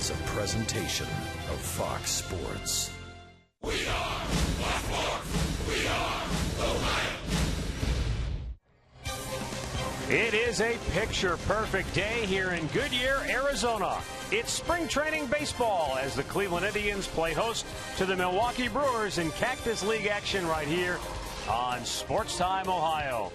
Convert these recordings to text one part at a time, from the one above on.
is a presentation of Fox Sports. We are Blackmore. We are Ohio. It is a picture-perfect day here in Goodyear, Arizona. It's spring training baseball as the Cleveland Indians play host to the Milwaukee Brewers in Cactus League action right here on Sports Time, Ohio.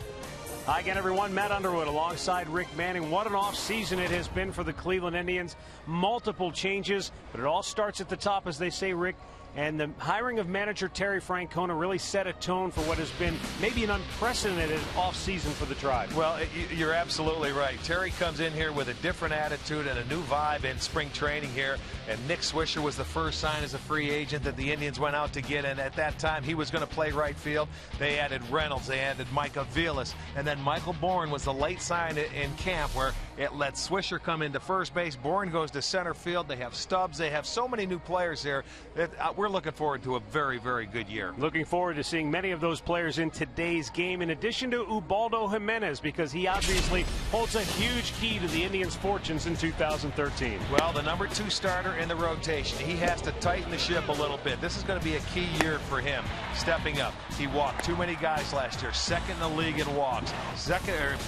Hi again, everyone. Matt Underwood alongside Rick Manning. What an off-season it has been for the Cleveland Indians. Multiple changes, but it all starts at the top, as they say, Rick. And the hiring of manager Terry Francona really set a tone for what has been maybe an unprecedented offseason for the Tribe. Well, you're absolutely right. Terry comes in here with a different attitude and a new vibe in spring training here. And Nick Swisher was the first sign as a free agent that the Indians went out to get. And at that time, he was going to play right field. They added Reynolds. They added Micah Vilas. And then Michael Bourne was the late sign in camp where it let Swisher come into first base. Bourne goes to center field. They have Stubbs. They have so many new players here that we're looking forward to a very, very good year. Looking forward to seeing many of those players in today's game, in addition to Ubaldo Jimenez, because he obviously holds a huge key to the Indians' fortunes in 2013. Well, the number 2 starter in the rotation. He has to tighten the ship a little bit. This is going to be a key year for him, stepping up. He walked too many guys last year, second in the league in walks,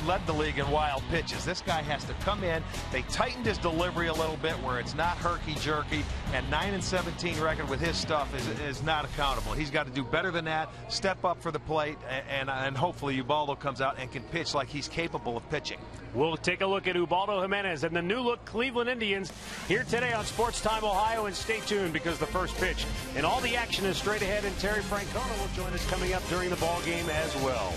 led the league in wild pitches. This guy has to come in. They tightened his delivery a little bit where it's not herky-jerky, and 9-17 record with his stuff is not accountable. He's got to do better than that, step up for the plate, and hopefully Ubaldo comes out and can pitch like he's capable of pitching. We'll take a look at Ubaldo Jimenez and the new-look Cleveland Indians here today on Sports Time Ohio, and stay tuned because the first pitch and all the action is straight ahead, and Terry Francona will join us coming up during the ball game as well.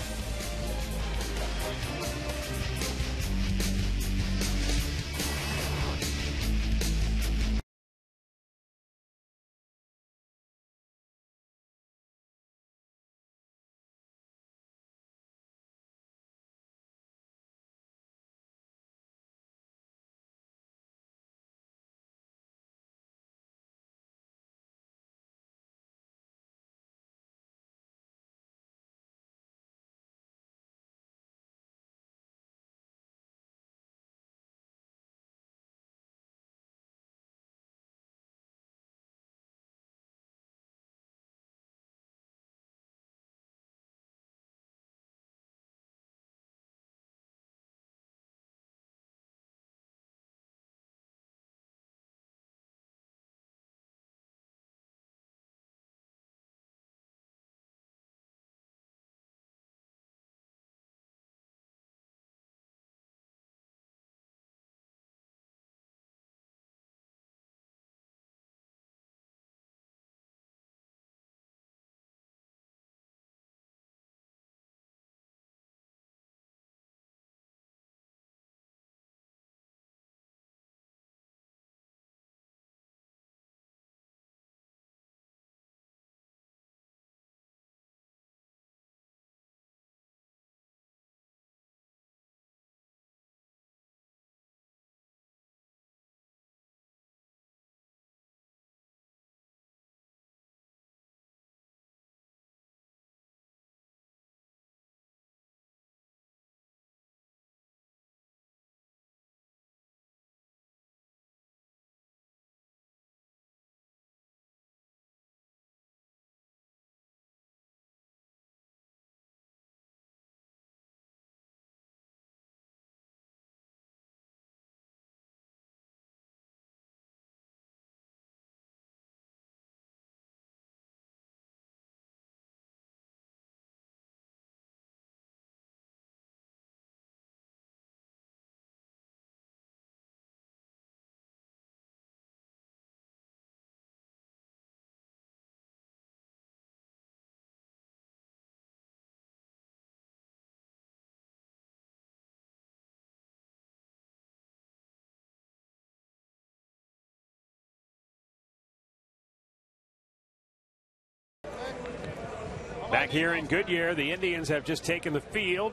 Back here in Goodyear, the Indians have just taken the field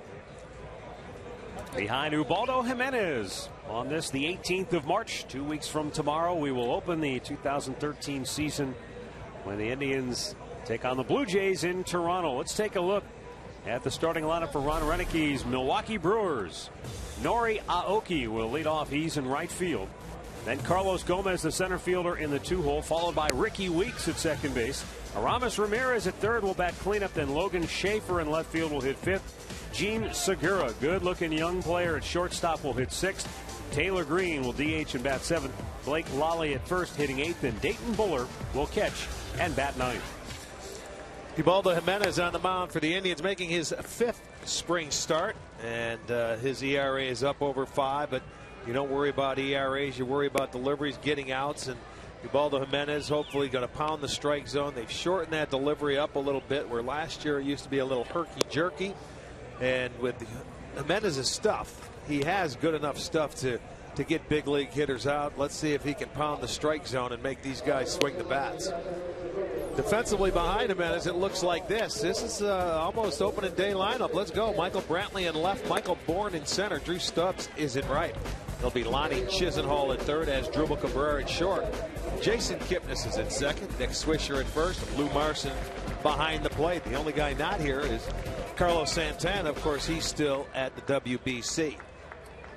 behind Ubaldo Jimenez. On this, the 18th of March, 2 weeks from tomorrow, we will open the 2013 season when the Indians take on the Blue Jays in Toronto. Let's take a look at the starting lineup for Ron Renicke's Milwaukee Brewers. Nori Aoki will lead off. He's in right field. Then Carlos Gomez, the center fielder, in the 2-hole, followed by Ricky Weeks at second base. Aramis Ramirez at third will bat cleanup. Then Logan Schaefer in left field will hit fifth. Gene Segura, good-looking young player at shortstop, will hit sixth. Taylor Green will DH and bat seventh. Blake Lally at first, hitting eighth. And Dayton Buller will catch and bat ninth. Ubaldo Jimenez on the mound for the Indians, making his fifth spring start, and his ERA is up over 5. But you don't worry about ERAs, you worry about deliveries, getting outs, and Ubaldo Jimenez hopefully going to pound the strike zone. They've shortened that delivery up a little bit, where last year it used to be a little herky-jerky. And with Jimenez's stuff, he has good enough stuff to get big league hitters out. Let's see if he can pound the strike zone and make these guys swing the bats. Defensively behind Jimenez, it looks like this. This is almost opening day lineup. Let's go. Michael Brantley in left, Michael Bourne in center. Drew Stubbs is in right. There'll be Lonnie Chisenhall at third, as Drupal Cabrera at short. Jason Kipnis is at second. Nick Swisher at first. Lou Marson behind the plate. The only guy not here is Carlos Santana. Of course, he's still at the WBC.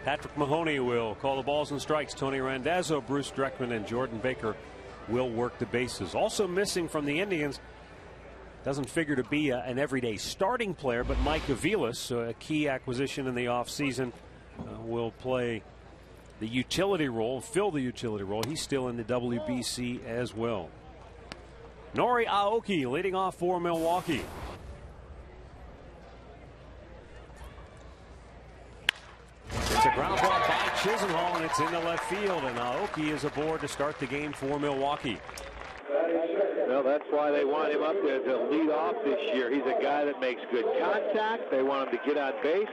Patrick Mahoney will call the balls and strikes. Tony Randazzo, Bruce Dreckman, and Jordan Baker will work the bases. Also missing from the Indians, doesn't figure to be an everyday starting player, but Mike Aviles, a key acquisition in the offseason, will play the utility role, fill the utility role. He's still in the WBC as well. Nori Aoki leading off for Milwaukee. It's a ground ball by Chisenhall, and it's into left field, and Aoki is aboard to start the game for Milwaukee. Well, that's why they want him up there to lead off this year. He's a guy that makes good contact. They want him to get on base.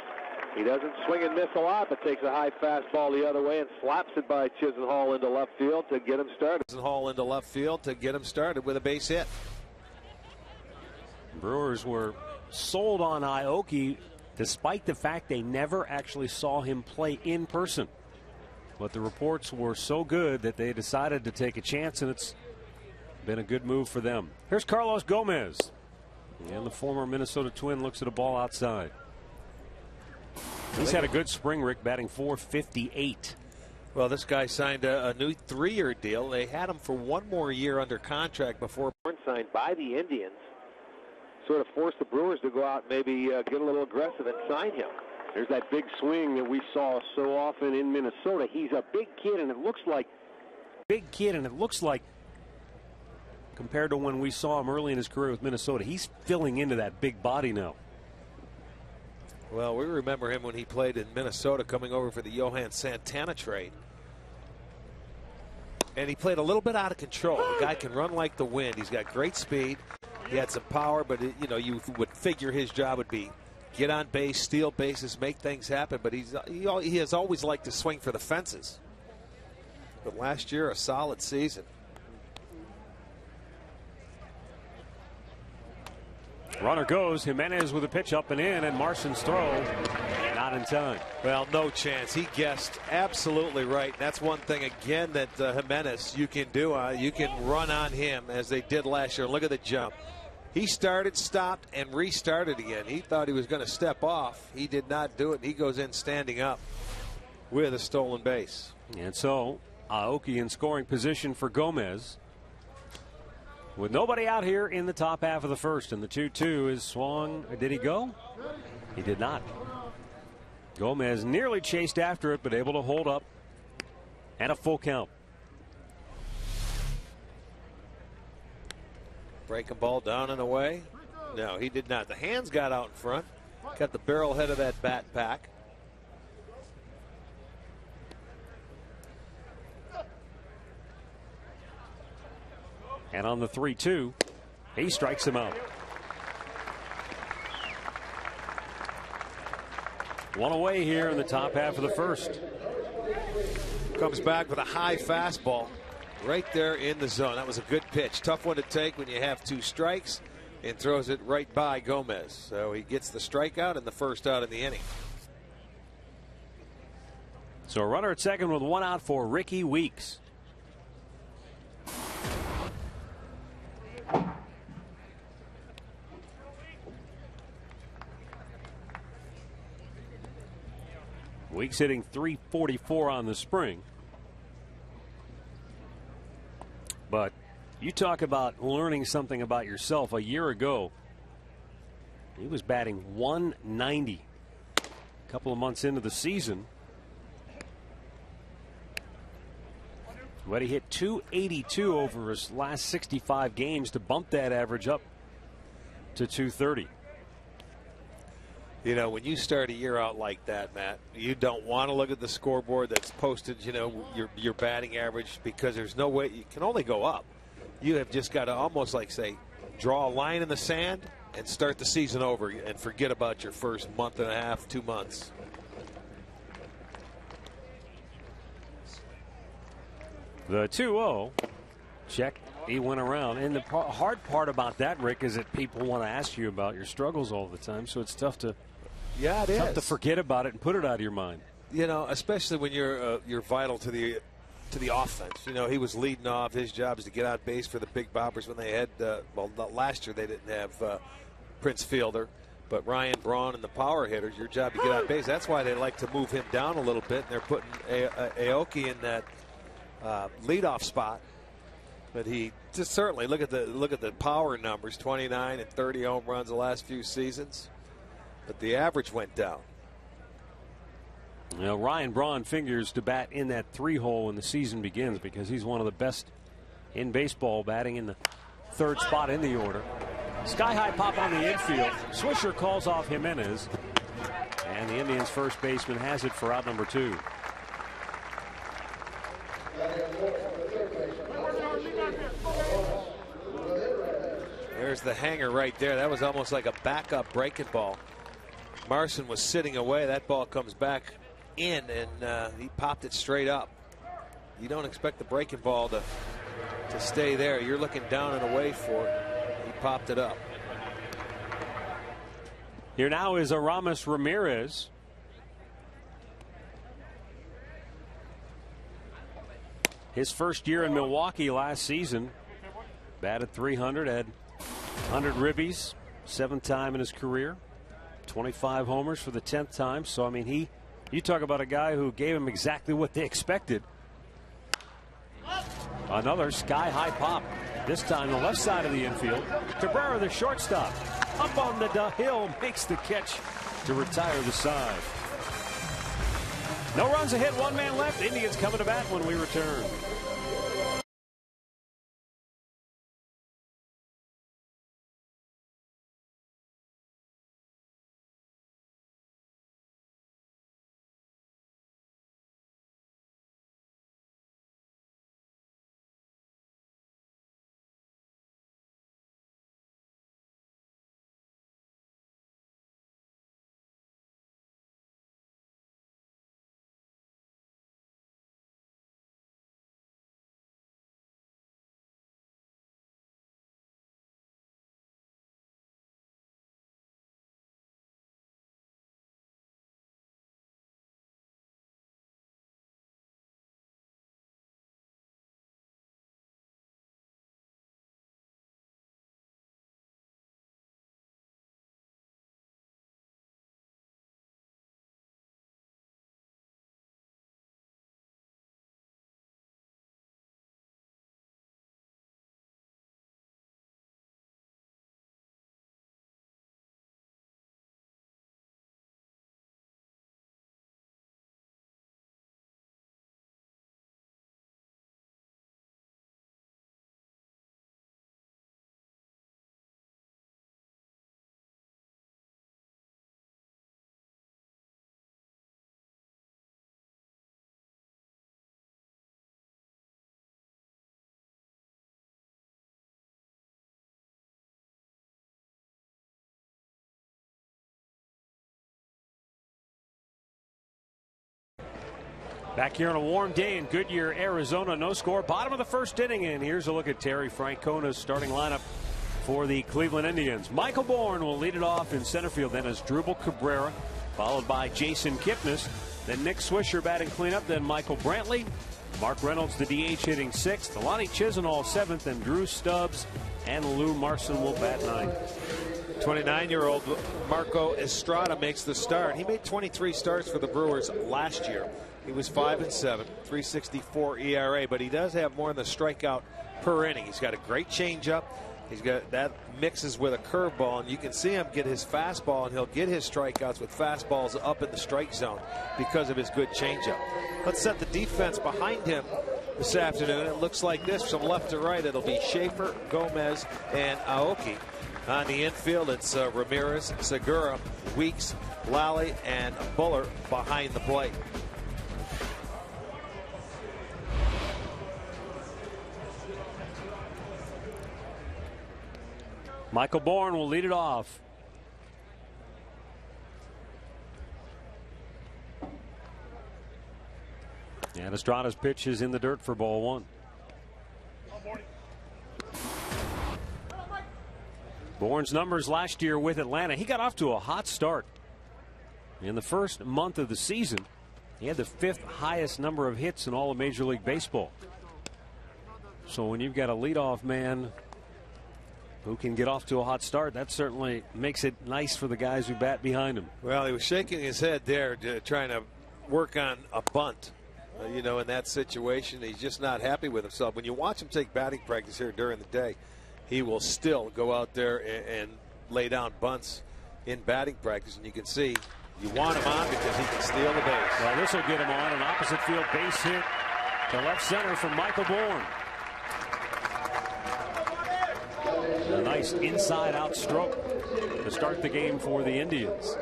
He doesn't swing and miss a lot, but takes a high fastball the other way and slaps it by Chisenhall into left field to get him started. Chisenhall into left field to get him started with a base hit. Brewers were sold on Aoki despite the fact they never actually saw him play in person. But the reports were so good that they decided to take a chance, and it's been a good move for them. Here's Carlos Gomez. And the former Minnesota Twin looks at a ball outside. He's had a good spring, Rick, batting .458. Well, this guy signed a new 3-year deal. They had him for 1 more year under contract before signed by the Indians. Sort of forced the Brewers to go out and maybe get a little aggressive and sign him. There's that big swing that we saw so often in Minnesota. He's a big kid, and it looks like compared to when we saw him early in his career with Minnesota, he's filling into that big body now. Well, we remember him when he played in Minnesota, coming over for the Johan Santana trade. And he played a little bit out of control. The guy can run like the wind. He's got great speed. He had some power, but you would figure his job would be get on base, steal bases, make things happen. But he has always liked to swing for the fences. But last year, a solid season. Runner goes. Jimenez with a pitch up and in, and Marson's throw not in time. Well, no chance. He guessed absolutely right. That's one thing, again, that Jimenez, you can do. You can run on him as they did last year. Look at the jump. He started, stopped, and restarted again. He thought he was going to step off. He did not do it. He goes in standing up with a stolen base. And so Aoki in scoring position for Gomez. With nobody out here in the top half of the first, and the 2-2 is swung. Did he go? He did not. Gomez nearly chased after it, but able to hold up and a full count. Breaking ball down and away. No, he did not. The hands got out in front. Got the barrel head of that bat back. And on the 3-2, he strikes him out. One away here in the top half of the first. Comes back with a high fastball right there in the zone. That was a good pitch. Tough one to take when you have 2 strikes, and throws it right by Gomez. So he gets the strikeout and the first out in the inning. So a runner at second with 1 out for Ricky Weeks. Weeks hitting .344 on the spring. But you talk about learning something about yourself. A year ago, he was batting .190 a couple of months into the season. But he hit .282 over his last 65 games to bump that average up to .230. You know, when you start a year out like that, Matt, you don't want to look at the scoreboard that's posted, you know, your batting average, because there's no way, you can only go up. You have just got to almost like say, draw a line in the sand and start the season over and forget about your first month and a half, 2 months. The 2-0 check. He went around. And the hard part about that, Rick, is that people want to ask you about your struggles all the time. So it's tough to, tough to forget about it and put it out of your mind. You know, especially when you're vital to the offense. You know, he was leading off. His job is to get on base for the big boppers when they had, well, last year they didn't have Prince Fielder. But Ryan Braun and the power hitters, your job to get on base. That's why they like to move him down a little bit. And they're putting Aoki in that leadoff spot. But he just certainly look at the power numbers, 29 and 30 home runs the last few seasons. But the average went down. You know, Ryan Braun figures to bat in that 3-hole when the season begins, because he's one of the best in baseball, batting in the 3rd spot in the order. Sky high pop on the infield. Swisher calls off Jimenez, and the Indians' first baseman has it for out number 2. There's the hanger right there. That was almost like a backup breaking ball. Marson was sitting away. That ball comes back in, and he popped it straight up. You don't expect the breaking ball to stay there. You're looking down and away for it. He popped it up. Here now is Aramis Ramirez. His first year in Milwaukee last season, batted .300, had 100 ribbies, 7th time in his career, 25 homers for the 10th time. So I mean, you talk about a guy who gave him exactly what they expected. Another sky high pop, this time the left side of the infield. Cabrera, the shortstop, up on the hill, makes the catch to retire the side. No runs, a hit, 1 man left. Indians coming to bat when we return. Back here on a warm day in Goodyear, Arizona. No score, bottom of the 1st inning, and here's a look at Terry Francona's starting lineup for the Cleveland Indians. Michael Bourne will lead it off in center field. Then is Drupal Cabrera, followed by Jason Kipnis. Then Nick Swisher batting cleanup. Then Michael Brantley. Mark Reynolds, the DH, hitting 6th. Alani Chisenhall 7th, and Drew Stubbs and Lou Marson will bat 9th. 29-year-old Marco Estrada makes the start. He made 23 starts for the Brewers last year. He was 5-7, 3.64 ERA, but he does have more in the strikeout per inning. He's got a great changeup. He's got that mixes with a curveball, and you can see him get his fastball, and he'll get his strikeouts with fastballs up in the strike zone because of his good changeup. Let's set the defense behind him this afternoon. It looks like this from left to right. It'll be Schaefer, Gomez, and Aoki. On the infield, it's Ramirez, Segura, Weeks, Lally, and Buller behind the plate. Michael Bourne will lead it off. And Estrada's pitch is in the dirt for ball one. Bourne's numbers last year with Atlanta, he got off to a hot start. In the first month of the season, he had the 5th highest number of hits in all of Major League Baseball. So when you've got a leadoff man who can get off to a hot start, that certainly makes it nice for the guys who bat behind him. Well, he was shaking his head there, trying to work on a bunt. You know, in that situation, he's just not happy with himself. When you watch him take batting practice here during the day, he will still go out there and lay down bunts in batting practice, and you can see you want him on because he can steal the base. Well, this will get him on an opposite field base hit to left center from Michael Bourne. A nice inside out stroke to start the game for the Indians.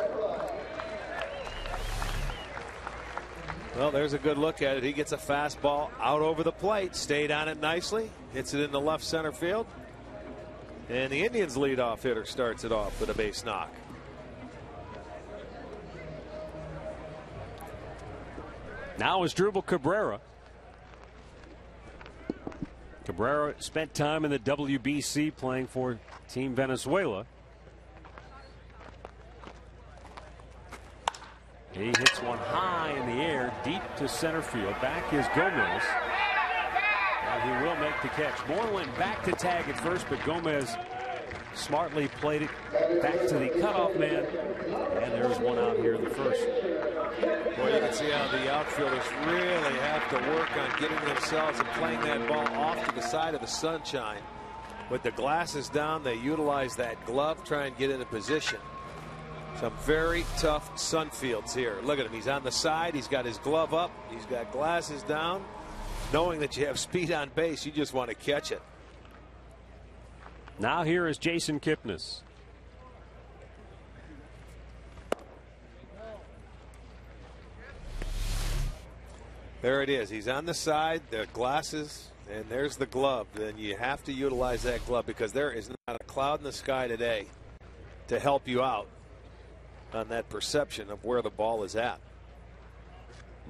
Well, there's a good look at it. He gets a fastball out over the plate, stayed on it nicely, hits it in the left center field. And the Indians' leadoff hitter starts it off with a base knock. Now is Drupal Cabrera. Cabrera spent time in the WBC playing for Team Venezuela. He hits one high in the air, deep to center field. Back is Gomez. And he will make the catch. Bourne went back to tag at first, but Gomez smartly played it back to the cutoff man. And there's one out here in the first. Well, you can see how the outfielders really have to work on getting themselves and playing that ball off to the side of the sunshine. With the glasses down, they utilize that glove, try and get into position. Some very tough sun fields here. Look at him. He's on the side. He's got his glove up. He's got glasses down. Knowing that you have speed on base, you just want to catch it. Now here is Jason Kipnis. There it is. He's on the side, the glasses, and there's the glove. Then you have to utilize that glove because there is not a cloud in the sky today to help you out on that perception of where the ball is at.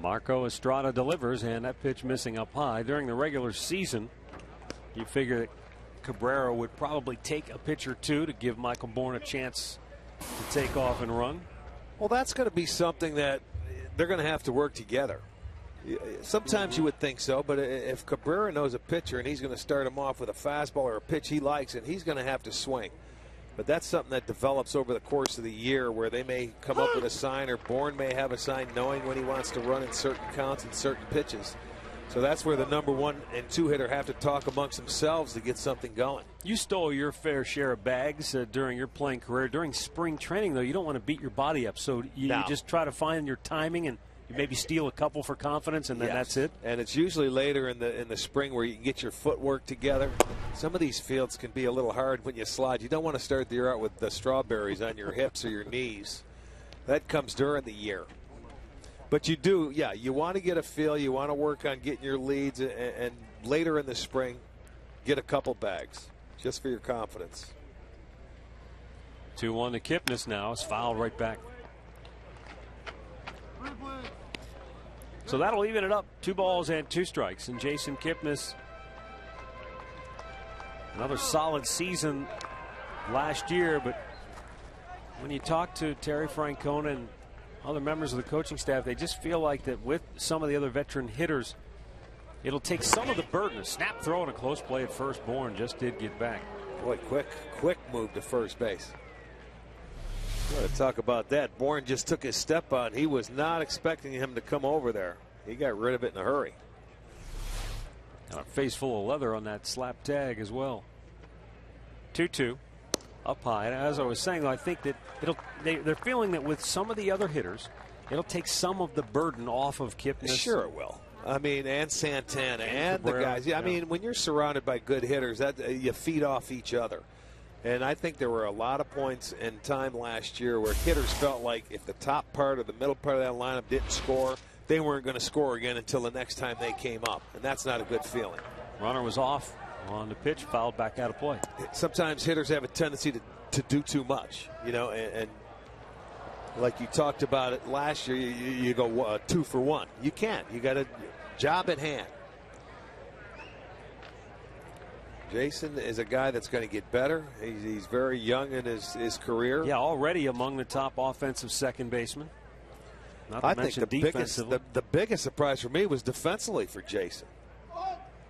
Marco Estrada delivers, and that pitch missing up high. During the regular season, you figure that Cabrera would probably take a pitch or two to give Michael Bourne a chance to take off and run. Well, that's going to be something that they're going to have to work together. Sometimes you would think so, but if Cabrera knows a pitcher and he's going to start him off with a fastball or a pitch he likes, and he's going to have to swing. But that's something that develops over the course of the year, where they may come up with a sign, or Bourne may have a sign knowing when he wants to run in certain counts and certain pitches. So that's where the number 1 and 2 hitter have to talk amongst themselves to get something going. You stole your fair share of bags during your playing career. During spring training, though, you don't want to beat your body up. So you just try to find your timing, and you maybe steal a couple for confidence, and then that's it. And it's usually later in the spring where you can get your footwork together. Some of these fields can be a little hard when you slide. You don't want to start the year out with the strawberries on your hips or your knees. That comes during the year. But you do, you want to get a feel. You want to work on getting your leads, and later in the spring, get a couple bags just for your confidence. 2-1 to Kipnis now. It's fouled right back. So that'll even it up. 2 balls and 2 strikes. And Jason Kipnis, another solid season last year. But when you talk to Terry Francona and other members of the coaching staff, they just feel like that with some of the other veteran hitters, it'll take some of the burden. A snap throw and a close play at first. Bourne just did get back. Boy, quick move to first base. Got to talk about that. Bourne just took his step on. He was not expecting him to come over there. He got rid of it in a hurry. And a face full of leather on that slap tag as well. 2-2 up high. And as I was saying, I think that they're feeling that with some of the other hitters, it'll take some of the burden off of Kipnis. Sure it will. I mean, and Santana and the guys. Yeah, I mean, when you're surrounded by good hitters, that you feed off each other. And I think there were a lot of points in time last year where hitters felt like if the top part or the middle part of that lineup didn't score, they weren't going to score again until the next time they came up. And that's not a good feeling. Runner was off on the pitch, fouled back out of play. Sometimes hitters have a tendency to do too much, you know, and like you talked about it last year, you go 2 for 1. You can't. You got a job at hand. Jason is a guy that's going to get better. He's very young in his career. Yeah, already among the top offensive second basemen. Not to I mention think the biggest surprise for me was defensively for Jason.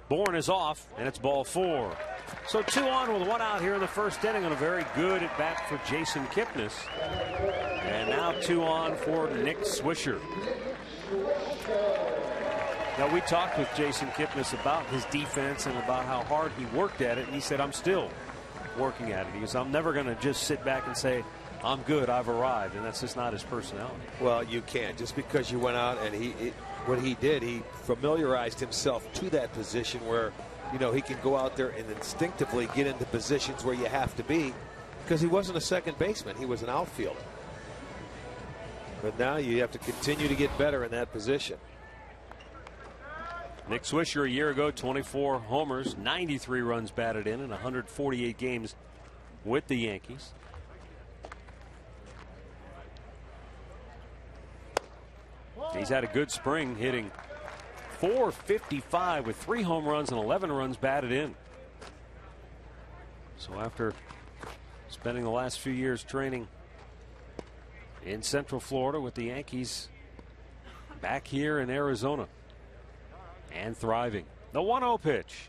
Bourne is off, and it's ball 4. So 2 on with 1 out here in the first inning on a very good at bat for Jason Kipnis. And now 2 on for Nick Swisher. Now, we talked with Jason Kipnis about his defense and about how hard he worked at it, and he said, I'm still working at it. He goes, I'm never going to just sit back and say, I'm good, I've arrived, and that's just not his personality. Well, you can't. Just because you went out and what he did, he familiarized himself to that position where, you know, he can go out there and instinctively get into positions where you have to be, because he wasn't a second baseman. He was an outfielder. But now you have to continue to get better in that position. Nick Swisher a year ago, 24 homers, 93 runs batted in 148 games with the Yankees. He's had a good spring, hitting .455 with 3 home runs and 11 runs batted in. So after spending the last few years training in Central Florida with the Yankees, back here in Arizona and thriving. The 1-0 pitch.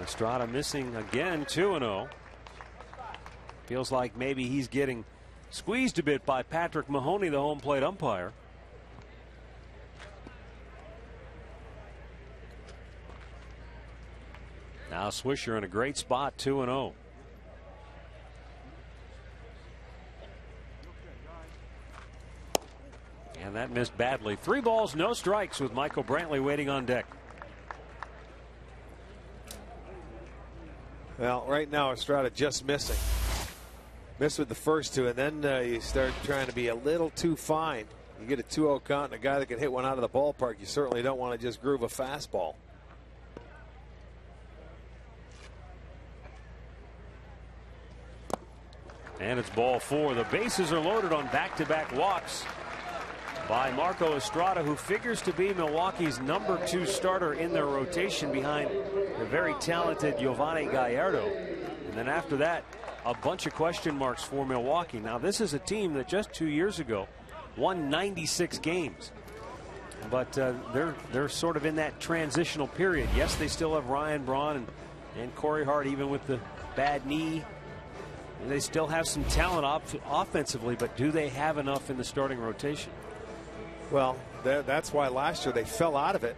Estrada missing again, 2-0. Feels like maybe he's getting squeezed a bit by Patrick Mahoney, the home plate umpire. Now Swisher in a great spot, 2-0. And that missed badly. 3 balls, no strikes with Michael Brantley waiting on deck. Well, right now Estrada just missing. Missed with the first 2, and then you start trying to be a little too fine. You get a 2-0 count and a guy that can hit one out of the ballpark. You certainly don't want to just groove a fastball. And it's ball 4. The bases are loaded on back-to-back walks by Marco Estrada, who figures to be Milwaukee's number 2 starter in their rotation behind the very talented Giovanni Gallardo. And then after that, a bunch of question marks for Milwaukee. Now, this is a team that just 2 years ago won 96 games. But they're sort of in that transitional period. Yes, they still have Ryan Braun and Corey Hart, even with the bad knee. And they still have some talent offensively, but do they have enough in the starting rotation? Well, that's why last year they fell out of it.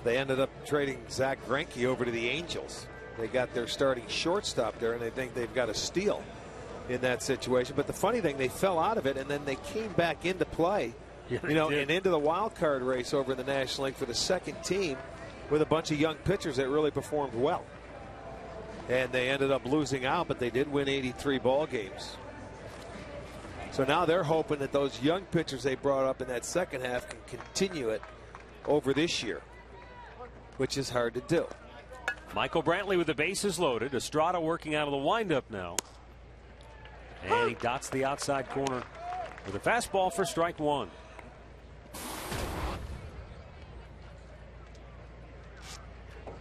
They ended up trading Zach Greinke over to the Angels. They got their starting shortstop there, and they think they've got a steal in that situation. But the funny thing, they fell out of it, and then they came back into play, and into the wild card race over in the National League for the second team with a bunch of young pitchers that really performed well. And they ended up losing out, but they did win 83 ball games. So now they're hoping that those young pitchers they brought up in that second half can continue it over this year, which is hard to do. Michael Brantley with the bases loaded. Estrada working out of the windup now. And he dots the outside corner with a fastball for strike 1.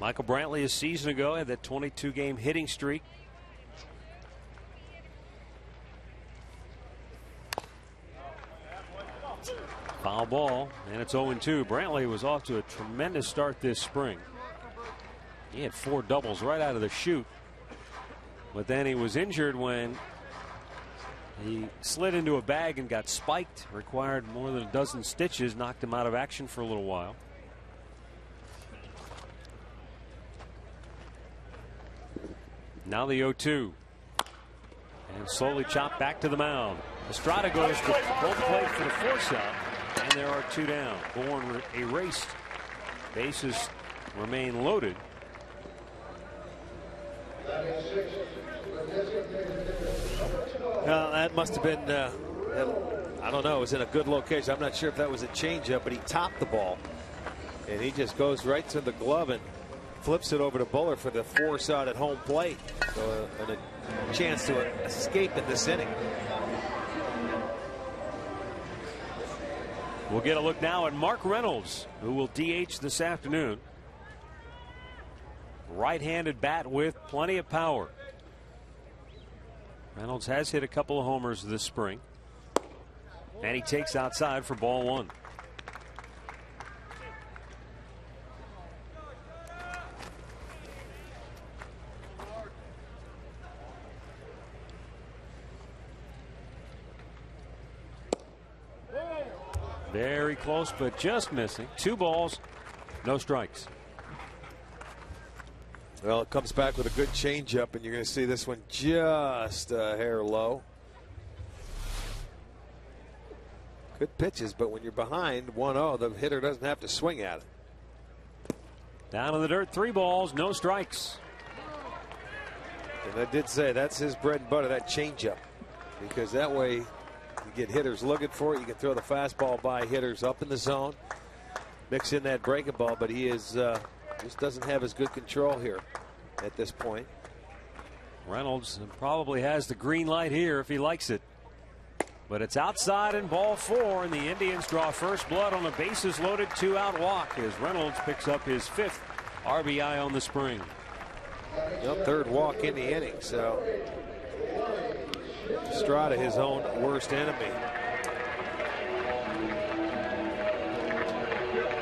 Michael Brantley a season ago had that 22-game hitting streak. Foul ball, and it's 0-2. Brantley was off to a tremendous start this spring. He had 4 doubles right out of the chute. But then he was injured when He slid into a bag and got spiked, required more than a dozen stitches, knocked him out of action for a little while. Now the 0-2. And slowly chopped back to the mound. Estrada goes to home plate for the force out, and there are 2 down. Bourne erased. Bases remain loaded. That must have been, I don't know, it was in a good location. I'm not sure if that was a changeup, but he topped the ball. And he just goes right to the glove and flips it over to Buller for the force out at home plate. So a chance to escape in this inning. We'll get a look now at Mark Reynolds, who will DH this afternoon. Right-handed bat with plenty of power. Reynolds has hit a couple of homers this spring. And he takes outside for ball 1. Very close, but just missing. 2 balls, no strikes. Well, it comes back with a good changeup, and you're going to see this one just a hair low. Good pitches, but when you're behind 1-0, the hitter doesn't have to swing at it. Down in the dirt, 3 balls, no strikes. And I did say that's his bread and butter, that changeup, because that way you get hitters looking for it. You can throw the fastball by hitters up in the zone, mix in that breaking ball, but he is just doesn't have as good control here at this point. Reynolds probably has the green light here if he likes it. But it's outside in ball 4, and the Indians draw first blood on a bases loaded 2-out walk as Reynolds picks up his 5th RBI on the spring. Well, 3rd walk in the inning, so Estrada his own worst enemy.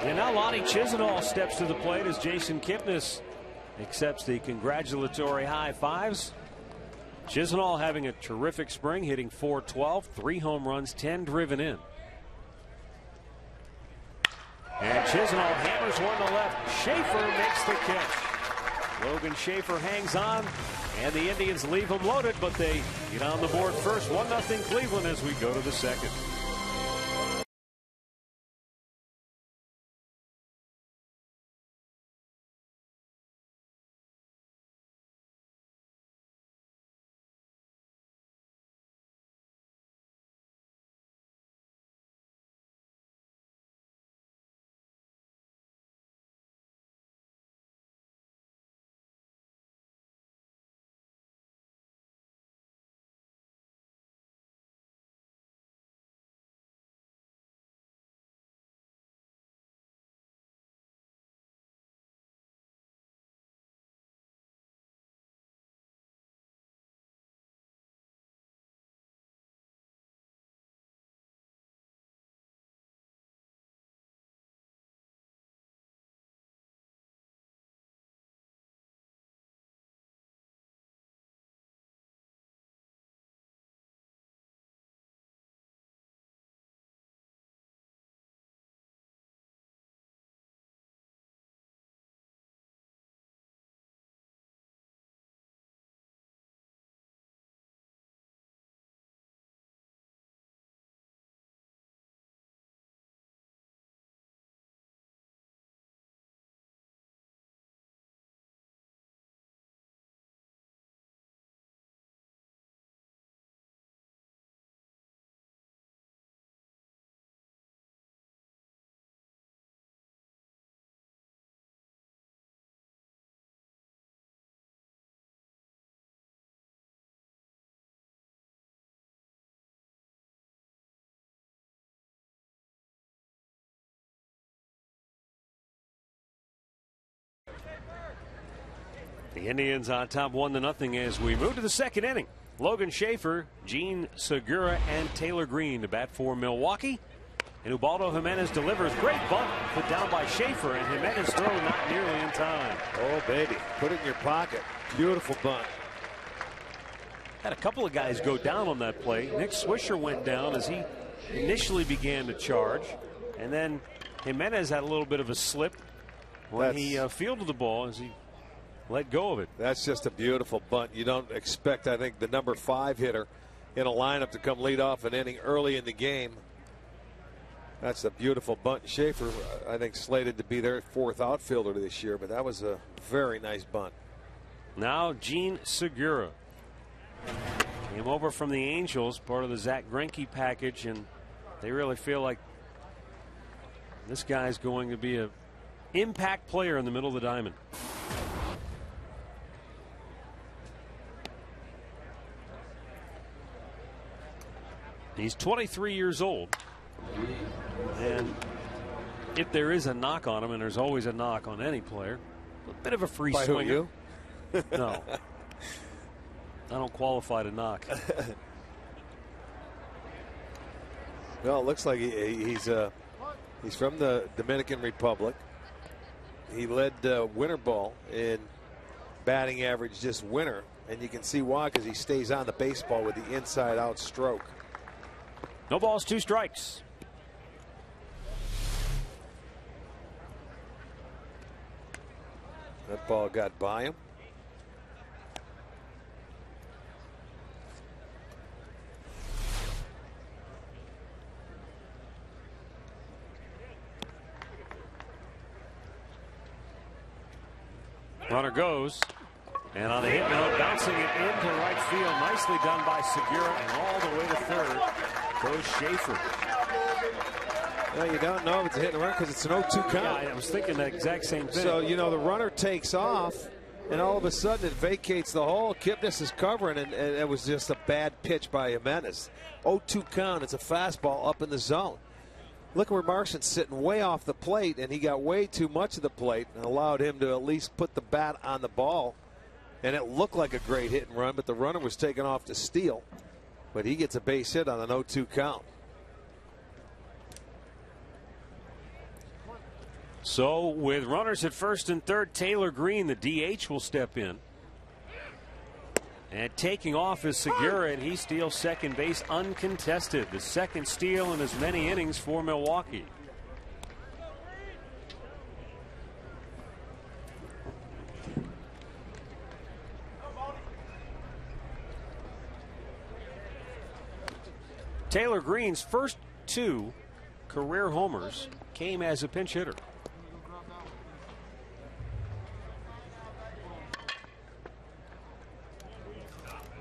And now Lonnie Chisenhall steps to the plate as Jason Kipnis accepts the congratulatory high fives. Chisenhall having a terrific spring, hitting .412, 3 home runs, 10 driven in. And Chisenhall hammers one to left. Schaefer makes the catch. Logan Schaefer hangs on, and the Indians leave him loaded, but they get on the board first. 1-0 Cleveland as we go to the 2nd. The Indians on top 1-0 as we move to the 2nd inning. Logan Schaefer, Gene Segura, and Taylor Green to bat for Milwaukee. And Ubaldo Jimenez delivers. Great bunt put down by Schaefer, and Jimenez throw not nearly in time. Oh, baby. Put it in your pocket. Beautiful bunt. Had a couple of guys go down on that play. Nick Swisher went down as he initially began to charge, and then Jimenez had a little bit of a slip when he fielded the ball as he let go of it. That's just a beautiful bunt. You don't expect, I think, the number 5 hitter in a lineup to come lead off an inning early in the game. That's a beautiful bunt. Schaefer, I think, slated to be their 4th outfielder this year, but that was a very nice bunt. Now Gene Segura came over from the Angels, part of the Zach Greinke package, and they really feel like this guy's going to be an impact player in the middle of the diamond. He's 23 years old, and if there is a knock on him, and there's always a knock on any player, a bit of a free By swinger. Who, you? No, I don't qualify to knock. Well, it looks like he's from the Dominican Republic. He led winter ball in batting average this winter, and you can see why, because he stays on the baseball with the inside out stroke. No balls, 2 strikes. That ball got by him. Runner goes, and on the hit note, bouncing it into right field. Nicely done by Segura, and all the way to third goes Schaefer. Well, you don't know if it's a hit and run because it's an 0-2 count. Yeah, I was thinking the exact same thing. So, you know, the runner takes off, and all of a sudden it vacates the hole. Kipnis is covering, and it was just a bad pitch by Jimenez. 0-2 count. It's a fastball up in the zone. Look where Martian's sitting way off the plate, and he got way too much of the plate and allowed him to at least put the bat on the ball. And it looked like a great hit and run, but the runner was taken off to steal. But he gets a base hit on an 0-2 count. So with runners at first and third, Taylor Green, the DH, will step in. And taking off is Segura, and he steals second base uncontested. The second steal in as many innings for Milwaukee. Taylor Green's first 2 career homers came as a pinch hitter.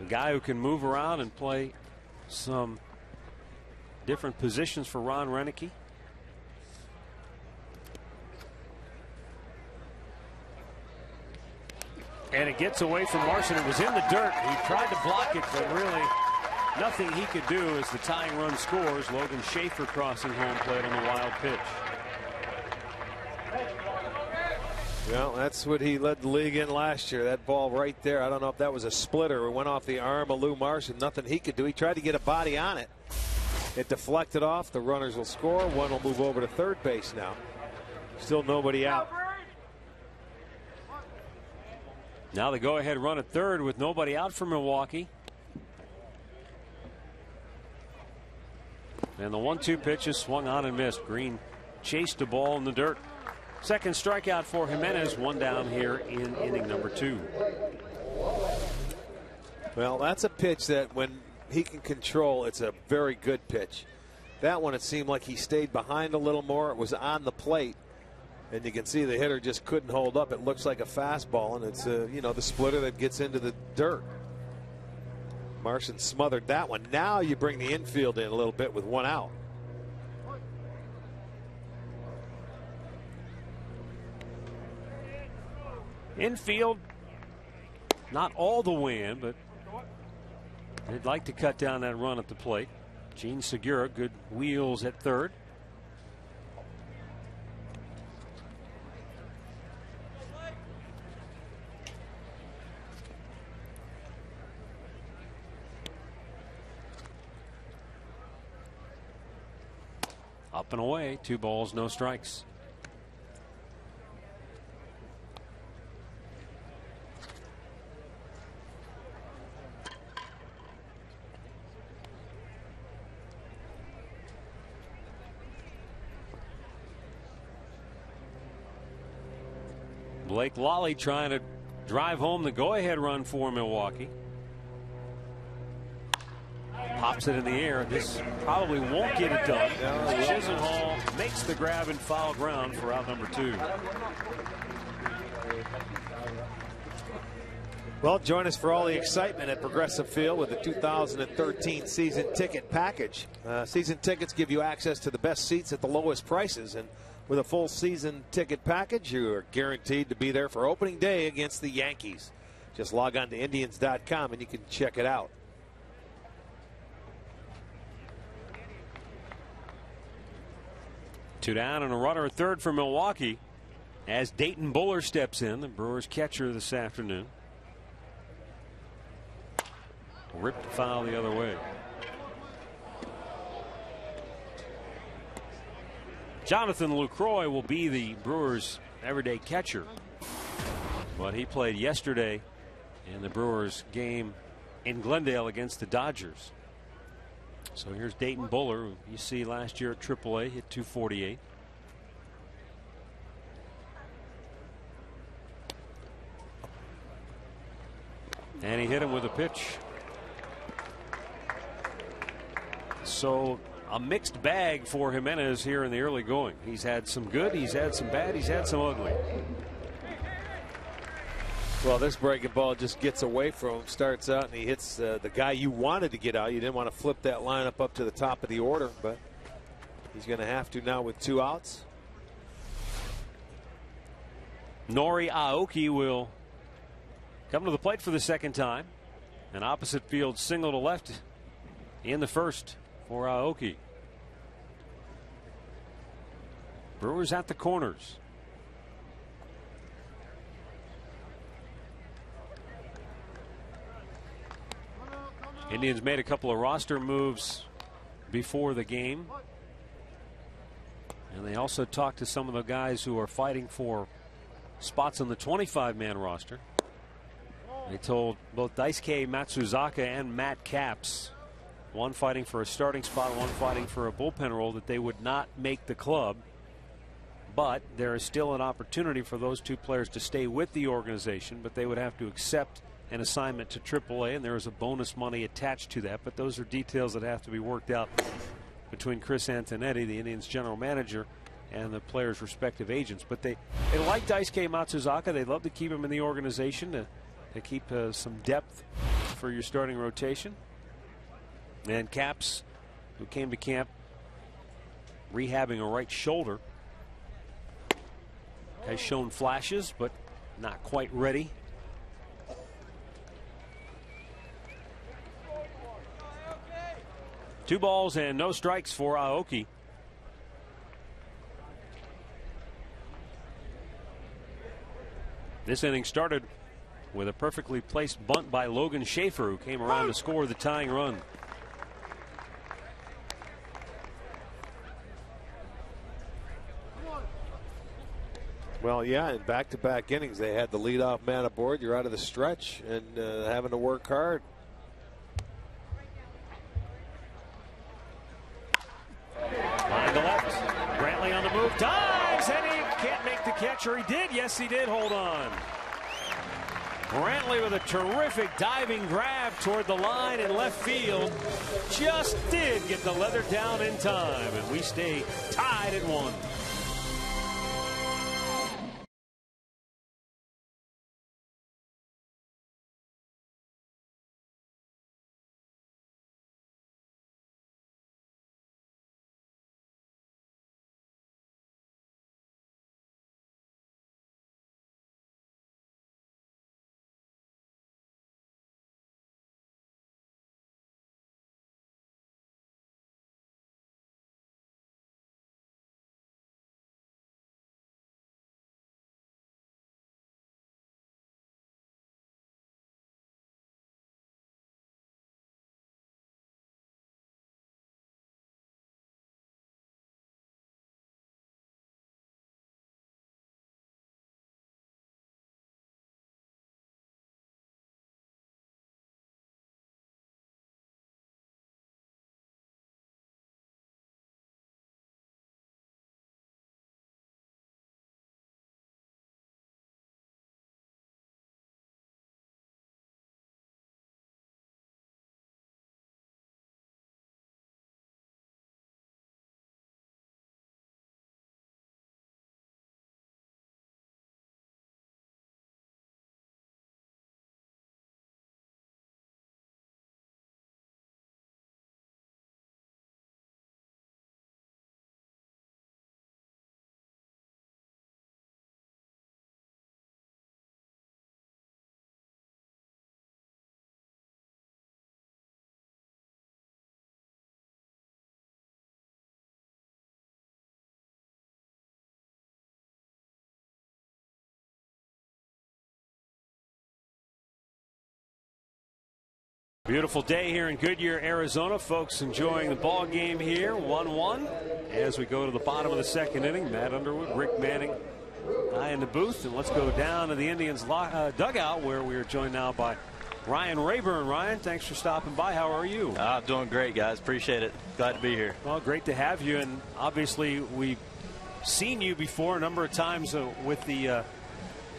A guy who can move around and play some different positions for Ron Renicky. And it gets away from Larson. It was in the dirt. He tried to block it, but really nothing he could do as the tying run scores. Logan Schaefer crossing home plate on the wild pitch. Well, that's what he led the league in last year. That ball right there. I don't know if that was a splitter or went off the arm of Lou Marson. Nothing he could do. He tried to get a body on it. It deflected off. The runners will score. One will move over to third base now. Still nobody out. Now the go-ahead run at third with nobody out for Milwaukee. And the 1-2 pitch is swung on and missed. Green chased the ball in the dirt. Second strikeout for Jimenez. 1 down here in inning number 2. Well, that's a pitch that when he can control, it's a very good pitch. That one, it seemed like he stayed behind a little more. It was on the plate, and you can see the hitter just couldn't hold up. It looks like a fastball, and it's you know, the splitter that gets into the dirt. Marson smothered that one. Now you bring the infield in a little bit with 1 out. Infield, not all the way in, but they'd like to cut down that run at the plate. Gene Segura, good wheels at third. Up and away, 2 balls, no strikes. Blake Lally trying to drive home the go-ahead run for Milwaukee. Pops it in the air. This probably won't get it done. Chisenhall makes the grab and foul ground for out number 2. Well, join us for all the excitement at Progressive Field with the 2013 season ticket package. Season tickets give you access to the best seats at the lowest prices, and with a full season ticket package, you are guaranteed to be there for opening day against the Yankees. Just log on to Indians.com and you can check it out. Two down and a runner at third for Milwaukee as Dayton Buller steps in, the Brewers catcher this afternoon. Ripped foul the other way. Jonathan Lucroy will be the Brewers' everyday catcher, but he played yesterday in the Brewers game in Glendale against the Dodgers. So here's Dayton Buller, who you see last year at AAA, hit .248. And he hit him with a pitch. So a mixed bag for Jimenez here in the early going. He's had some good, he's had some bad, he's had some ugly. Well, this breaking ball just gets away from him, starts out, and he hits the guy you wanted to get out. You didn't want to flip that lineup up to the top of the order, but he's going to have to now with 2 outs. Nori Aoki will come to the plate for the second time. An opposite field single to left in the first for Aoki. Brewers at the corners. Indians made a couple of roster moves before the game. And they also talked to some of the guys who are fighting for spots on the 25-man roster. They told both Daisuke Matsuzaka and Matt Capps, one fighting for a starting spot, one fighting for a bullpen role, that they would not make the club. But there is still an opportunity for those 2 players to stay with the organization, but they would have to accept an assignment to AAA, and there is a bonus money attached to that. But those are details that have to be worked out between Chris Antonetti, the Indians general manager, and the players' respective agents. But they like Daisuke Matsuzaka. They'd love to keep him in the organization to keep some depth for your starting rotation. And Capps, who came to camp rehabbing a right shoulder, has shown flashes, but not quite ready. Two balls and no strikes for Aoki. This inning started with a perfectly placed bunt by Logan Schaefer, who came around to score the tying run. Well, yeah, in back-to-back innings, they had the leadoff man aboard. You're out of the stretch and having to work hard. Line to left. Brantley on the move. Dives, and he can't make the catch, or he did. Yes, he did. Hold on. Brantley with a terrific diving grab toward the line in left field. Just did get the leather down in time, and we stay tied at 1. Beautiful day here in Goodyear, Arizona. Folks enjoying the ball game here, 1-1. As we go to the bottom of the second inning, Matt Underwood, Rick Manning, I in the booth. And let's go down to the Indians dugout, where we are joined now by Ryan Rayburn. Ryan, thanks for stopping by. How are you? I'm doing great, guys. Appreciate it. Glad to be here. Well, great to have you. And obviously, we've seen you before a number of times with the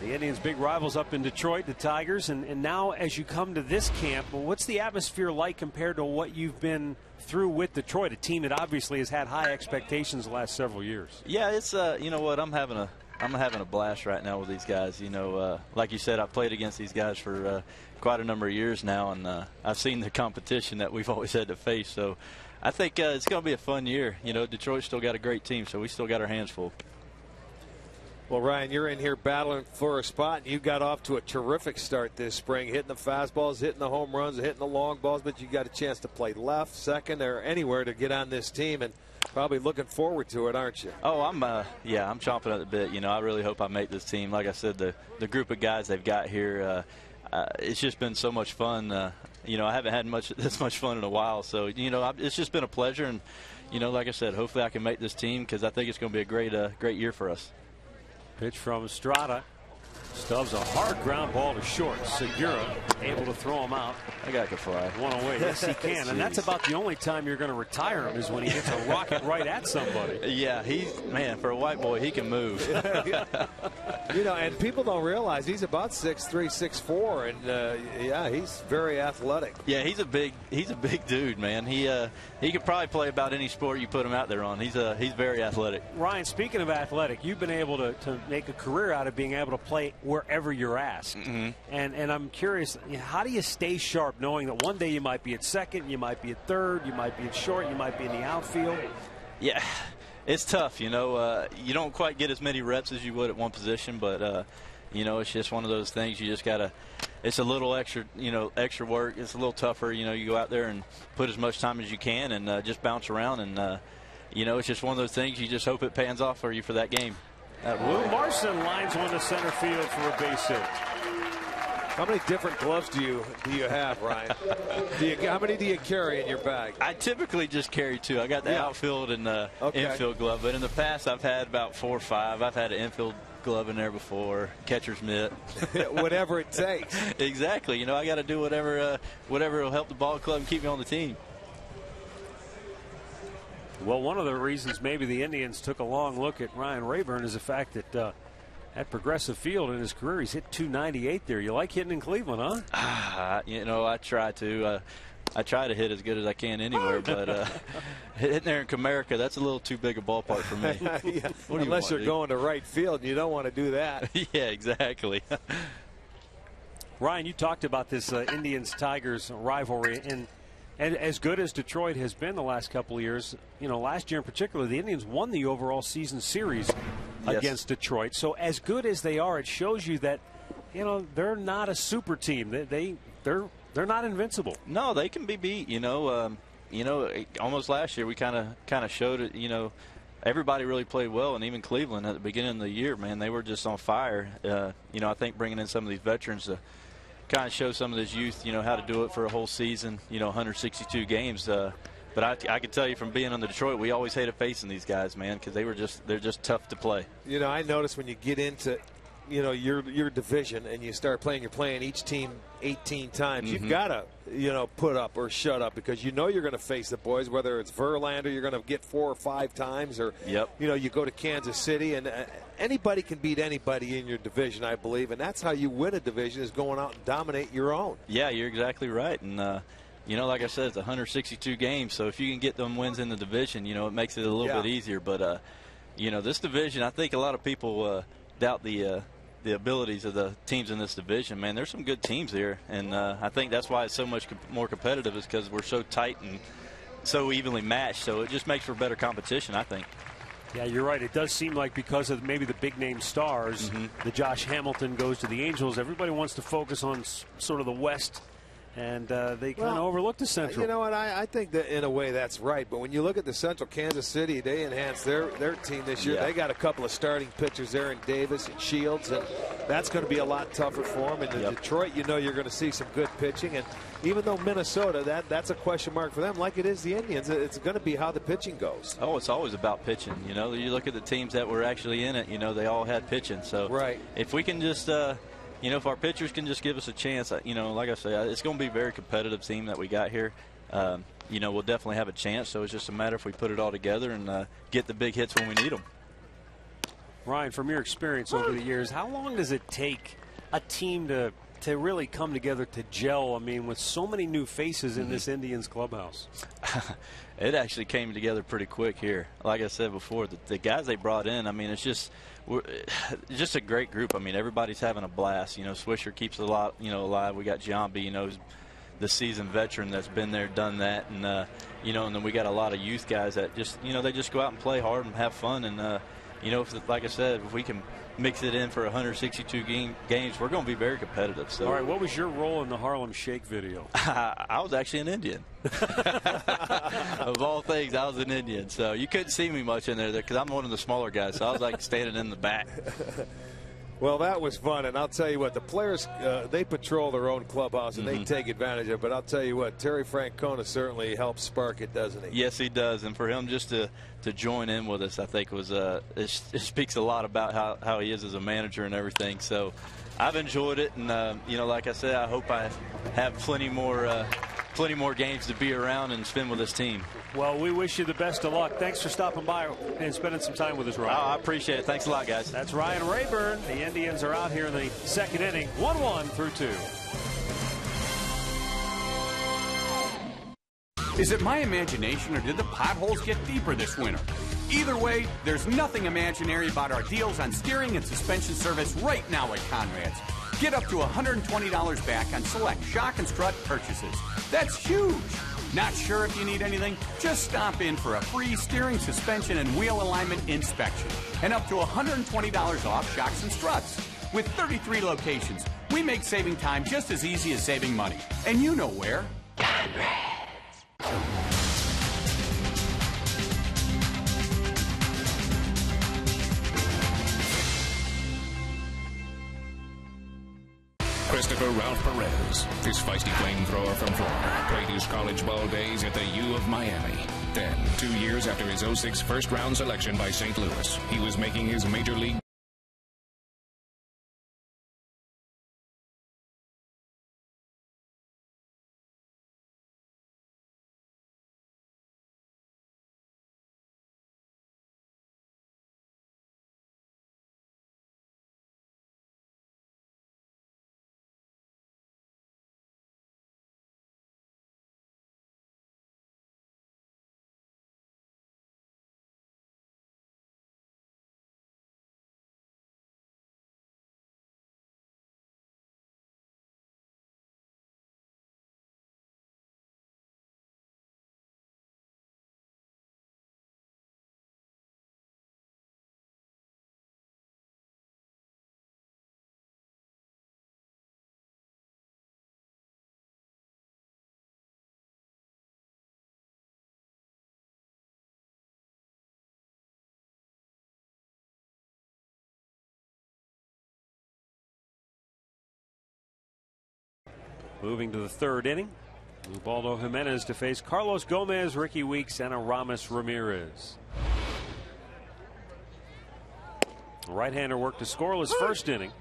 Indians' big rivals up in Detroit, the Tigers. And now as you come to this camp, what's the atmosphere like compared to what you've been through with Detroit, a team that obviously has had high expectations the last several years? Yeah, it's you know what, I'm having a blast right now with these guys. You know, like you said, I've played against these guys for quite a number of years now, and I've seen the competition that we've always had to face. So I think it's going to be a fun year. You know, Detroit's still got a great team, so we still got our hands full. Well, Ryan, you're in here battling for a spot, and you got off to a terrific start this spring, hitting the fastballs, hitting the home runs, hitting the long balls, but you got a chance to play left, second, or anywhere to get on this team, and probably looking forward to it, aren't you? Oh, I'm chomping at the bit. You know, I really hope I make this team. Like I said, the group of guys they've got here, it's just been so much fun. You know, I haven't had this much fun in a while, so you know, it's just been a pleasure. And you know, like I said, hopefully I can make this team because I think it's going to be a great year for us. Pitch from Estrada. Stubbs a hard ground ball to short. Segura able to throw him out. That guy can fly. One away. Yes, he can. And that's about the only time you're going to retire him is when he hits a rocket right at somebody. Yeah, man, for a white boy, he can move. You know, and people don't realize he's about 6'3", 6'4", and yeah, he's very athletic. Yeah, he's a big dude, man. He could probably play about any sport you put him out there on. He's very athletic. Ryan, speaking of athletic, you've been able to make a career out of being able to play wherever you're asked. Mm-hmm. And I'm curious, how do you stay sharp knowing that one day you might be at second, you might be at third, you might be at short, you might be in the outfield? Yeah, it's tough. You know, you don't quite get as many reps as you would at one position, but you know, it's just one of those things. You just gotta. It's a little extra, you know, extra work. It's a little tougher. You know, you go out there and put as much time as you can, and just bounce around. And you know, it's just one of those things. You just hope it pans off for you for that game. Lou Marson lines one to center field for a base hit. How many different gloves do you have, Ryan? How many do you carry in your bag? I typically just carry two. I got the outfield and infield glove, but in the past I've had about 4 or 5. I've had an infield glove in there before, catcher's mitt. Whatever it takes. Exactly. You know, I got to do whatever will help the ball club and keep me on the team. Well, one of the reasons maybe the Indians took a long look at Ryan Rayburn is the fact that at Progressive Field in his career, he's hit .298 there. You like hitting in Cleveland, huh? You know, I try to. I try to hit as good as I can anywhere, but hitting there in Comerica, that's a little too big a ballpark for me. Yeah. Unless you're going to right field, and you don't want to do that. Yeah, exactly. Ryan, you talked about this Indians-Tigers rivalry, and as good as Detroit has been the last couple of years, you know, last year in particular, the Indians won the overall season series against Detroit. So as good as they are, it shows you that, you know, they're not a super team. They're not invincible. No, they can be beat. You know, almost last year we kind of showed it. You know, everybody really played well, and even Cleveland at the beginning of the year, man, they were just on fire. You know, I think bringing in some of these veterans to kind of show some of this youth, you know, how to do it for a whole season. You know, 162 games. But I can tell you from being on the Detroit, we always hated facing these guys, man, because they're just tough to play. You know, I noticed when you get into, you know, your division and you start playing, you're playing each team 18 times. Mm-hmm. You've got to, you know, put up or shut up because you know you're going to face the boys, whether it's Verlander, you're going to get 4 or 5 times, or, you know, you go to Kansas City, and anybody can beat anybody in your division, I believe, and that's how you win a division, is going out and dominate your own. Yeah, you're exactly right. And, you know, like I said, it's 162 games, so if you can get them wins in the division, you know, it makes it a little bit easier. But, you know, this division, I think a lot of people doubt the abilities of the teams in this division. Man, there's some good teams here, and I think that's why it's so much more competitive, is because we're so tight and so evenly matched. So it just makes for better competition, I think. Yeah, you're right. It does seem like because of maybe the big-name stars, the Josh Hamilton goes to the Angels, everybody wants to focus on sort of the West and they kind of overlooked the Central. You know what? I think that in a way that's right. But when you look at the Central, Kansas City, they enhanced their team this year. Yeah. They got a couple of starting pitchers there in Davis and Shields, and that's going to be a lot tougher for them. And in Detroit, you know you're going to see some good pitching. And even though Minnesota, that's a question mark for them, like it is the Indians, it's going to be how the pitching goes. Oh, it's always about pitching. You know, you look at the teams that were actually in it, you know, they all had pitching. So if we can just you know, if our pitchers can just give us a chance, you know, like I say, it's going to be a very competitive team that we got here. You know, we'll definitely have a chance. So it's just a matter if we put it all together and get the big hits when we need them. Ryan, from your experience over the years, how long does it take a team to really come together, to gel? I mean, with so many new faces in this Indians clubhouse. It actually came together pretty quick here. Like I said before, the guys they brought in, I mean, it's just a great group. I mean, everybody's having a blast. You know, Swisher keeps a lot, you know, alive. We got Giambi, you know, the seasoned veteran that's been there, done that, and you know, and then we got a lot of youth guys that just, you know, they just go out and play hard and have fun, and you know, like I said, if we can mix it in for 162 games, we're going to be very competitive. So, all right, what was your role in the Harlem Shake video? I was actually an Indian. Of all things, I was an Indian. So you couldn't see me much in there because I'm one of the smaller guys. So I was like standing in the back. Well, that was fun, and I'll tell you what, the players, they patrol their own clubhouse, and they take advantage of it. But I'll tell you what, Terry Francona certainly helps spark it, doesn't he? Yes, he does, and for him just to join in with us, I think was it speaks a lot about how he is as a manager and everything. So I've enjoyed it, and you know, like I said, I hope I have plenty more games to be around and spend with this team. Well, we wish you the best of luck. Thanks for stopping by and spending some time with us, Ryan. Oh, I appreciate it. Thanks a lot, guys. That's Ryan Rayburn. The Indians are out here in the second inning, 1-1 through 2. Is it my imagination, or did the potholes get deeper this winter? Either way, there's nothing imaginary about our deals on steering and suspension service right now at Conrad's. Get up to $120 back on select shock and strut purchases. That's huge! Not sure if you need anything? Just stop in for a free steering, suspension, and wheel alignment inspection. And up to $120 off shocks and struts. With 33 locations, we make saving time just as easy as saving money. And you know where. Christopher Ralph Perez, this feisty flamethrower from Florida, played his college ball days at the U of Miami. Then, 2 years after his 06 first-round selection by St. Louis, he was making his major league Moving to the third inning, Ubaldo Jimenez to face Carlos Gomez, Ricky Weeks, and Aramis Ramirez. Right-hander worked a scoreless first inning,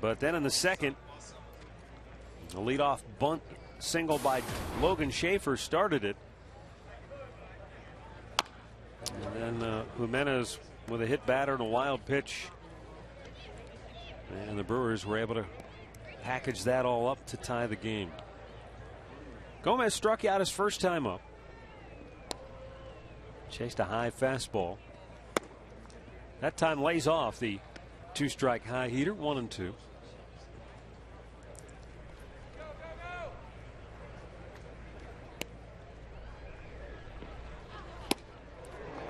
but then in the second, a leadoff bunt single by Logan Schaefer started it. And then Jimenez with a hit batter and a wild pitch. And the Brewers were able to package that all up to tie the game. Gomez struck out his first time up. Chased a high fastball. That time lays off the 2-strike high heater, 1-2.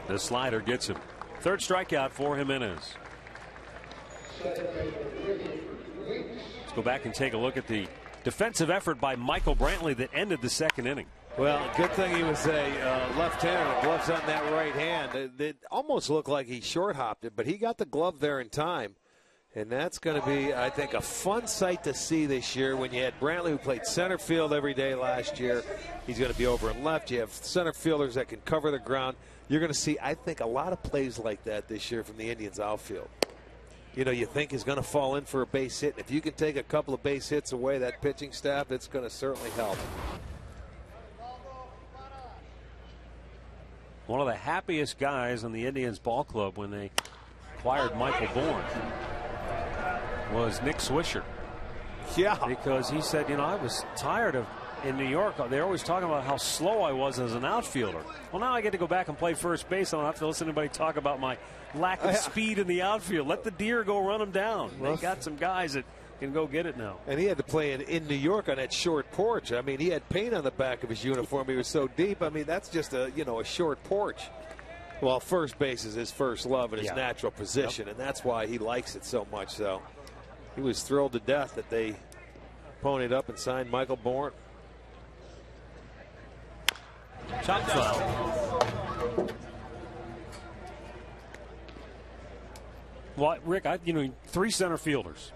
The slider gets him. Third strikeout for Jimenez. Let's go back and take a look at the defensive effort by Michael Brantley that ended the second inning. Well, good thing he was a left-hander. The glove's on that right hand. It almost looked like he short-hopped it, but he got the glove there in time. And that's going to be, I think, a fun sight to see this year when you had Brantley, who played center field every day last year. He's going to be over in left. You have center fielders that can cover the ground. You're going to see, I think, a lot of plays like that this year from the Indians outfield. You know, you think he's going to fall in for a base hit. And if you can take a couple of base hits away, that pitching staff, it's going to certainly help. One of the happiest guys on the Indians ball club when they acquired Michael Bourne was Nick Swisher. Yeah. Because he said, you know, I was tired of, in New York, they're always talking about how slow I was as an outfielder. Well, now I get to go back and play first base. I don't have to listen to anybody talk about my lack of speed in the outfield. Let the deer go run them down. They got some guys that can go get it now. And he had to play in New York on that short porch. I mean, he had paint on the back of his uniform. He was so deep. I mean, that's just a short porch. Well, first base is his first love and his natural position, and that's why he likes it so much. So he was thrilled to death that they ponied up and signed Michael Bourne. Chop foul. Well, Rick, three center fielders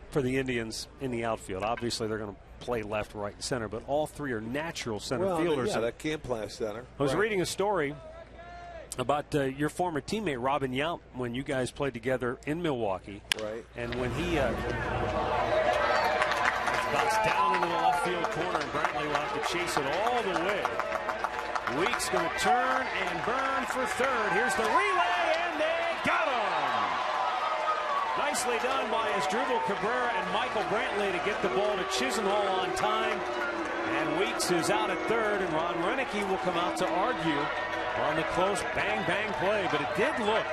for the Indians in the outfield. Obviously, they're going to play left, right, and center, but all three are natural center fielders. Yeah, that can play center. I was reading a story about your former teammate Robin Yount when you guys played together in Milwaukee. Right. And when he bounced down into the left field corner, and Brantley will have to chase it all the way. Weeks going to turn and burn for third. Here's the relay, and they got him! Nicely done by Asdrubal Cabrera and Michael Brantley to get the ball to Chisenhall on time. And Weeks is out at third, and Ron Renicky will come out to argue on the close bang-bang play. But it did look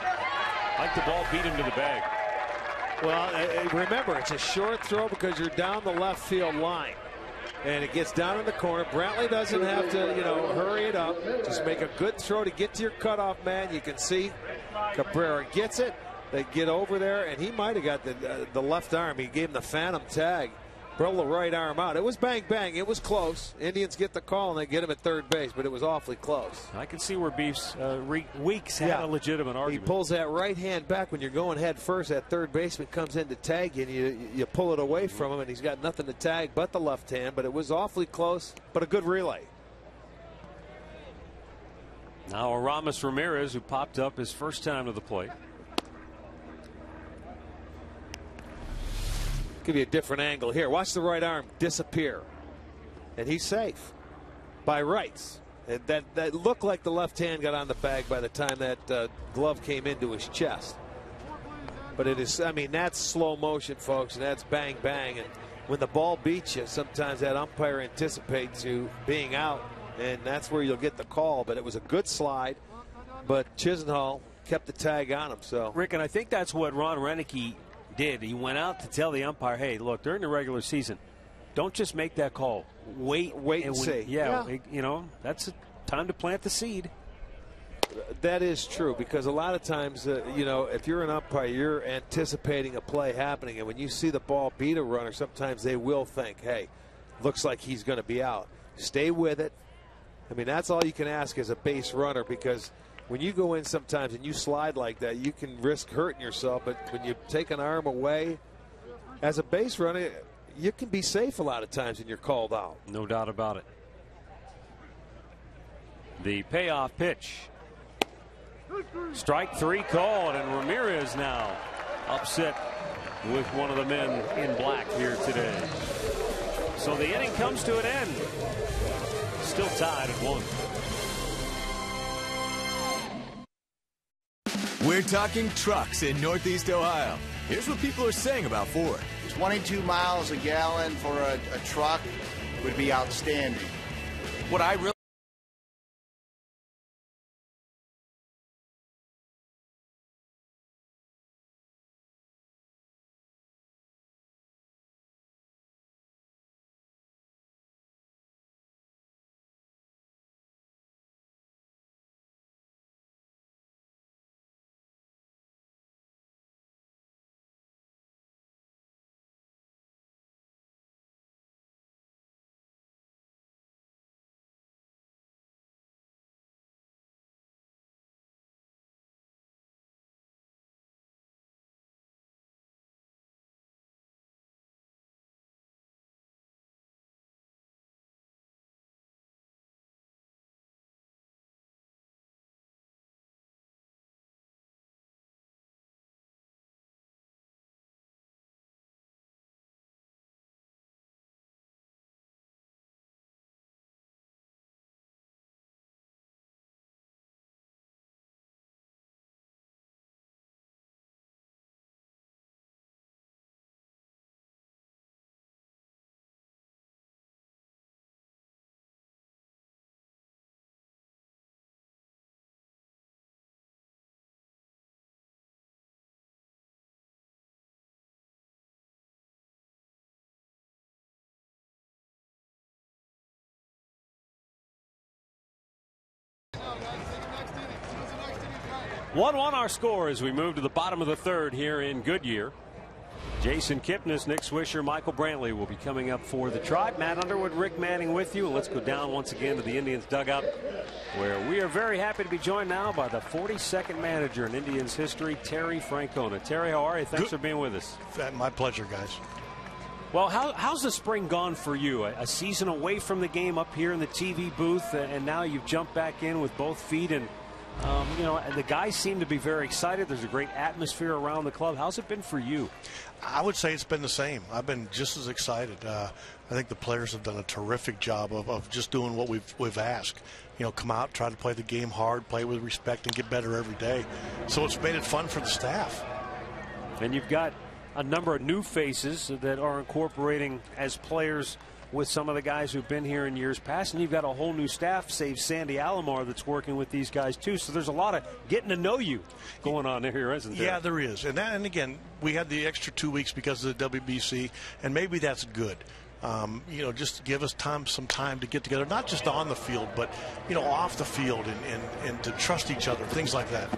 like the ball beat him to the bag. Well, remember, it's a short throw because you're down the left field line. And it gets down in the corner. Brantley doesn't have to, hurry it up. Just make a good throw to get to your cutoff man. You can see Cabrera gets it. They get over there, and he might have got the left arm. He gave him the phantom tag. Roll the right arm out. It was bang, bang. It was close. Indians get the call, and they get him at third base, but it was awfully close. I can see where Weeks had a legitimate argument. He pulls that right hand back when you're going head first. That third baseman comes in to tag you, and you pull it away from him, and he's got nothing to tag but the left hand, but it was awfully close, but a good relay. Now Aramis Ramirez, who popped up his first time to the plate. Give you a different angle here. Watch the right arm disappear. And he's safe by rights. And that looked like the left hand got on the bag by the time that glove came into his chest. But it is, that's slow motion, folks, and that's bang, bang. And when the ball beats you, sometimes that umpire anticipates you being out, and that's where you'll get the call. But it was a good slide, but Chisenhall kept the tag on him. So, Rick, and I think that's what Ron Renicky did. He went out to tell the umpire, hey, look, during the regular season, don't just make that call. Wait and see. Yeah, that's a time to plant the seed. That is true, because a lot of times, if you're an umpire, you're anticipating a play happening, and when you see the ball beat a runner, sometimes they will think, hey, looks like he's going to be out. Stay with it. That's all you can ask as a base runner, because when you go in sometimes and you slide like that, you can risk hurting yourself. But when you take an arm away, as a base runner, you can be safe a lot of times when you're called out. No doubt about it. The payoff pitch. Strike three called, and Ramirez now upset with one of the men in black here today. So the inning comes to an end. Still tied at 1. We're talking trucks in Northeast Ohio. Here's what people are saying about Ford. 22 miles a gallon for a truck would be outstanding. What I really 1-1 our score as we move to the bottom of the third here in Goodyear. Jason Kipnis, Nick Swisher, Michael Brantley will be coming up for the Tribe. Matt Underwood, Rick Manning with you. Let's go down once again to the Indians dugout, where we are very happy to be joined now by the 42nd manager in Indians history, Terry Francona. Terry, how are you? Thanks for being with us. My pleasure, guys. Well, how's the spring gone for you? A season away from the game up here in the TV booth, and now you've jumped back in with both feet, and you know, the guys seem to be very excited. There's a great atmosphere around the club. How's it been for you? I would say it's been the same. I've been just as excited. I think the players have done a terrific job of just doing what we've asked. You know, come out, try to play the game hard, play with respect, and get better every day. So it's made it fun for the staff. And you've got a number of new faces that are incorporating as players with some of the guys who've been here in years past, and you've got a whole new staff, save Sandy Alomar, that's working with these guys too. So there's a lot of getting to know you going on here, isn't there? Yeah, there is. And again, we had the extra 2 weeks because of the WBC, and maybe that's good. You know, just give us some time to get together, not just on the field, but, you know, off the field, and to trust each other, things like that.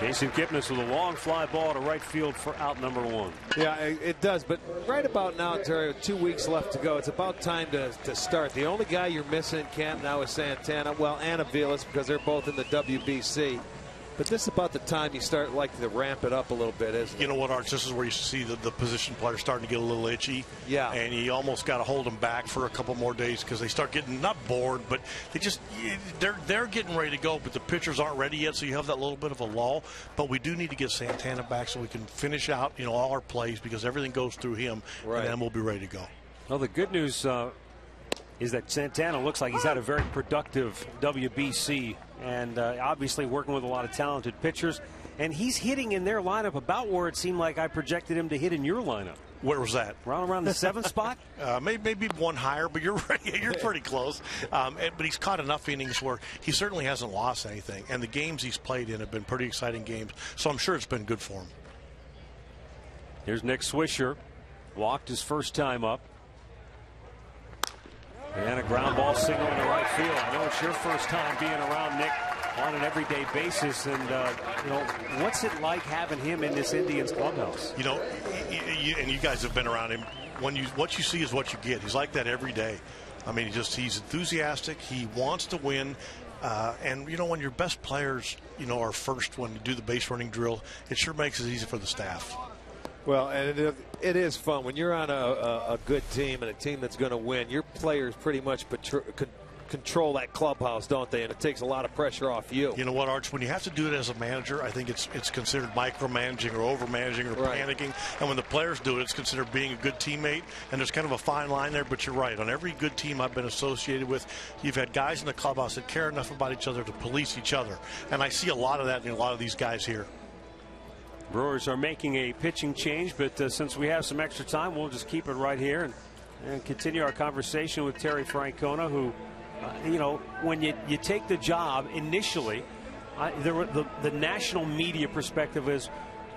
Jason Kipnis with a long fly ball to right field for out number 1. Yeah, it does. But right about now, Terry, with 2 weeks left to go, it's about time to start. The only guy you're missing in camp now is Santana. Well, and Aviles, because they're both in the WBC. But this is about the time you start to ramp it up a little bit, isn't it? You know what, Arch? This is where you see the position players starting to get a little itchy. Yeah. And you almost got to hold them back for a couple more days because they start getting not bored, but they're getting ready to go. But the pitchers aren't ready yet, so you have that little bit of a lull. But we do need to get Santana back so we can finish out, you know, all our plays because everything goes through him, right, and then we'll be ready to go. Well, the good news is that Santana looks like he's had a very productive WBC, and obviously working with a lot of talented pitchers, and he's hitting in their lineup about where it seemed like I projected him to hit in your lineup. Where was that? Around the 7th spot? Maybe one higher, but you're right. You're pretty close. But he's caught enough innings where he certainly hasn't lost anything, and the games he's played in have been pretty exciting games, so I'm sure it's been good for him. Here's Nick Swisher, walked his first time up. And a ground ball signal in the right field. I know it's your first time being around Nick on an everyday basis, and you know, what's it like having him in this Indians clubhouse? You know, and you guys have been around him. What you see is what you get. He's like that every day. I mean, he's enthusiastic. He wants to win. And you know, when your best players, you know, are first when you do the base running drill, it sure makes it easy for the staff. Well, and it is fun when you're on a good team and a team that's going to win. Your players pretty much control that clubhouse, don't they? And it takes a lot of pressure off you. You know what, Arch? When you have to do it as a manager, I think it's considered micromanaging or overmanaging or panicking. And when the players do it, it's considered being a good teammate. And there's kind of a fine line there. But you're right. On every good team I've been associated with, you've had guys in the clubhouse that care enough about each other to police each other. And I see a lot of that in a lot of these guys here. Brewers are making a pitching change, but since we have some extra time, we'll just keep it right here and continue our conversation with Terry Francona, who, you know, when you take the job initially, the national media perspective is,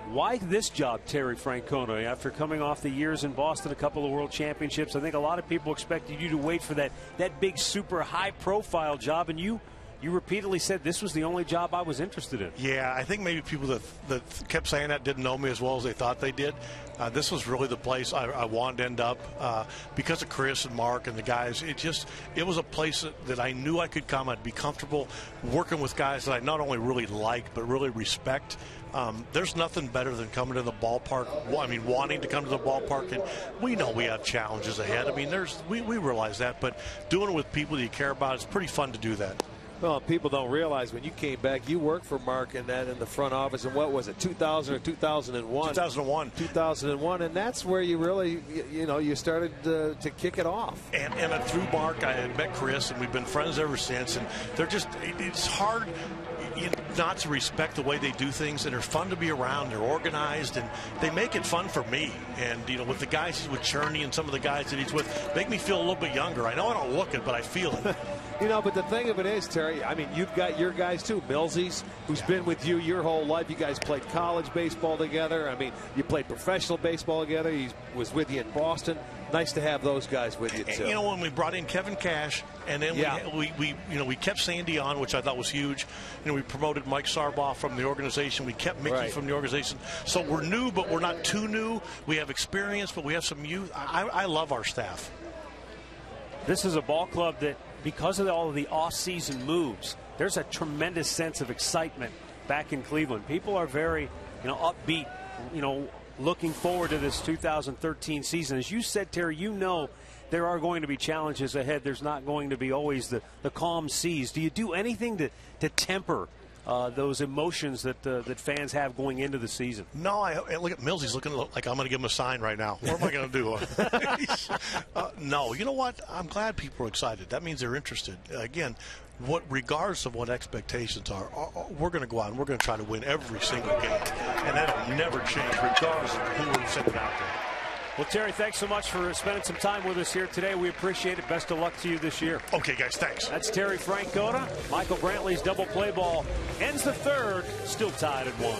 why this job, Terry Francona? After coming off the years in Boston, a couple of world championships, I think a lot of people expected you to wait for that big, super high-profile job, and you repeatedly said this was the only job I was interested in. Yeah, I think maybe people that kept saying that didn't know me as well as they thought they did. This was really the place I wanted to end up because of Chris and Mark and the guys. It was a place that I knew I could come. I'd be comfortable working with guys that I not only really like but really respect. There's nothing better than coming to the ballpark. I mean, wanting to come to the ballpark, and we know we have challenges ahead. I mean, we realize that, but doing it with people that you care about, it's pretty fun to do that. Well, people don't realize when you came back, you worked for Mark and that in the front office. And what was it, 2000 or 2001? 2001. 2001, and that's where you really, you know, you started to kick it off. And through Mark, I had met Chris, and we've been friends ever since. And it's hard not to respect the way they do things, and they're fun to be around. They're organized, and they make it fun for me. And, you know, with the guys he's with, Cherney, and some of the guys that he's with, make me feel a little bit younger. I know I don't look it, but I feel it. You know, but the thing of it is, Terry, I mean, you've got your guys too. Millsies, who's been with you your whole life. You guys played college baseball together. I mean, you played professional baseball together. He was with you in Boston. nice to have those guys with you too. You know, when we brought in Kevin Cash, and then we kept Sandy on, which I thought was huge. You know, we promoted Mike Sarbaugh from the organization. We kept Mickey from the organization. So we're new, but we're not too new. We have experience, but we have some youth. I love our staff. This is a ball club that, because of all of the off-season moves, there's a tremendous sense of excitement back in Cleveland. People are very, upbeat, looking forward to this 2013 season. As you said, Terry, there are going to be challenges ahead. There's not going to be always the calm seas. Do you do anything to temper those emotions that fans have going into the season? No, I look at Mills. He's looking like I'm going to give him a sign right now. What am I going to do? No, you know what? I'm glad people are excited. That means they're interested. Again, regardless of what expectations are, we're going to go out and we're going to try to win every single game, and that'll never change regardless of who we're sending out there. Well, Terry, thanks so much for spending some time with us here today. We appreciate it. Best of luck to you this year. Okay, guys, thanks. That's Terry Francona. Michael Brantley's double play ball ends the third, still tied at 1.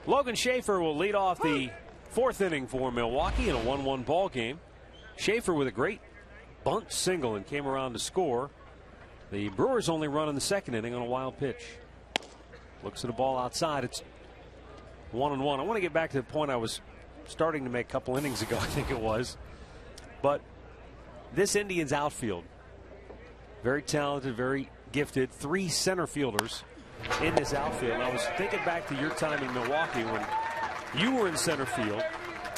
Logan Schaefer will lead off the fourth inning for Milwaukee in a 1-1 ball game. Schaefer with a great bunt single and came around to score. The Brewers only run in the second inning on a wild pitch. Looks at the ball outside. It's 1-1. I want to get back to the point I was starting to make a couple innings ago, I think it was. But this Indians outfield, very talented, very gifted. 3 center fielders in this outfield. And I was thinking back to your time in Milwaukee when you were in center field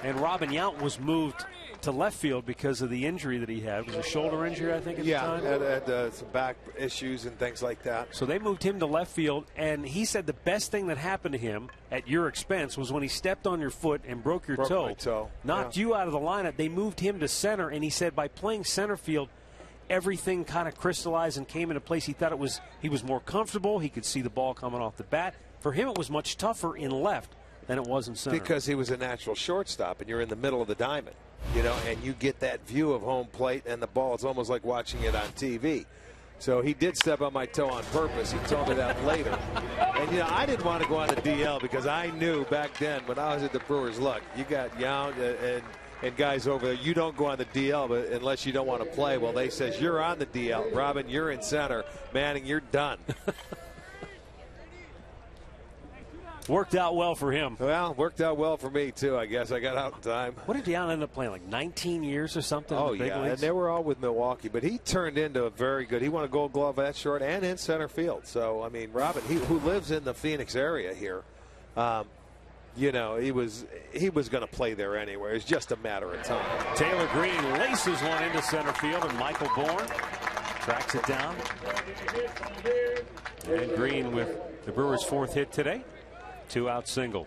and Robin Yount was moved to left field because of the injury that he had. It was a shoulder injury, I think, at the time? Yeah, had some back issues and things like that. So they moved him to left field, and he said the best thing that happened to him at your expense was when he stepped on your foot and broke your toe. My toe. Knocked you out of the lineup. They moved him to center, and he said by playing center field, everything kind of crystallized and came into place. He thought he was more comfortable. He could see the ball coming off the bat. For him, it was much tougher in left than it was in center. Because he was a natural shortstop, and you're in the middle of the diamond, and you get that view of home plate and the ball. It's almost like watching it on TV. So he did step on my toe on purpose. He told me that later. And, I didn't want to go on the DL because I knew back then when I was at the Brewers, look, you got Yount and guys over there, you don't go on the DL but unless you don't want to play. Well, they says you're on the DL. Robin, you're in center. Manning, you're done. Worked out well for him. Well, worked out well for me, too, I guess. I got out in time. What did Yount end up playing, like 19 years or something? Oh, in the big leagues? And they were all with Milwaukee. But he turned into a very good. He won a Gold Glove at short and in center field. So, I mean, Robin, who lives in the Phoenix area here, he was going to play there anyway. It's just a matter of time. Taylor Green laces one into center field, and Michael Bourne Tracks it down. And Green with the Brewers' 4th hit today. 2-out single.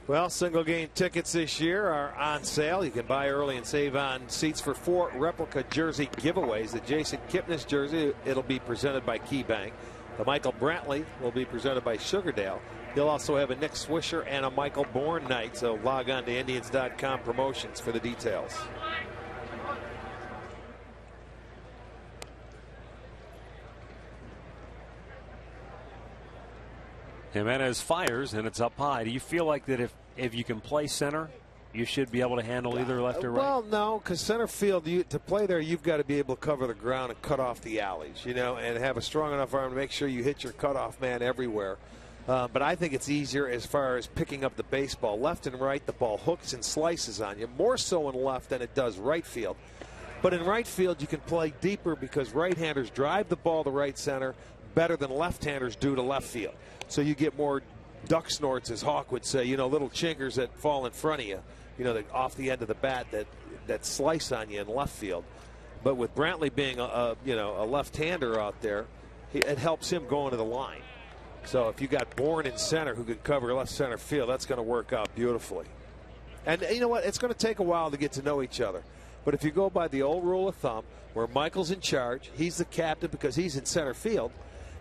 Well, single game tickets this year are on sale. You can buy early and save on seats for 4 replica jersey giveaways. The Jason Kipnis jersey, it'll be presented by KeyBank. The Michael Brantley will be presented by Sugardale. You'll also have a Nick Swisher and a Michael Bourne night. So log on to Indians.com promotions for the details. Jimenez fires, and it's up high. Do you feel like that if you can play center, you should be able to handle either left or right? Well, no, because center field, to play there, you've got to be able to cover the ground and cut off the alleys, and have a strong enough arm to make sure you hit your cutoff man everywhere. But I think it's easier as far as picking up the baseball. Left and right, the ball hooks and slices on you, more so in left than it does right field. But in right field, you can play deeper because right-handers drive the ball to right center better than left-handers do to left field. So you get more duck snorts, as Hawk would say, little chinkers that fall in front of you, off the end of the bat that slice on you in left field. But with Brantley being a left-hander out there, it helps him go into the line. So if you got Bourne in center who could cover left center field, that's going to work out beautifully. And you know what? It's going to take a while to get to know each other. But if you go by the old rule of thumb, where Michael's in charge, he's the captain because he's in center field,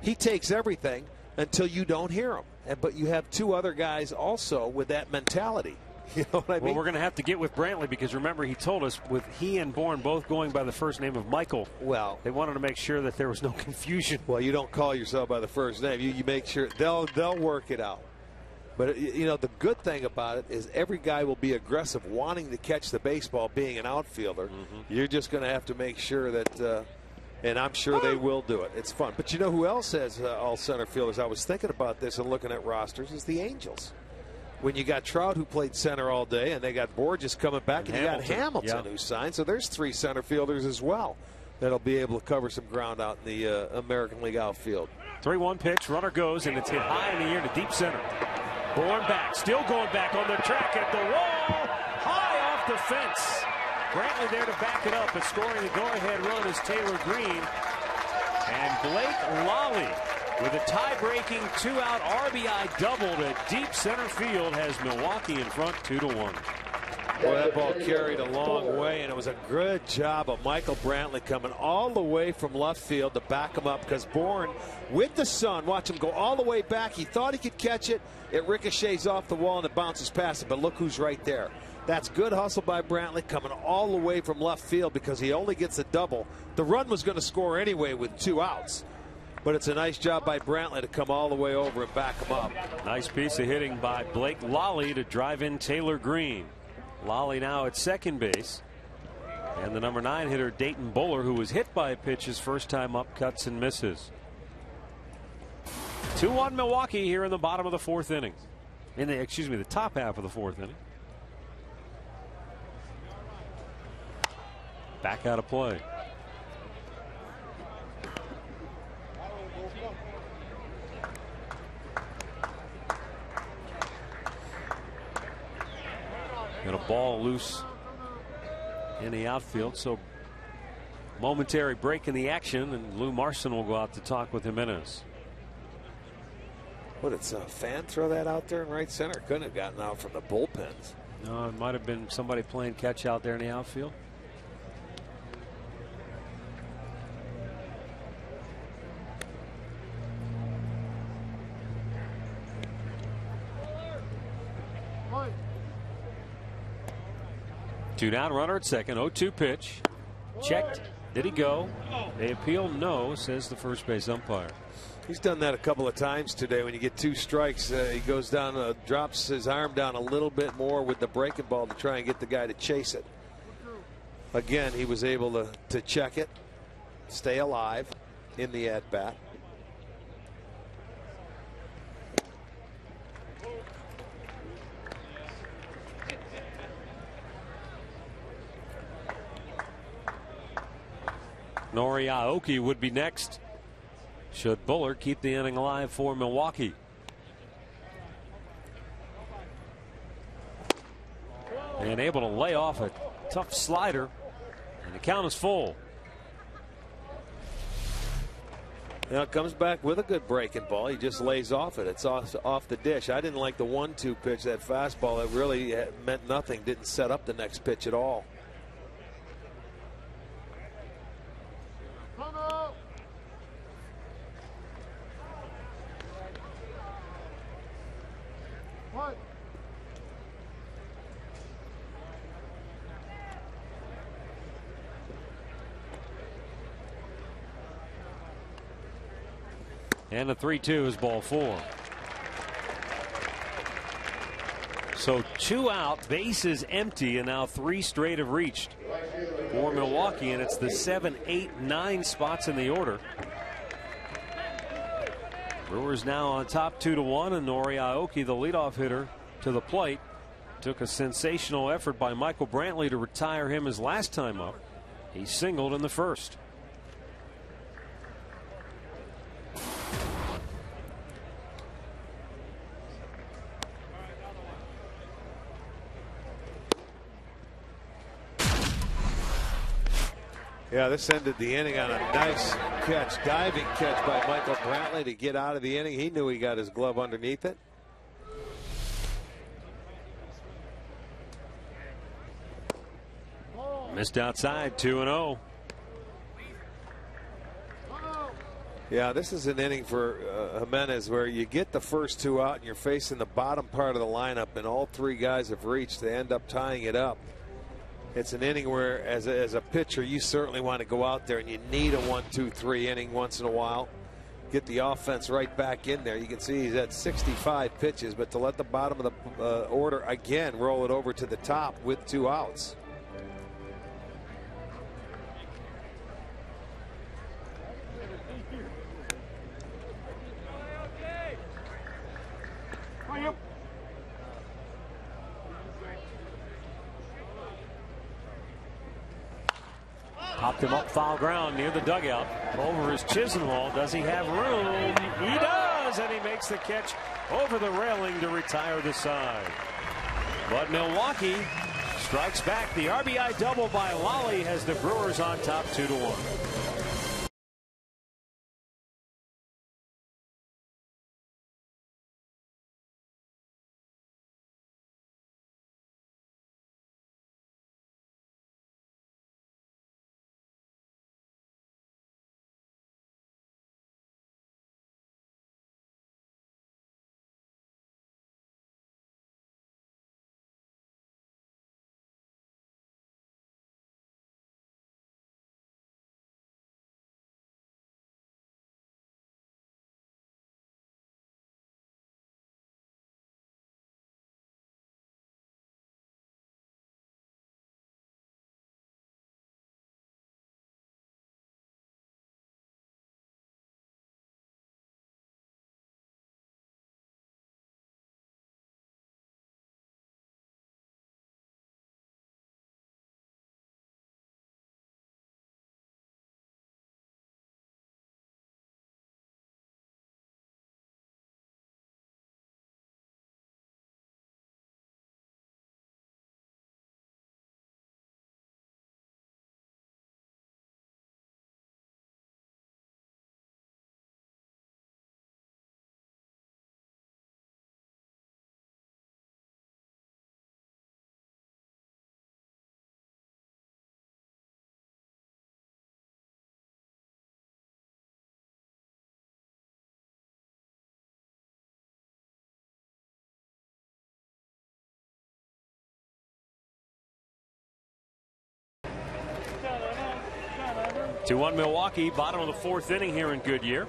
he takes everything until you don't hear him. But you have 2 other guys also with that mentality. You know what I mean? Well, we're going to have to get with Brantley because remember he told us with he and Bourne both going by the first name of Michael. Well, they wanted to make sure that there was no confusion. Well, you don't call yourself by the first name. You make sure they'll work it out. But the good thing about it is every guy will be aggressive, wanting to catch the baseball, being an outfielder. You're just going to have to make sure that. And I'm sure they will do it. It's fun. But you know who else has all center fielders? I was thinking about this and looking at rosters is the Angels. When you got Trout who played center all day and they got Borges coming back and you got Hamilton who signed. So there's 3 center fielders as well that'll be able to cover some ground out in the American League outfield. 3-1 pitch. Runner goes and it's hit high in the air to deep center. Bourne back. Still going back on the track at the wall. High off the fence. Brantley there to back it up, but scoring the go-ahead run is Taylor Green. And Blake Lally with a tie-breaking 2-out RBI double to deep center field has Milwaukee in front 2-1. Well, that ball carried a long way, and it was a good job of Michael Brantley coming all the way from left field to back him up because Bourne, with the sun, watch him go all the way back. He thought he could catch it. It ricochets off the wall and it bounces past it, but look who's right there. That's good hustle by Brantley coming all the way from left field because he only gets a double. The run was going to score anyway with 2 outs. But it's a nice job by Brantley to come all the way over and back him up. Nice piece of hitting by Blake Lally to drive in Taylor Green. Lally now at second base. And the number 9 hitter Dayton Buller, who was hit by a pitch his first time up, cuts and misses. 2-1 Milwaukee here in the bottom of the 4th inning. The top half of the 4th inning. Back out of play. And a ball loose in the outfield. So momentary break in the action, and Lou Marson will go out to talk with Jimenez. What, it's a fan throw that out there in right center? Couldn't have gotten out from the bullpens. No, it might have been somebody playing catch out there in the outfield. Two down, runner at second. 0-2 pitch. Checked. Did he go? They appeal no, says the first base umpire. He's done that a couple of times today. When you get 2 strikes, he goes down, drops his arm down a little bit more with the breaking ball to try and get the guy to chase it. Again, he was able to check it, stay alive in the at-bat. Nori Aoki would be next should Buller keep the inning alive for Milwaukee. And able to lay off a tough slider, and the count is full. Now it comes back with a good breaking ball. He just lays off it. It's off the dish. I didn't like the 1-2 pitch, that fastball. That really meant nothing. Didn't set up the next pitch at all. And the 3-2 is ball 4. So 2 out, bases empty, and now 3 straight have reached for Milwaukee, and it's the 7, 8, 9 spots in the order. Brewers now on top 2-1, and Nori Aoki, the leadoff hitter, to the plate. Took a sensational effort by Michael Brantley to retire him his last time up. He singled in the first. Yeah, this ended the inning on a nice catch, diving catch by Michael Brantley to get out of the inning. He knew he got his glove underneath it. Missed outside, 2-0. Yeah, this is an inning for Jimenez where you get the first 2 out and you're facing the bottom part of the lineup, and all 3 guys have reached. They end up tying it up. It's an inning where, as a pitcher, you certainly want to go out there and you need a 1-2-3 inning once in a while. Get the offense right back in there. You can see he's at 65 pitches, but to let the bottom of the order again roll it over to the top with 2 outs. Popped him up foul ground near the dugout. Over his Chisenhall. Does he have room? He does, and he makes the catch over the railing to retire the side. But Milwaukee strikes back. The RBI double by Lally has the Brewers on top 2-1. To 1 Milwaukee, bottom of the 4th inning here in Goodyear.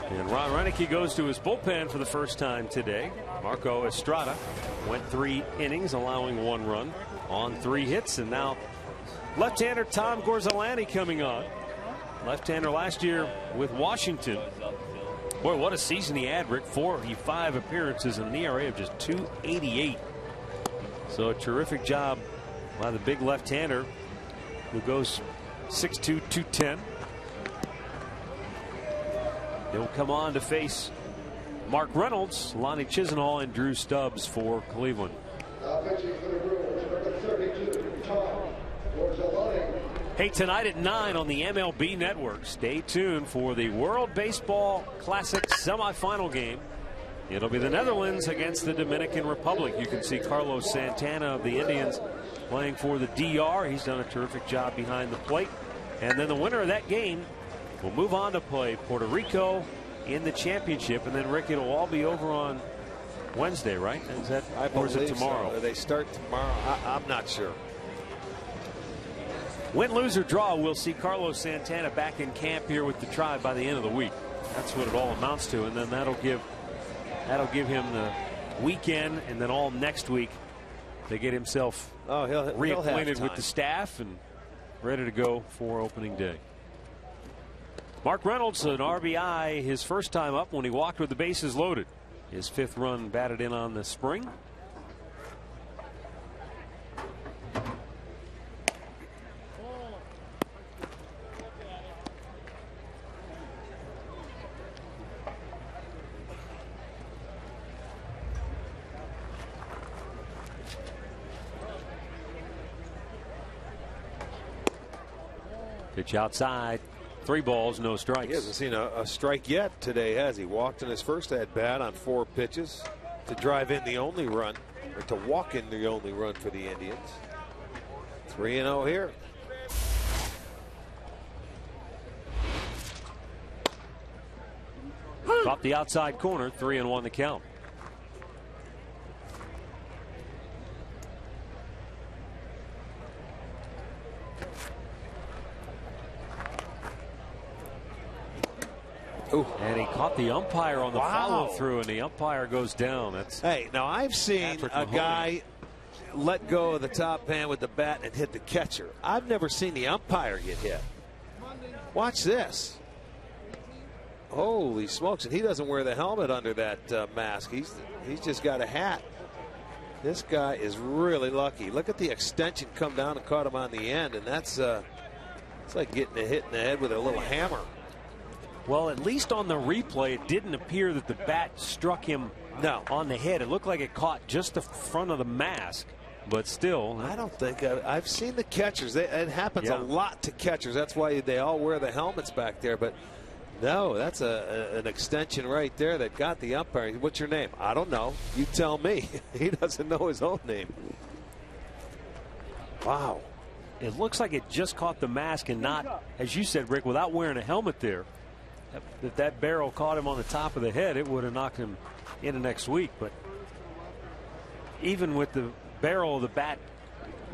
And Ron Renicky goes to his bullpen for the first time today. Marco Estrada went 3 innings, allowing 1 run on 3 hits. And now left-hander Tom Gorzalani coming on. Left-hander last year with Washington. Boy, what a season he had, Rick. 45 appearances and an ERA of just .288. So a terrific job by the big left-hander who goes 6'2", 210. He'll come on to face Mark Reynolds, Lonnie Chisenhall, and Drew Stubbs for Cleveland. Now pitching for the Brewers, number 32, Tom Gorzalani. Hey, tonight at 9 on the MLB Network, stay tuned for the World Baseball Classic semifinal game. It'll be the Netherlands against the Dominican Republic. You can see Carlos Santana of the Indians playing for the DR. He's done a terrific job behind the plate. And then the winner of that game will move on to play Puerto Rico in the championship. And then, Rick, it'll all be over on Wednesday, right? Is that, or is it tomorrow? So. They start tomorrow. I'm not sure. Win, lose, or draw, we'll see Carlos Santana back in camp here with the Tribe by the end of the week. That's what it all amounts to, and then that'll give him the weekend, and then all next week to get himself reacquainted with the staff and ready to go for opening day. Mark Reynolds, an RBI, his first time up when he walked with the bases loaded. His 5th run batted in on the spring. Pitch outside. 3 balls, no strikes. He hasn't seen a strike yet today, has he? Walked in his first at-bat on 4 pitches to drive in the only run, or to walk in the only run for the Indians. 3-0 here. Off the outside corner, 3-1 the count. Ooh. And he caught the umpire on the follow through, and the umpire goes down. That's hey, now I've seen a guy let go of the top hand with the bat and hit the catcher. I've never seen the umpire get hit. Watch this. Holy smokes. And he doesn't wear the helmet under that mask. He's just got a hat. This guy is really lucky. Look at the extension come down and caught him on the end, and that's it's like getting a hit in the head with a little hammer. Well, at least on the replay, it didn't appear that the bat struck him on the head. It looked like it caught just the front of the mask, but still. I don't think I've seen the catchers. It happens a lot to catchers. That's why they all wear the helmets back there. But no, that's an extension right there that got the umpire. What's your name? I don't know. You tell me. He doesn't know his own name. Wow. It looks like it just caught the mask and not, as you said, Rick, without wearing a helmet there. If that barrel caught him on the top of the head, it would have knocked him into next week. But even with the barrel of the bat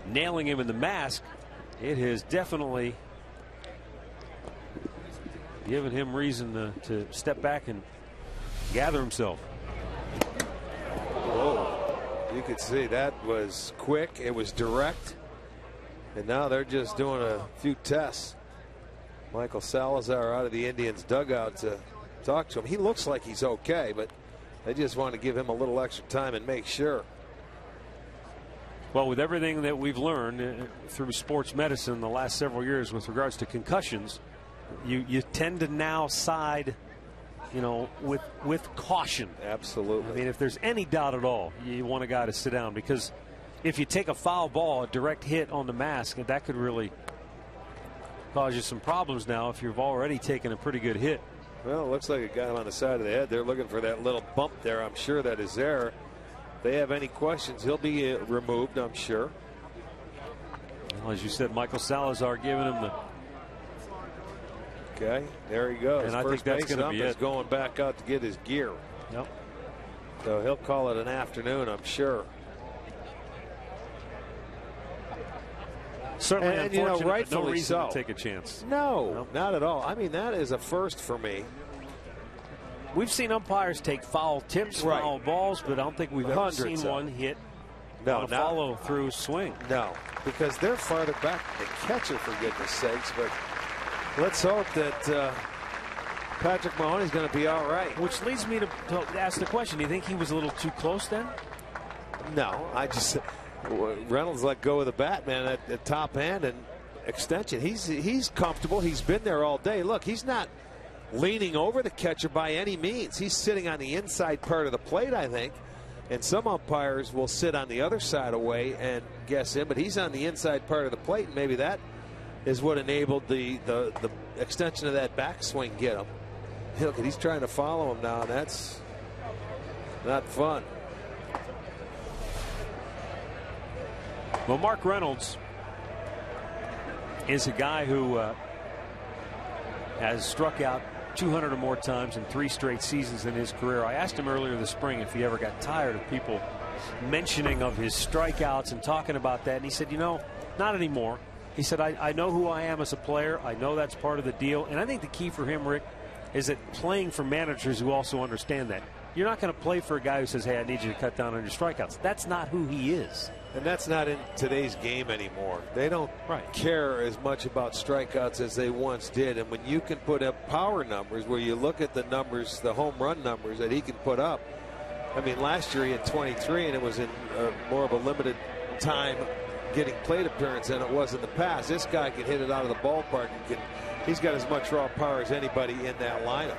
nailing him in the mask, it has definitely given him reason to step back and gather himself. Whoa. You could see that was quick. It was direct. And now they're just doing a few tests. Michael Salazar out of the Indians dugout to talk to him. He looks like he's okay, but they just want to give him a little extra time and make sure. Well, with everything that we've learned through sports medicine the last several years with regards to concussions, you tend to now side, with caution. Absolutely. I mean, if there's any doubt at all, you want a guy to sit down, because if you take a foul ball, a direct hit on the mask, that could really cause you some problems now if you've already taken a pretty good hit. Well, it looks like it got him on the side of the head. They're looking for that little bump there. I'm sure that is there. If they have any questions, he'll be removed, I'm sure. Well, as you said, Michael Salazar giving him the. Okay, there he goes. And I think that's going to be it. Going back out to get his gear. Yep. So he'll call it an afternoon, I'm sure. Certainly and unfortunate, rightfully no reason so. to take a chance. No, not at all. I mean, that is a first for me. We've seen umpires take foul tips, foul balls, but I don't think we've ever seen one hit on a follow-through swing. No, because they're farther back than the catcher, for goodness sakes. But let's hope that Patrick Mahoney's going to be all right. Which leads me to ask the question, do you think he was a little too close then? No, I just... Reynolds let go of the bat, man, at the top hand and extension. He's comfortable. He's been there all day. Look, he's not leaning over the catcher by any means. He's sitting on the inside part of the plate, I think. And some umpires will sit on the other side away and guess him, but he's on the inside part of the plate, and maybe that is what enabled the extension of that backswing get him. Look, he's trying to follow him now, and that's not fun. Well, Mark Reynolds is a guy who has struck out 200 or more times in 3 straight seasons in his career. I asked him earlier this spring if he ever got tired of people mentioning of his strikeouts and talking about that, and he said, you know, not anymore. He said, I know who I am as a player. I know that's part of the deal. And I think the key for him, Rick, is that playing for managers who also understand that. You're not going to play for a guy who says, hey, I need you to cut down on your strikeouts. That's not who he is. And that's not in today's game anymore. They don't care as much about strikeouts as they once did. And when you can put up power numbers, where you look at the numbers, the home run numbers that he can put up. I mean, last year he had 23, and it was in more of a limited time getting plate appearance than it was in the past. This guy can hit it out of the ballpark. He's got as much raw power as anybody in that lineup.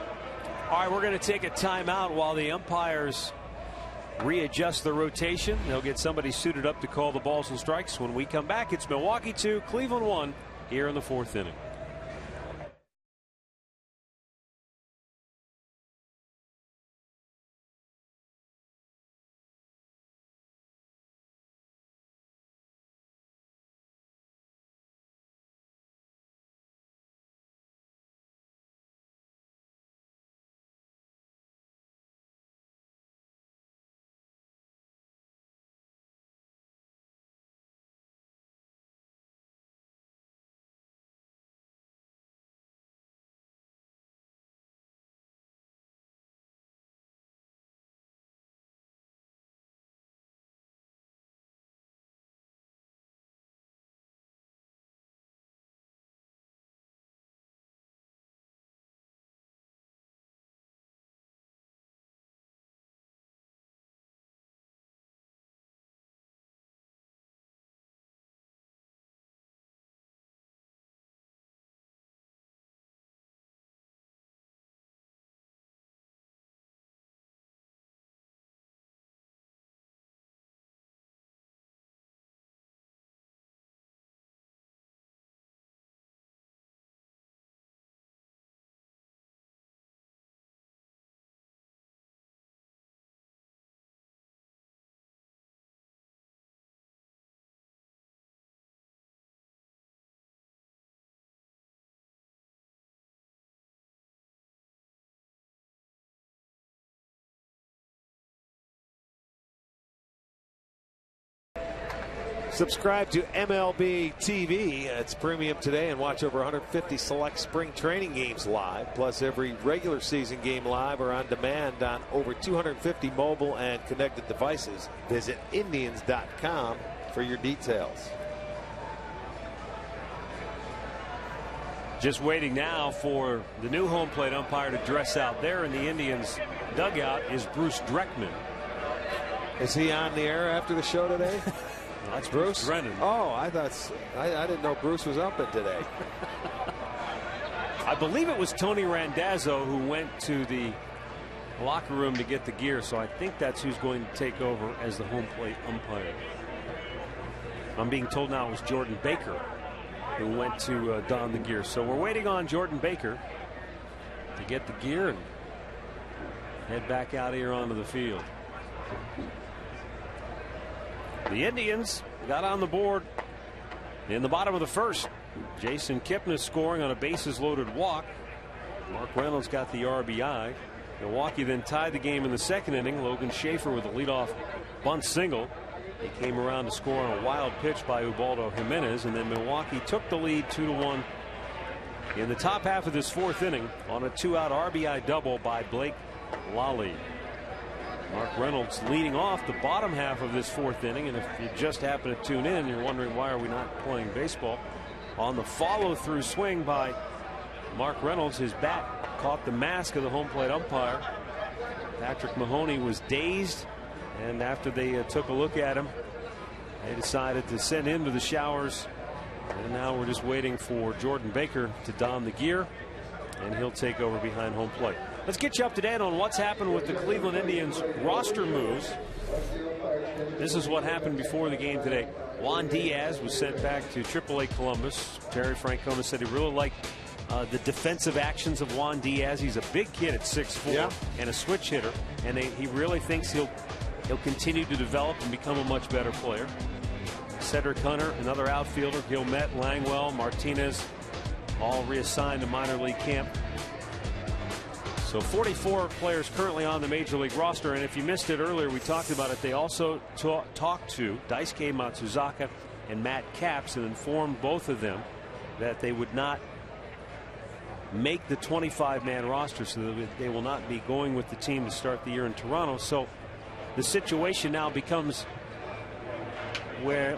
All right, we're going to take a timeout while the umpires readjust the rotation. They'll get somebody suited up to call the balls and strikes. When we come back, it's Milwaukee 2, Cleveland 1 here in the 4th inning. Subscribe to MLB TV. It's premium today, and watch over 150 select spring training games live, plus every regular season game live or on demand on over 250 mobile and connected devices. Visit Indians.com for your details. Just waiting now for the new home plate umpire to dress out. There in the Indians dugout is Bruce Dreckman. Is he on the air after the show today? That's Bruce Brennan. Oh, I didn't know Bruce was up at today. I believe it was Tony Randazzo who went to the locker room to get the gear, so I think that's who's going to take over as the home plate umpire. I'm being told now it was Jordan Baker who went to don the gear. So we're waiting on Jordan Baker to get the gear and head back out here onto the field. The Indians got on the board in the bottom of the first. Jason Kipnis scoring on a bases loaded walk. Mark Reynolds got the RBI. Milwaukee then tied the game in the second inning. Logan Schaefer with a leadoff bunt single. He came around to score on a wild pitch by Ubaldo Jimenez, and then Milwaukee took the lead 2-1 in the top half of this 4th inning on a 2-out RBI double by Blake Lally. Mark Reynolds leading off the bottom half of this 4th inning, and if you just happen to tune in, you're wondering why are we not playing baseball. On the follow-through swing by Mark Reynolds, his bat caught the mask of the home plate umpire. Patrick Mahoney was dazed, and after they took a look at him, they decided to send him to the showers. And now we're just waiting for Jordan Baker to don the gear, and he'll take over behind home plate. Let's get you up to date on what's happened with the Cleveland Indians roster moves. This is what happened before the game today. Juan Diaz was sent back to AAA Columbus. Terry Francona said he really liked the defensive actions of Juan Diaz. He's a big kid at 6'4" and a switch hitter, and he really thinks he'll continue to develop and become a much better player. Cedric Hunter, another outfielder, Gilmet, Langwell, Martinez, all reassigned to minor league camp. So 44 players currently on the major league roster, and if you missed it earlier, we talked about it. They also talked to Daisuke Matsuzaka and Matt Capps and informed both of them that they would not make the 25-man roster, so that they will not be going with the team to start the year in Toronto. So the situation now becomes where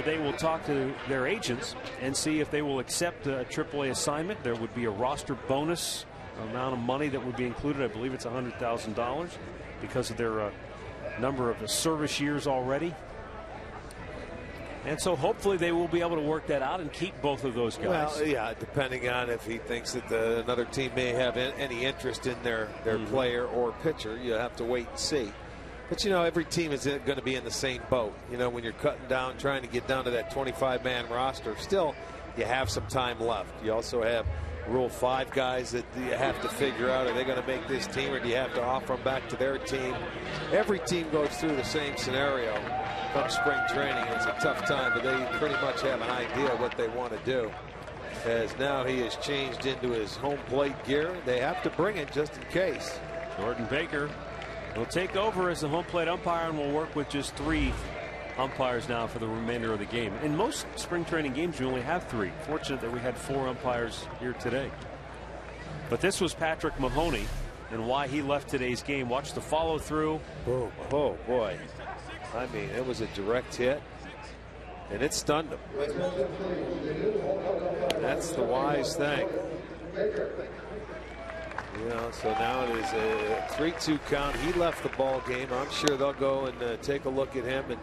they will talk to their agents and see if they will accept a AAA assignment. There would be a roster bonus amount of money that would be included. I believe it's $100,000 because of their number of service years already. And so hopefully they will be able to work that out and keep both of those guys. Well, yeah, depending on if he thinks that another team may have any interest in their player or pitcher. You have to wait and see. But, you know, every team is going to be in the same boat. You know, when you're cutting down, trying to get down to that 25-man roster, still you have some time left. You also have Rule 5 guys that you have to figure out, are they going to make this team, or do you have to offer them back to their team? Every team goes through the same scenario come spring training. It's a tough time, but they pretty much have an idea what they want to do. As now he has changed into his home plate gear. They have to bring it just in case. Jordan Baker will take over as the home plate umpire and will work with just 3 umpires now for the remainder of the game. In most spring training games, you only have 3. Fortunate that we had 4 umpires here today. But this was Patrick Mahoney and why he left today's game. Watch the follow through. Boom. Oh boy. I mean, it was a direct hit and it stunned him. That's the wise thing. You know, so now it is a 3-2 count. He left the ball game. I'm sure they'll go and take a look at him, and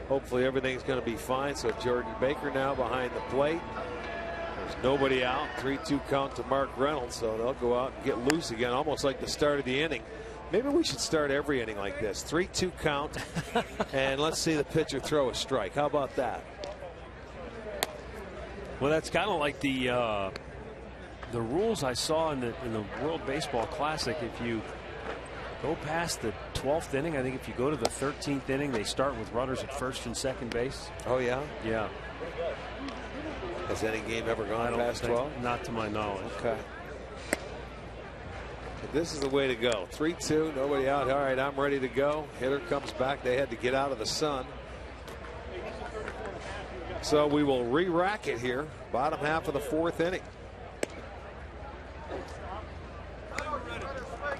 hopefully everything's going to be fine. So Jordan Baker now behind the plate. There's nobody out. 3-2 count to Mark Reynolds. So they'll go out and get loose again, almost like the start of the inning. Maybe we should start every inning like this. 3-2 count, and let's see the pitcher throw a strike. How about that? Well, that's kind of like the rules I saw in the World Baseball Classic. If you go past the 12th inning, I think if you go to the 13th inning, they start with runners at first and second base. Oh, yeah? Yeah. Has any game ever gone past 12? Not to my knowledge. Okay. But this is the way to go. 3-2, nobody out. All right, I'm ready to go. Hitter comes back. They had to get out of the sun. So we will re-rack it here. Bottom half of the 4th inning.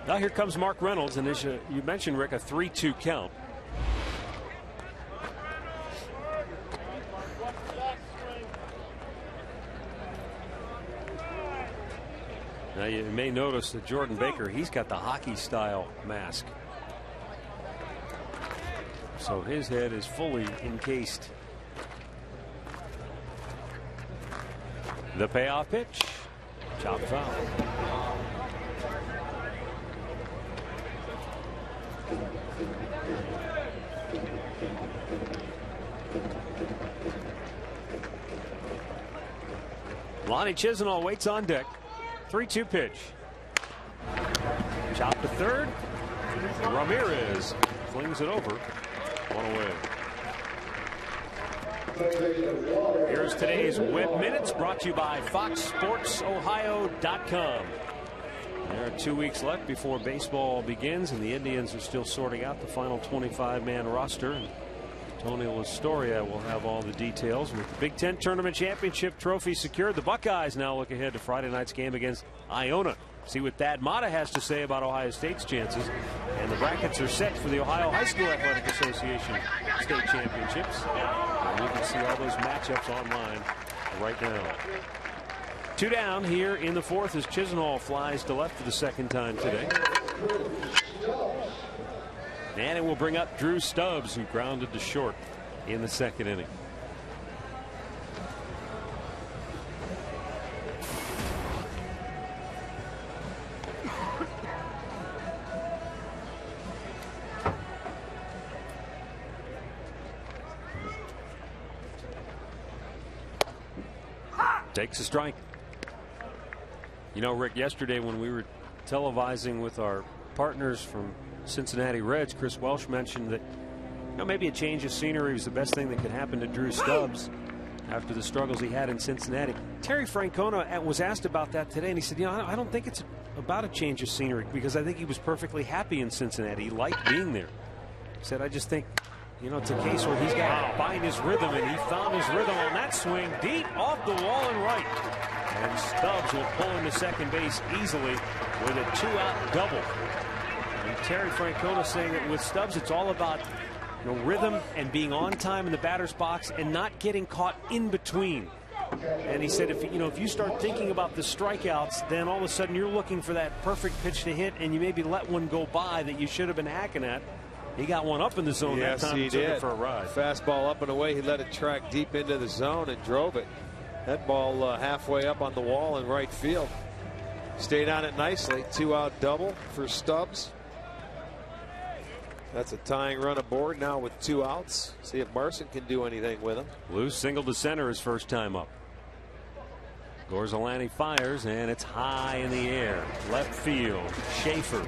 Now here comes Mark Reynolds, and as you mentioned, Rick, a 3-2 count. Now you may notice that Jordan Baker, he's got the hockey style mask. So his head is fully encased. The payoff pitch. Chop foul. Lonnie Chisenhall waits on deck. 3-2 pitch. Chop to third. Ramirez flings it over. 1 away. Here's today's Web Minutes, brought to you by FoxSportsOhio.com. There are 2 weeks left before baseball begins, and the Indians are still sorting out the final 25-man roster. And Tony Lastoria will have all the details. With the Big Ten Tournament Championship trophy secured, the Buckeyes now look ahead to Friday night's game against Iona. See what Thad Matta has to say about Ohio State's chances. And the brackets are set for the Ohio High School Athletic Association State Championships. And you can see all those matchups online right now. 2 down here in the 4th as Chisenhall flies to left for the 2nd time today. And it will bring up Drew Stubbs, who grounded to short in the 2nd inning. Takes a strike. You know, Rick, yesterday when we were televising with our partners from Cincinnati Reds, Chris Welsh mentioned that, you know, maybe a change of scenery was the best thing that could happen to Drew Stubbs after the struggles he had in Cincinnati. Terry Francona was asked about that today, and he said, you know, I don't think it's about a change of scenery, because I think he was perfectly happy in Cincinnati. He liked being there. He said, I just think, you know, it's a case where he's got to find his rhythm, and he found his rhythm on that swing deep off the wall and right. And Stubbs will pull into second base easily with a 2-out double. And Terry Francona saying that with Stubbs, it's all about, you know, rhythm and being on time in the batter's box and not getting caught in between. And he said, if you start thinking about the strikeouts, then all of a sudden you're looking for that perfect pitch to hit, and you maybe let one go by that you should have been hacking at. He got one up in the zone that time. He did. For a ride. Fastball up and away. He let it track deep into the zone and drove it. That ball halfway up on the wall in right field. Stayed on it nicely. 2-out double for Stubbs. That's a tying run aboard now with 2 outs. See if Marson can do anything with him. Loose single to center his first time up. Gorzolani fires, and it's high in the air. Left field. Schaefer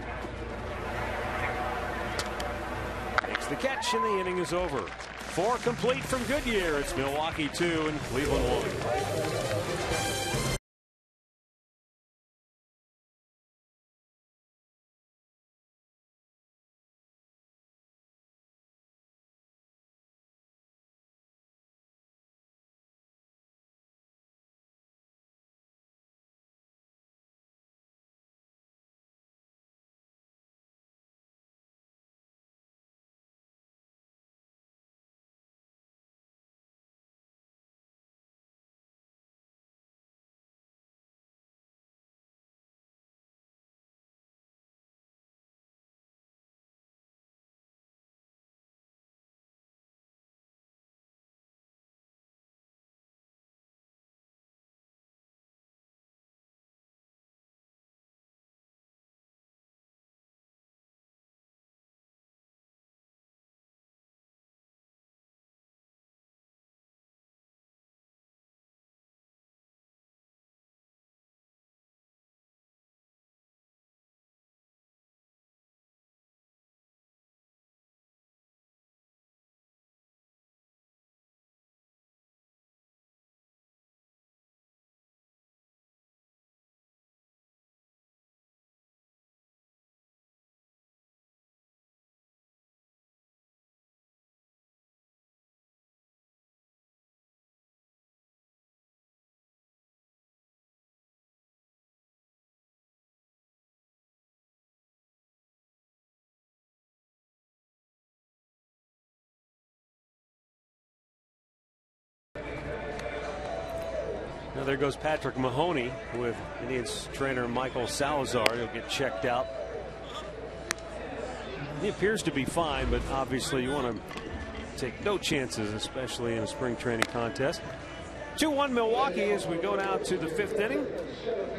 makes the catch, and the inning is over. 4 complete from Goodyear. It's Milwaukee 2 and Cleveland 1. Now there goes Patrick Mahoney with Indians trainer Michael Salazar. He'll get checked out. He appears to be fine, but obviously you want to take no chances, especially in a spring training contest. 2-1 Milwaukee as we go down to the 5th inning.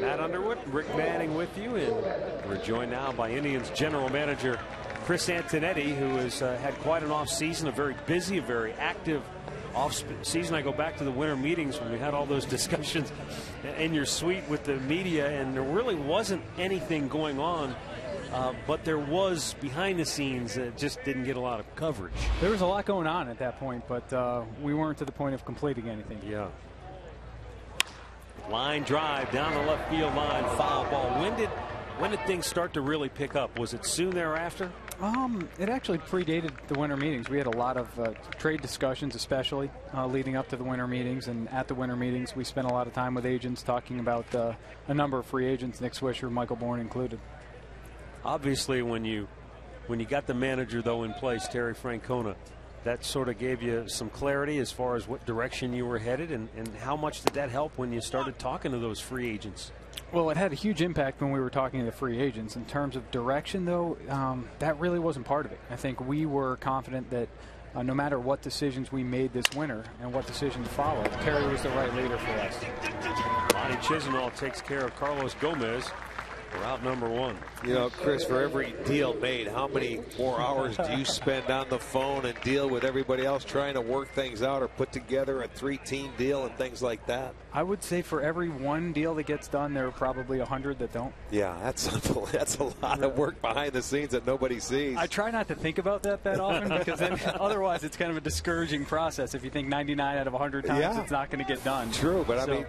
Matt Underwood, Rick Manning with you, and we're joined now by Indians general manager Chris Antonetti, who has had quite an off season, a very busy, a very active off season. I go back to the winter meetings when we had all those discussions in your suite with the media, and there really wasn't anything going on, but there was behind the scenes that just didn't get a lot of coverage. There was a lot going on at that point, but we weren't to the point of completing anything. Yeah. Line drive down the left field line, foul ball. When did things start to really pick up? Was it soon thereafter? It actually predated the winter meetings. We had a lot of trade discussions, especially leading up to the winter meetings. And at the winter meetings, we spent a lot of time with agents talking about a number of free agents, Nick Swisher, Michael Bourne included. Obviously, when you got the manager, though, in place, Terry Francona, that sort of gave you some clarity as far as what direction you were headed, and how much did that help when you started talking to those free agents? Well, it had a huge impact when we were talking to the free agents. In terms of direction, though, that really wasn't part of it. I think we were confident that no matter what decisions we made this winter and what decisions followed, Terry was the right leader for us. Lonnie Chisenhall takes care of Carlos Gomez. Route number one. You know, Chris, for every deal made, how many more hours do you spend on the phone and deal with everybody else trying to work things out or put together a 3-team deal and things like that? I would say for every one deal that gets done, there are probably 100 that don't. Yeah, that's a lot of work behind the scenes that nobody sees. I try not to think about that often because then otherwise it's kind of a discouraging process. If you think 99 out of 100 times it's not going to get done. True, but I mean,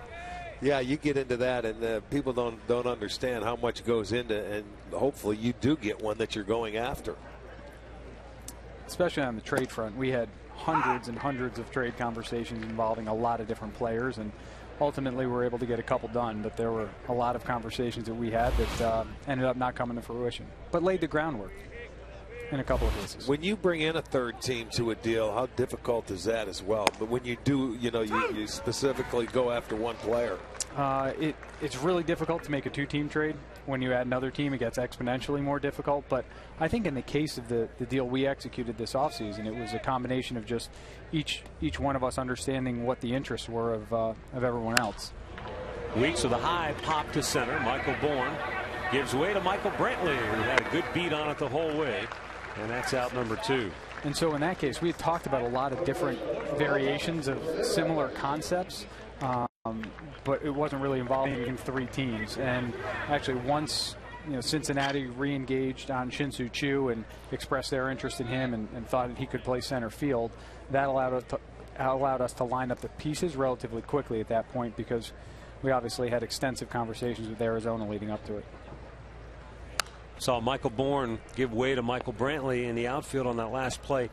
yeah, you get into that, and people don't understand how much goes into, and hopefully you do get one that you're going after. Especially on the trade front, we had hundreds and hundreds of trade conversations involving a lot of different players, and ultimately we were able to get a couple done. But there were a lot of conversations that we had that ended up not coming to fruition, but laid the groundwork in a couple of cases. When you bring in a third team to a deal, how difficult is that as well? But when you do, you specifically go after one player. It's really difficult to make a two-team trade. When you add another team, it gets exponentially more difficult. But I think in the case of the deal we executed this offseason, it was a combination of just each one of us understanding what the interests were of everyone else. Weeks with a high pop to center. Michael Bourne gives way to Michael Brantley, who had a good beat on it the whole way. And that's out number 2. And so in that case, we had talked about a lot of different variations of similar concepts. But it wasn't really involving 3 teams. And actually, once Cincinnati re-engaged on Shin-Soo Choo and expressed their interest in him and thought that he could play center field, that allowed us to line up the pieces relatively quickly at that point, because we obviously had extensive conversations with Arizona leading up to it. Saw Michael Bourne give way to Michael Brantley in the outfield on that last play.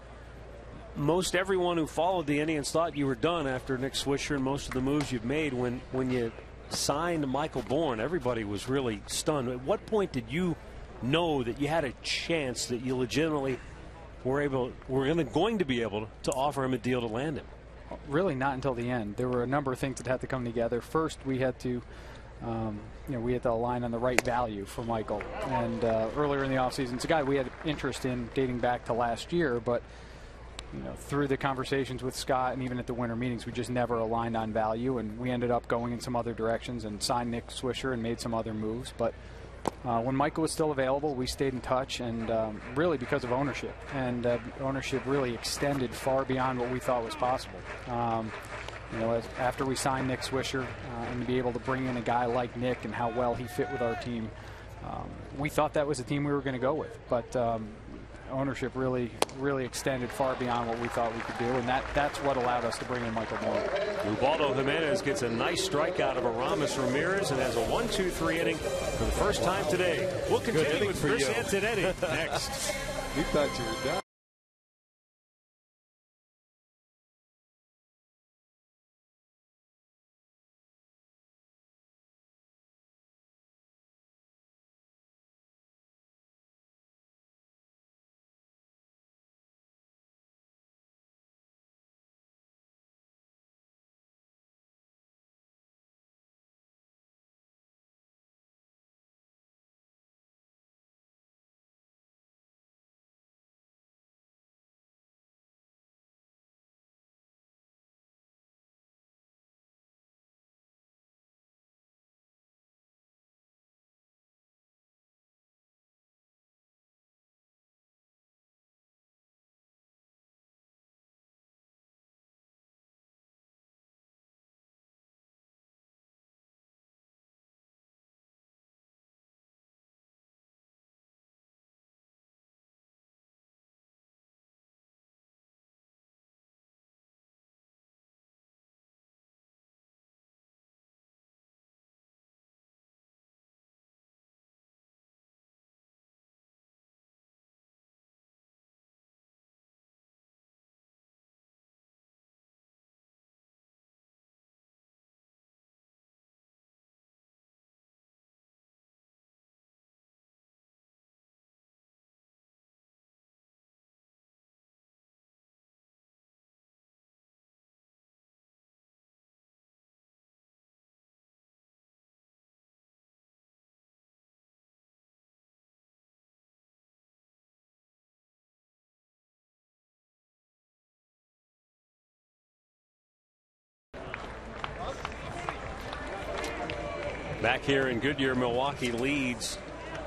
Most everyone who followed the Indians thought you were done after Nick Swisher and most of the moves you've made. When you signed Michael Bourne, everybody was really stunned. At what point did you know that you had a chance that you legitimately were going to be able to offer him a deal to land him? Really not until the end. There were a number of things that had to come together. First, we had to align on the right value for Michael. And earlier in the offseason, it's a guy we had interest in dating back to last year, but through the conversations with Scott and even at the winter meetings, we just never aligned on value, and we ended up going in some other directions and signed Nick Swisher and made some other moves. But when Michael was still available, we stayed in touch, and really because of ownership. And ownership really extended far beyond what we thought was possible. After we signed Nick Swisher and to be able to bring in a guy like Nick and how well he fit with our team, we thought that was the team we were going to go with. But ownership really extended far beyond what we thought we could do, and that's what allowed us to bring in Michael Bourne. Ubaldo Jimenez gets a nice strikeout of Aramis Ramirez and has a 1-2-3 inning for the first time today. We'll continue with Chris Antonetti next. You thought you were done. Back here in Goodyear, Milwaukee leads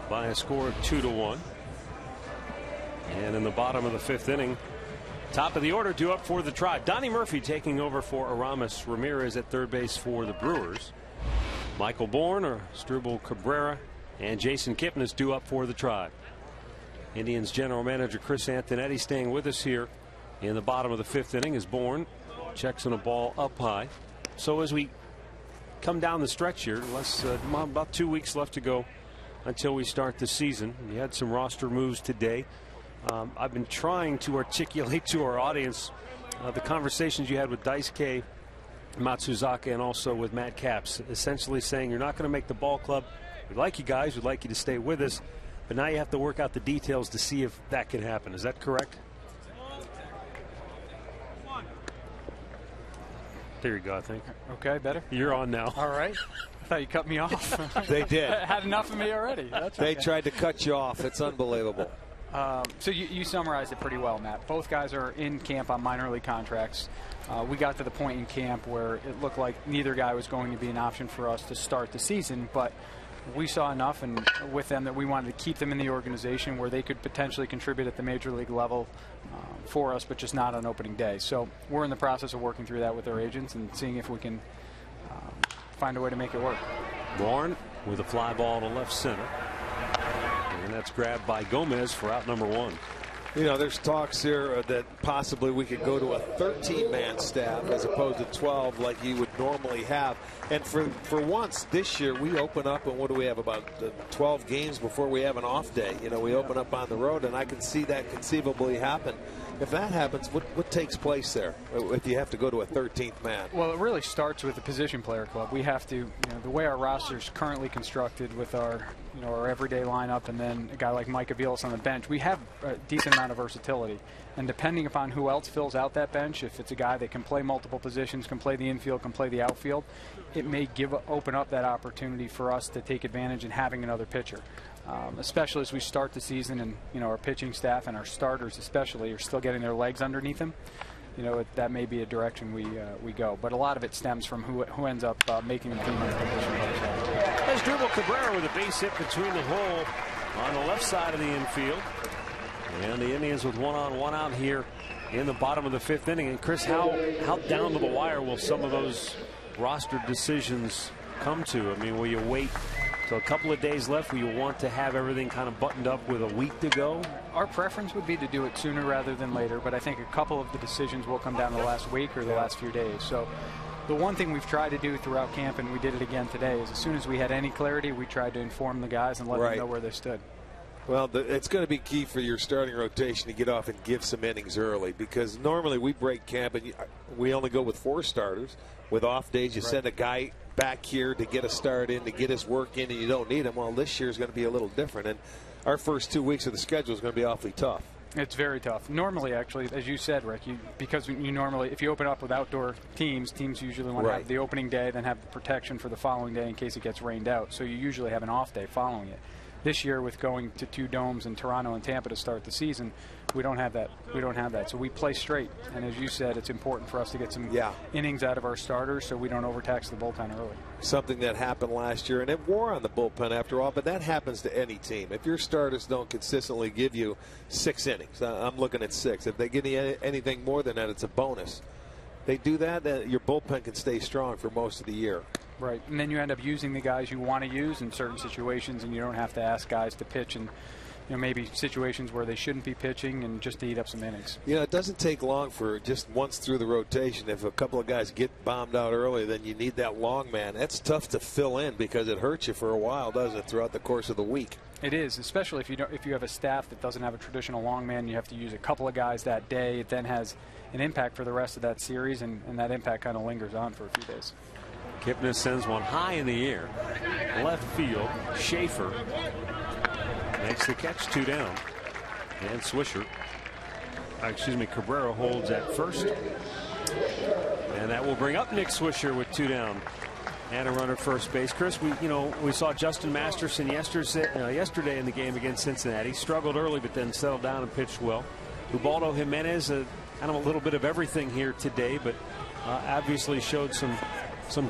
by a score of 2-1. And in the bottom of the 5th inning, top of the order, due up for the Tribe. Donnie Murphy taking over for Aramis Ramirez at third base for the Brewers. Michael Bourne or Asdrubal Cabrera and Jason Kipnis due up for the Tribe. Indians general manager Chris Antonetti staying with us here in the bottom of the 5th inning as Bourne checks on a ball up high. So as we come down the stretch here, about 2 weeks left to go until we start the season. We had some roster moves today. I've been trying to articulate to our audience the conversations you had with Daisuke Matsuzaka and also with Matt Capps, essentially saying you're not going to make the ball club. We like you guys. We'd like you to stay with us. But now you have to work out the details to see if that can happen. Is that correct? There you go, I think. Okay, better? You're on now. All right. I thought you cut me off. They did. Had enough of me already. That's they okay. tried to cut you off. It's unbelievable. So you summarized it pretty well, Matt. Both guys are in camp on minor league contracts. We got to the point in camp where it looked like neither guy was going to be an option for us to start the season, but we saw enough and with them that we wanted to keep them in the organization where they could potentially contribute at the major league level for us, but just not on opening day. So we're in the process of working through that with our agents and seeing if we can find a way to make it work. Bourne with a fly ball to left center. And that's grabbed by Gomez for out number 1. You know, there's talks here that possibly we could go to a 13-man staff as opposed to 12 like you would normally have. And for once this year, we open up, and what do we have, about 12 games before we have an off day. You know, we open up on the road, and I can see that conceivably happen. If that happens, what takes place there if you have to go to a 13th man? Well, it really starts with the position player club. We have to, the way our roster is currently constructed with our, our everyday lineup and then a guy like Mike Aviles on the bench, we have a decent amount of versatility. And depending upon who else fills out that bench, if it's a guy that can play multiple positions, can play the infield, can play the outfield, it may open up that opportunity for us to take advantage in having another pitcher. Especially as we start the season and our pitching staff and our starters especially are still getting their legs underneath them. That may be a direction we go. But a lot of it stems from who ends up making the team in the position. Asdrubal Cabrera with a base hit between the hole on the left side of the infield. And the Indians with 1 on 1 out here in the bottom of the 5th inning. And Chris, how down to the wire will some of those roster decisions come to? I mean, will you wait till a couple of days left? Will you want to have everything kind of buttoned up with a week to go? Our preference would be to do it sooner rather than later, but I think a couple of the decisions will come down to the last week or the last few days. So the one thing we've tried to do throughout camp, and we did it again today, is as soon as we had any clarity, we tried to inform the guys and let them know where they stood. Well, it's going to be key for your starting rotation to get off and give some innings early, because normally we break camp and we only go with 4 starters. With off days, you send a guy back here to get a start in, to get his work in, and you don't need him. Well, this year is going to be a little different, and our first 2 weeks of the schedule is going to be awfully tough. It's very tough. Normally, actually, as you said, Rick, because you normally, if you open up with outdoor teams usually want to have the opening day, then have the protection for the following day in case it gets rained out. So you usually have an off day following it. This year, with going to 2 domes in Toronto and Tampa to start the season, we don't have that. So we play straight. And as you said, it's important for us to get some innings out of our starters so we don't overtax the bullpen early. Something that happened last year, and it wore on the bullpen after all, but that happens to any team. If your starters don't consistently give you 6 innings, I'm looking at 6. If they give you anything more than that, it's a bonus. They do that, your bullpen can stay strong for most of the year. Right, and then you end up using the guys you want to use in certain situations, and you don't have to ask guys to pitch in maybe situations where they shouldn't be pitching and just to eat up some innings. It doesn't take long for just once through the rotation. If a couple of guys get bombed out early, then you need that long man. That's tough to fill in because it hurts you for a while, doesn't it, throughout the course of the week? It is, especially if you have a staff that doesn't have a traditional long man. You have to use a couple of guys that day. It then has an impact for the rest of that series, and that impact kind of lingers on for a few days. Kipnis sends one high in the air. Left field. Schaefer makes the catch, 2 down. And Cabrera holds at first. And that will bring up Nick Swisher with 2 down. And a runner at first base. Chris, we saw Justin Masterson yesterday in the game against Cincinnati. Struggled early, but then settled down and pitched well. Ubaldo Jimenez, kind of a little bit of everything here today, but obviously showed some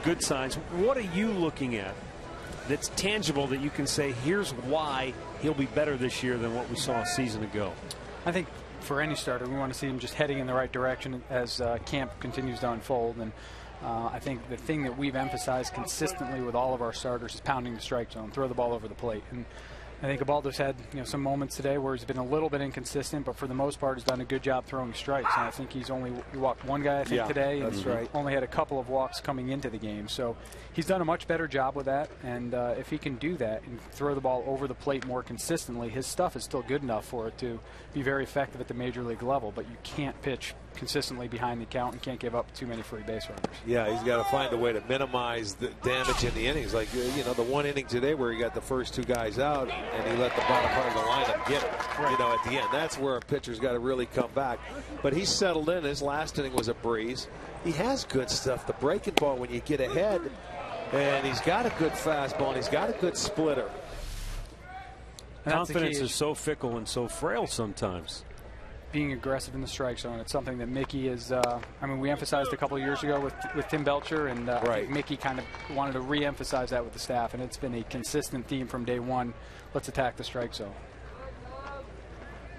good signs. What are you looking at that's tangible that you can say, here's why he'll be better this year than what we saw a season ago? I think for any starter, we want to see him just heading in the right direction as camp continues to unfold. And I think the thing that we've emphasized consistently with all of our starters is pounding the strike zone, throw the ball over the plate. And I think Ubaldo's had some moments today where he's been a little bit inconsistent, but for the most part has done a good job throwing strikes. And I think he walked one guy today, and that's right. Only had a couple of walks coming into the game. So he's done a much better job with that. And if he can do that and throw the ball over the plate more consistently, his stuff is still good enough for it to be very effective at the major league level. But you can't pitch consistently behind the count and can't give up too many free base runners. Yeah, he's got to find a way to minimize the damage in the innings. Like, the one inning today where he got the first two guys out and he let the bottom part of the lineup get it, at the end. That's where a pitcher's got to really come back. But he's settled in. His last inning was a breeze. He has good stuff. The breaking ball when you get ahead, and he's got a good fastball, and he's got a good splitter. Confidence is so fickle and so frail sometimes. Being aggressive in the strike zone. It's something that Mickey is, we emphasized a couple of years ago with Tim Belcher, and I think Mickey kind of wanted to re-emphasize that with the staff, and it's been a consistent theme from day one. Let's attack the strike zone.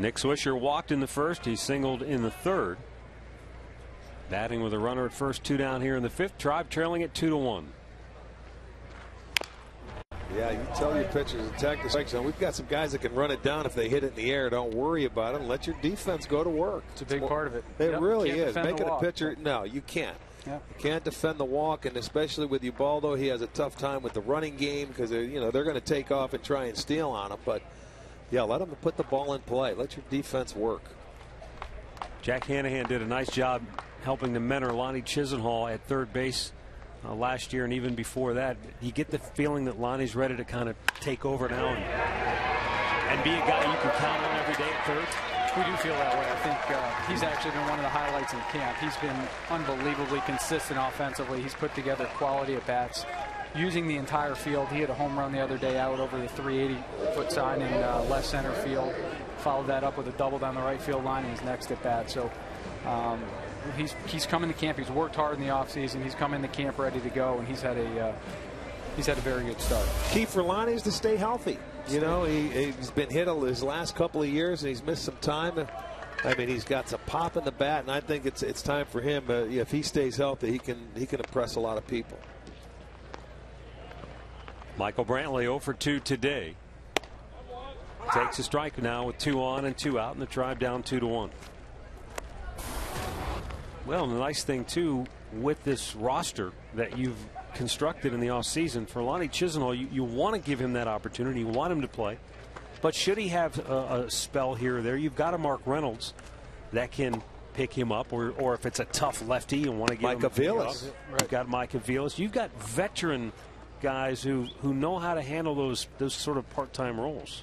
Nick Swisher walked in the first. He singled in the third. Batting with a runner at first, 2 down here in the fifth. Tribe trailing it 2-1. Yeah, you tell your pitchers attack the strike zone. We've got some guys that can run it down if they hit it in the air. Don't worry about it. Let your defense go to work. It's a big part of it. It really is. Making a pitcher, no, you can't. Yep. You can't defend the walk, and especially with Ubaldo, he has a tough time with the running game because they're going to take off and try and steal on him. But yeah, let them put the ball in play. Let your defense work. Jack Hanahan did a nice job helping the mentor Lonnie Chisenhall at third base last year, and even before that. You get the feeling that Lonnie's ready to kind of take over now and be a guy you can count on every day at third. We do feel that way. I think he's actually been one of the highlights in camp. He's been unbelievably consistent offensively. He's put together quality at bats using the entire field. He had a home run the other day out over the 380-foot sign in left center field. Followed that up with a double down the right field line in his next at bat. So he's come into camp. He's worked hard in the offseason. He's come into camp ready to go, and he's had a very good start. Key for Lonnie is to stay healthy. He's been hit his last couple of years, and he's missed some time. I mean, he's got some pop in the bat, and I think it's time for him. If he stays healthy, he can impress a lot of people. Michael Brantley 0 for 2 today. Takes a strike now with 2 on and 2 out, and the Tribe down 2-1. Well, the nice thing too with this roster that you've constructed in the offseason for Lonnie Chisenhall, you want to give him that opportunity. You want him to play. But should he have a spell here or there, you've got a Mark Reynolds that can pick him up, or if it's a tough lefty you want to give Mike Aviles. You've got Mike Aviles. You've got veteran guys who know how to handle those sort of part-time roles.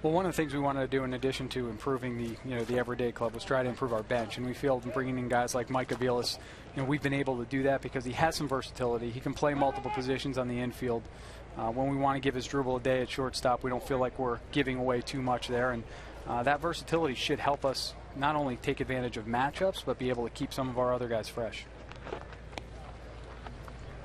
Well, one of the things we wanted to do in addition to improving the everyday club was try to improve our bench, and we feel bringing in guys like Mike Aviles, we've been able to do that because he has some versatility. He can play multiple positions on the infield. When we want to give Asdrubal a day at shortstop, we don't feel like we're giving away too much there, and that versatility should help us not only take advantage of matchups but be able to keep some of our other guys fresh.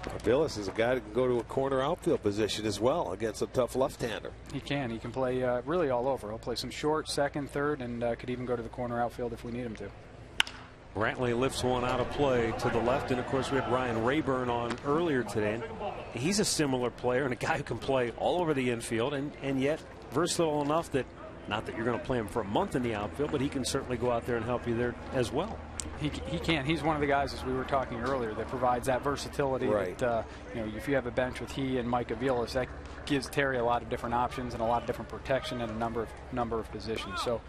Aviles is a guy that can go to a corner outfield position as well against a tough left-hander. He can. He can play really all over. He'll play some short, second, third, and could even go to the corner outfield if we need him to. Brantley lifts one out of play to the left, and of course we had Ryan Rayburn on earlier today. He's a similar player and a guy who can play all over the infield and yet versatile enough that, not that you're going to play him for a month in the outfield, but he can certainly go out there and help you there as well. He can. He's one of the guys, as we were talking earlier, that provides that versatility. Right. That, if you have a bench with he and Mike Aviles, that gives Terry a lot of different options and a lot of different protection in a number of positions. So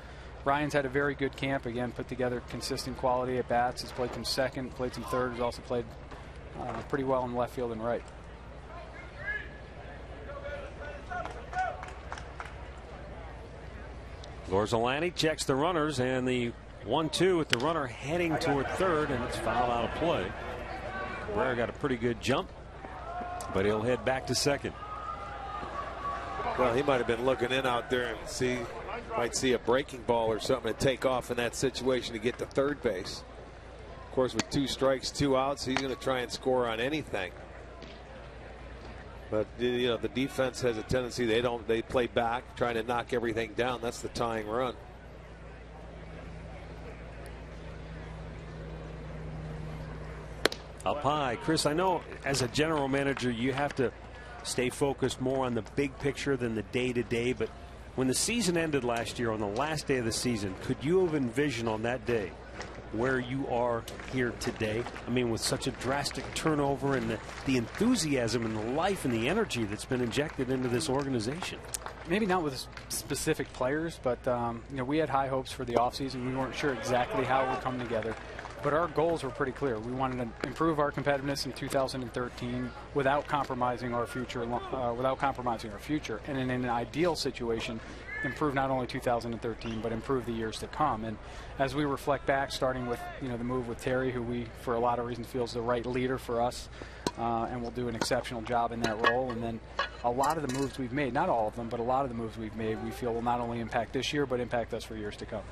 Ryan's had a very good camp. Again, put together consistent quality at bats. He's played some second, played some third. He's also played pretty well in left field and right. Gorzolani checks the runners, and the 1-2 with the runner heading toward third, and it's fouled out of play. Cabrera got a pretty good jump, but he'll head back to second. Well, he might have been looking in out there and might see a breaking ball or something to take off in that situation to get to third base. Of course, with 2 strikes, 2 outs, he's going to try and score on anything. But you know, the defense has a tendency they play back, trying to knock everything down. That's the tying run. Up high. Chris, I know as a general manager you have to stay focused more on the big picture than the day-to-day, but when the season ended last year, on the last day of the season, could you have envisioned on that day where you are here today? I mean, with such a drastic turnover and the enthusiasm and the life and the energy that's been injected into this organization. Maybe not with specific players, but you know, we had high hopes for the offseason. We weren't sure exactly how it would come together. But our goals were pretty clear. We wanted to improve our competitiveness in 2013 without compromising our future. And in an ideal situation, improve not only 2013 but improve the years to come. And as we reflect back, starting with the move with Terry, who we for a lot of reasons feels the right leader for us, and will do an exceptional job in that role. And then a lot of the moves we've made, not all of them, but a lot of the moves we've made, we feel will not only impact this year but impact us for years to come.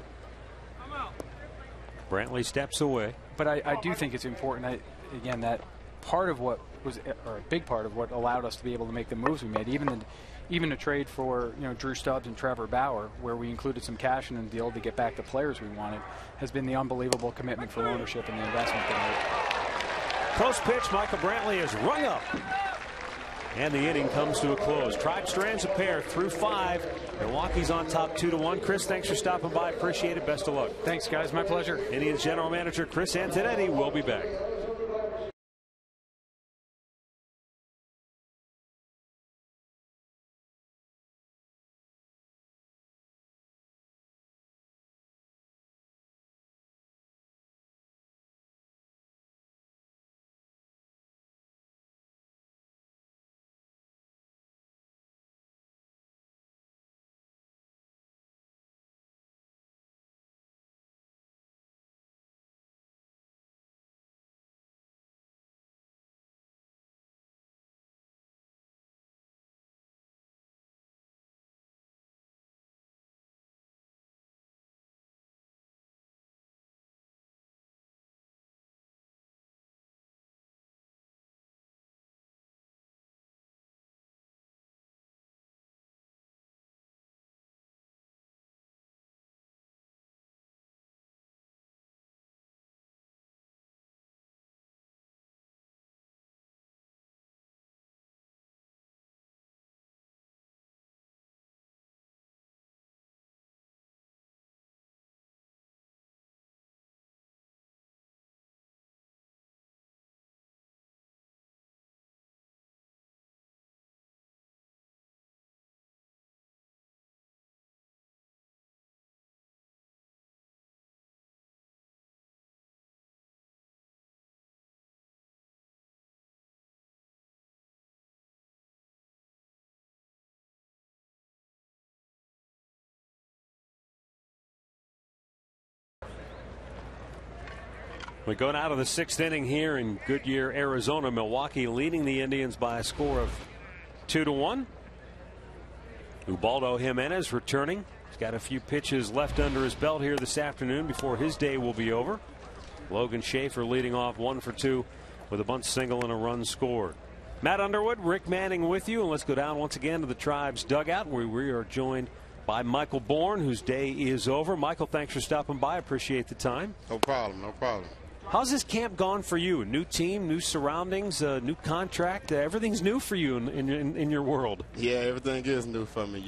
Brantley steps away. But I do think it's important, again, that part of what was, or a big part of what allowed us to be able to make the moves we made, even the trade for Drew Stubbs and Trevor Bauer, where we included some cash in the deal to get back the players we wanted, has been the unbelievable commitment for ownership and the investment they made. Close pitch. Michael Brantley is rung up. And the inning comes to a close. Tribe strands a pair through 5. Milwaukee's on top 2-1. Chris, thanks for stopping by. Appreciate it. Best of luck. Thanks, guys. My pleasure. Indians general manager Chris Antonetti will be back. We go now to the 6th inning here in Goodyear, Arizona. Milwaukee leading the Indians by a score of 2-1. Ubaldo Jimenez returning. He's got a few pitches left under his belt here this afternoon before his day will be over. Logan Schaefer leading off 1 for 2 with a bunt single and a run scored. Matt Underwood, Rick Manning with you, and let's go down once again to the Tribe's dugout where we are joined by Michael Bourne, whose day is over. Michael, thanks for stopping by. Appreciate the time. No problem, no problem. How's this camp gone for you? New team, new surroundings, new contract. Everything's new for you in your world. Yeah, everything is new for me.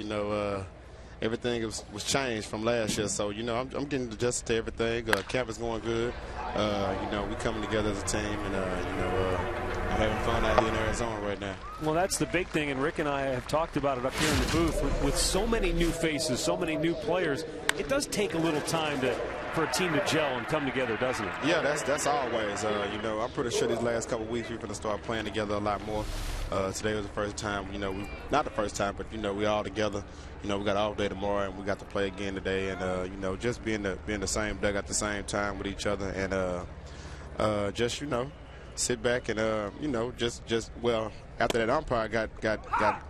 Everything was changed from last year. So, I'm getting adjusted to everything. Camp is going good. We coming together as a team, and, I'm having fun out here in Arizona right now. Well, that's the big thing, and Rick and I have talked about it up here in the booth. With so many new faces, so many new players, it does take a little time for a team to gel and come together, doesn't it? Yeah, that's always. I'm pretty sure these last couple of weeks we're going to start playing together a lot more. Today was the first time, not the first time, but, we all together. We got off day tomorrow, and we got to play again today. And, just being the same dugout at the same time with each other, and just, sit back and, after that umpire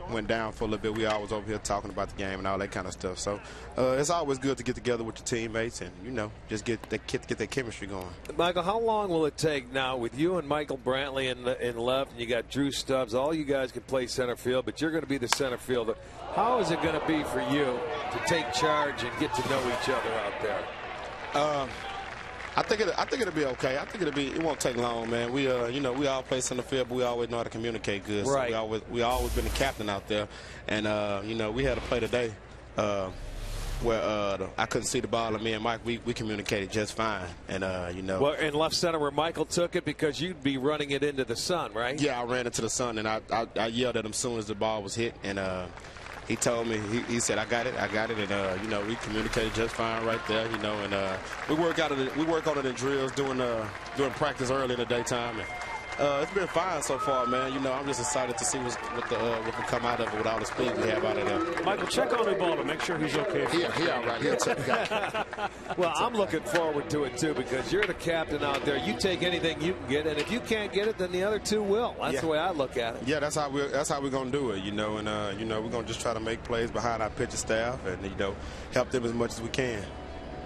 went down for a little bit, we always over here talking about the game and all that kind of stuff. So it's always good to get together with your teammates and, you know, just get that chemistry going. Michael, how long will it take now with you and Michael Brantley in left, and you got Drew Stubbs? All you guys can play center field, but you're going to be the center fielder. How is it going to be for you to take charge and get to know each other out there? I think it'll be okay. I think it won't take long, man. We you know, we all play center field, but we always know how to communicate good. Right. So we always been the captain out there, and you know, we had a play today where I couldn't see the ball, and me and Mike we communicated just fine, and you know. Well, in left center where Michael took it because you'd be running it into the sun, right? Yeah, I ran into the sun, and I yelled at him as soon as the ball was hit, and he told me, he said, I got it, and you know, we communicated just fine right there, you know, and we work on it in drills during practice early in the daytime, and it's been fine so far, man. You know, I'm just excited to see what can come out of it with all the speed we have out of there. Michael, check on Ubaldo, make sure he's okay. He all right. He'll check it out. Well, I'm looking forward to it too, because you're the captain out there. You take anything you can get, and if you can't get it, then the other two will. That's the way I look at it. Yeah, that's how we're gonna do it, you know, and you know, we're gonna just try to make plays behind our pitcher staff, and you know, help them as much as we can.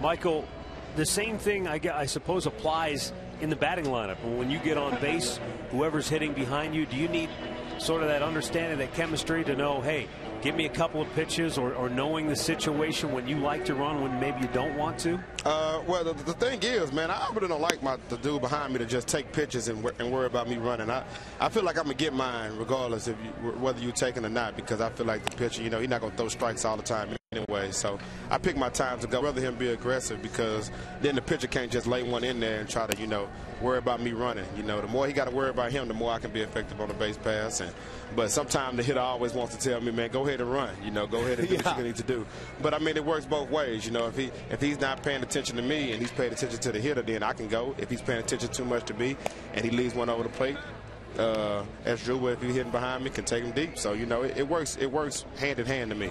Michael, the same thing I suppose applies in the batting lineup. When you get on base, whoever's hitting behind you, do you need sort of that understanding, that chemistry to know, hey, give me a couple of pitches, or knowing the situation when you like to run when maybe you don't want to? Well, the thing is, man, I really don't like the dude behind me to just take pitches and worry about me running. I feel like I'm going to get mine regardless of whether you take it or not, because I feel like the pitcher, you know, he's not going to throw strikes all the time anyway. So I pick my time to go, rather him be aggressive, because then the pitcher can't just lay one in there and try to, you know, worry about me running. You know, the more he got to worry about him, the more I can be effective on the base pass. But sometimes the hitter always wants to tell me, man, go ahead and run. You know, go ahead and do what you need to do. But I mean, it works both ways. You know, if he's not paying attention to me and he's paying attention to the hitter, then I can go. If he's paying attention too much to me and he leaves one over the plate, as Drew, if he's hitting behind me, can take him deep. So, you know, it works hand in hand to me.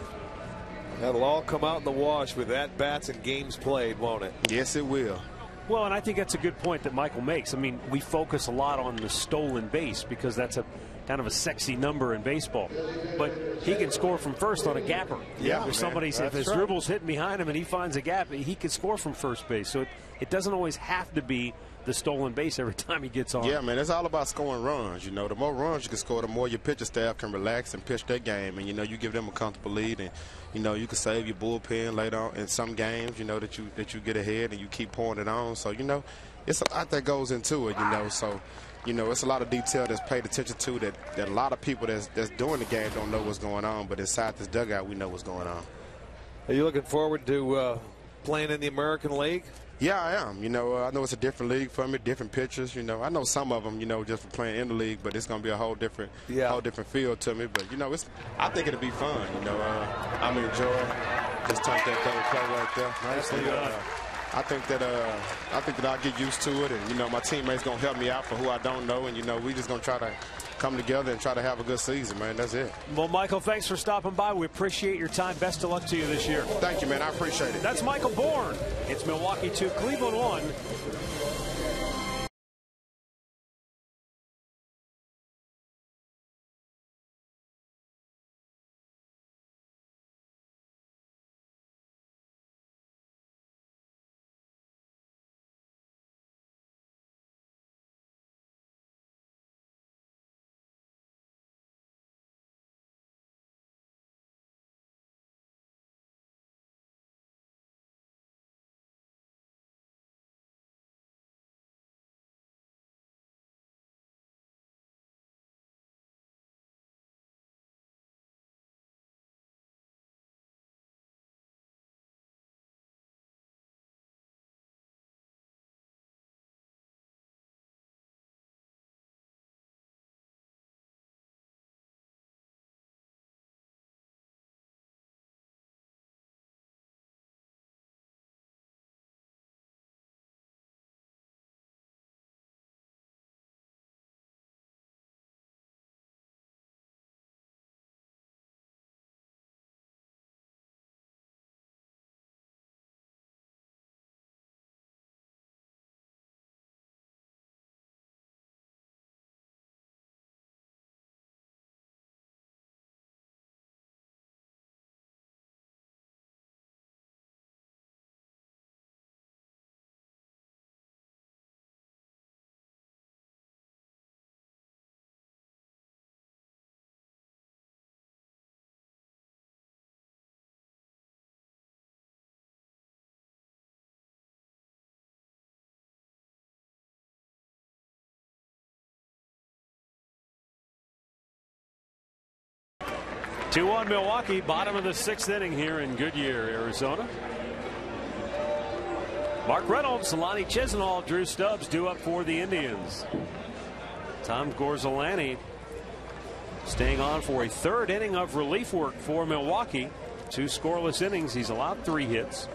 That'll all come out in the wash with at-bats and games played, won't it? Yes, it will. Well, and I think that's a good point that Michael makes. I mean, we focus a lot on the stolen base because that's a kind of a sexy number in baseball. But he can score from first on a gapper. Yeah, if his dribble's hitting behind him and he finds a gap, he can score from first base. So it doesn't always have to be the stolen base every time he gets on. Yeah, man, it's all about scoring runs. You know, the more runs you can score, the more your pitcher staff can relax and pitch their game. And, you know, you give them a comfortable lead, and, you know, you can save your bullpen later on in some games, you know, that you get ahead and you keep pouring it on. So, you know, it's a lot that goes into it, you know. So, you know, it's a lot of detail that's paid attention to that a lot of people that's doing the game don't know what's going on. But inside this dugout, we know what's going on. Are you looking forward to playing in the American League? Yeah, I am. You know, I know it's a different league for me, different pitchers. You know, I know some of them, you know, just for playing in the league, but it's going to be a whole different field to me. But, you know, I think it'll be fun. You know, I'm enjoying just type that double play right there. Nicely done. I think that I'll get used to it, and, you know, my teammates going to help me out for who I don't know, and, you know, we just going to try to come together and try to have a good season, man. That's it. Well, Michael, thanks for stopping by. We appreciate your time. Best of luck to you this year. Thank you, man. I appreciate it. That's Michael Bourne. It's Milwaukee 2, Cleveland 1. 2-1 Milwaukee, bottom of the 6th inning here in Goodyear, Arizona. Mark Reynolds, Lonnie Chisenhall, Drew Stubbs due up for the Indians. Tom Gorzolani staying on for a 3rd inning of relief work for Milwaukee. 2 scoreless innings. He's allowed 3 hits.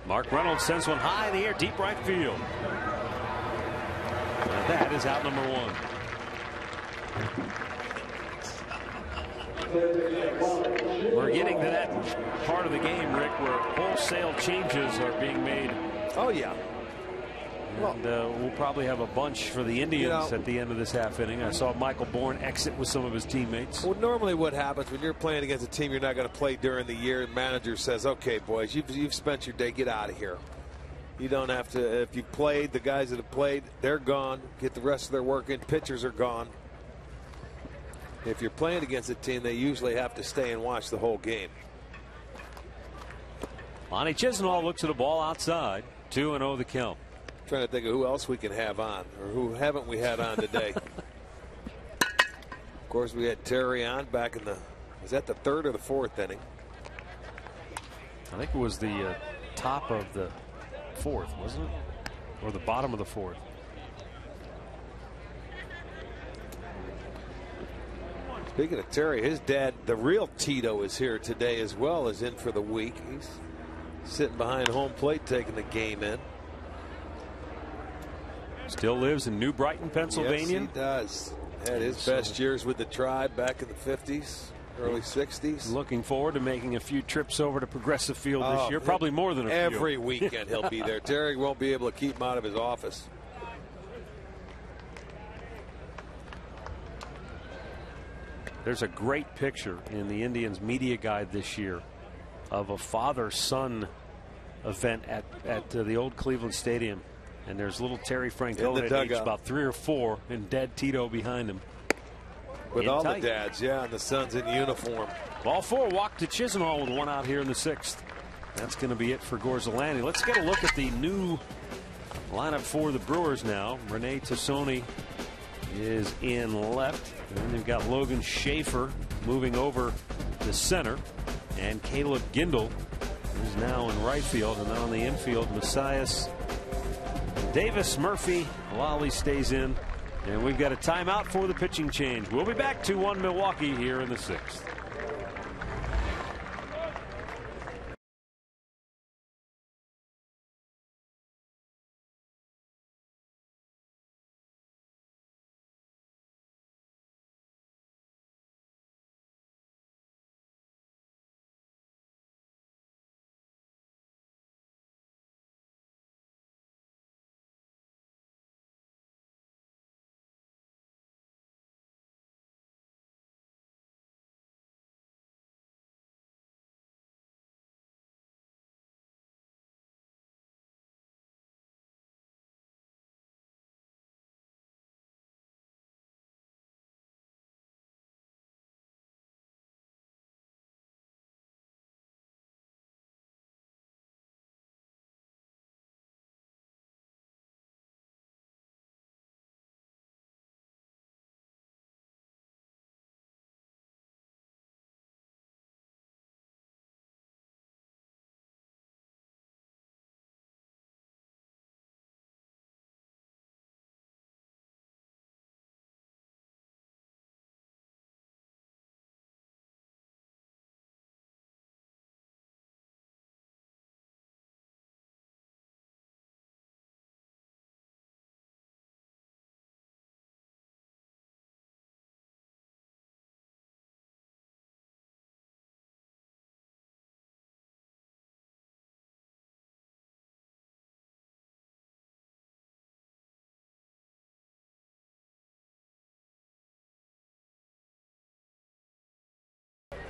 Mark Reynolds sends one high in the air, deep right field. And that is out number 1. We're getting to that part of the game, Rick, where wholesale changes are being made. Oh, yeah. And we'll probably have a bunch for the Indians at the end of this half inning. I saw Michael Bourne exit with some of his teammates. Well, normally what happens when you're playing against a team you're not going to play during the year, the manager says, okay, boys, you've spent your day, get out of here. You don't have to, if you've played, the guys that have played, they're gone. Get the rest of their work in. Pitchers are gone. If you're playing against a team, they usually have to stay and watch the whole game. Lonnie Chisenhall looks at a ball outside. 2-0 the count. Trying to think of who else we can have on, or who haven't we had on today. Of course, we had Terry on back in the, was that the 3rd or the 4th inning? I think it was the top of the 4th, wasn't it? Or the bottom of the 4th. Speaking of Terry, his dad, the real Tito, is here today as well, is in for the week. He's sitting behind home plate taking the game in. Still lives in New Brighton, Pennsylvania. Yes, he does. Had his best years with the Tribe back in the 50s, early 60s. Looking forward to making a few trips over to Progressive Field this year. Probably more than a few. Every weekend he'll be there. Terry won't be able to keep him out of his office. There's a great picture in the Indians media guide this year of a father-son event at the old Cleveland Stadium. And there's little Terry Francona at age about 3 or 4 and Dad Tito behind him. With all the dads, yeah, and the sons in uniform. Ball 4 walked to Chisenhall with 1 out here in the 6th. That's going to be it for Gorzolani. Let's get a look at the new lineup for the Brewers now. Rene Tassoni is in left. And then they've got Logan Schaefer moving over to center. And Caleb Gindel is now in right field. And then on the infield, Messias, Davis, Murphy, Lally stays in. And we've got a timeout for the pitching change. We'll be back 2-1 Milwaukee here in the 6th.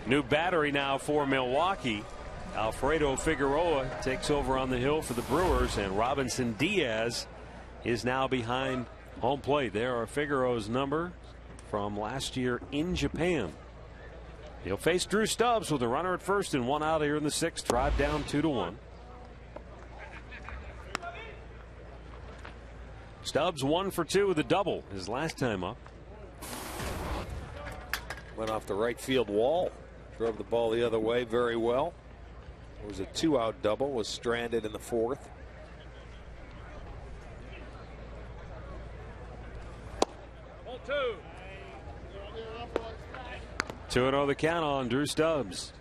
New battery now for Milwaukee. Alfredo Figueroa takes over on the hill for the Brewers, and Robinson Diaz is now behind home plate. There are Figueroa's number from last year in Japan. He'll face Drew Stubbs with a runner at first and 1 out here in the 6th. Drive down 2-1. Stubbs 1 for 2 with a double his last time up. Went off the right field wall. Drove the ball the other way very well. It was a 2-out double. Was stranded in the 4th. Two. 2-0 the count on Drew Stubbs.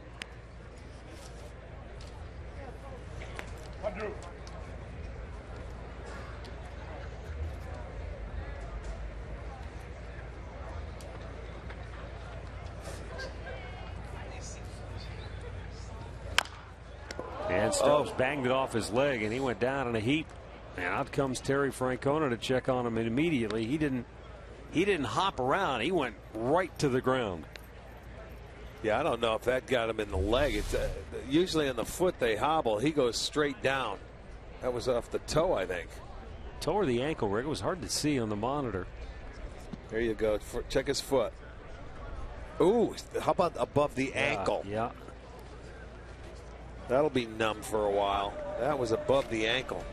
And Stubbs banged it off his leg, and he went down in a heap. And out comes Terry Francona to check on him, and immediately he didn't hop around. He went right to the ground. Yeah, I don't know if that got him in the leg. It's usually in the foot they hobble. He goes straight down. That was off the toe, I think. Toe or the ankle, Rick. It was hard to see on the monitor. There you go. Check his foot. Ooh, how about above the ankle? Yeah. That'll be numb for a while. That was above the ankle.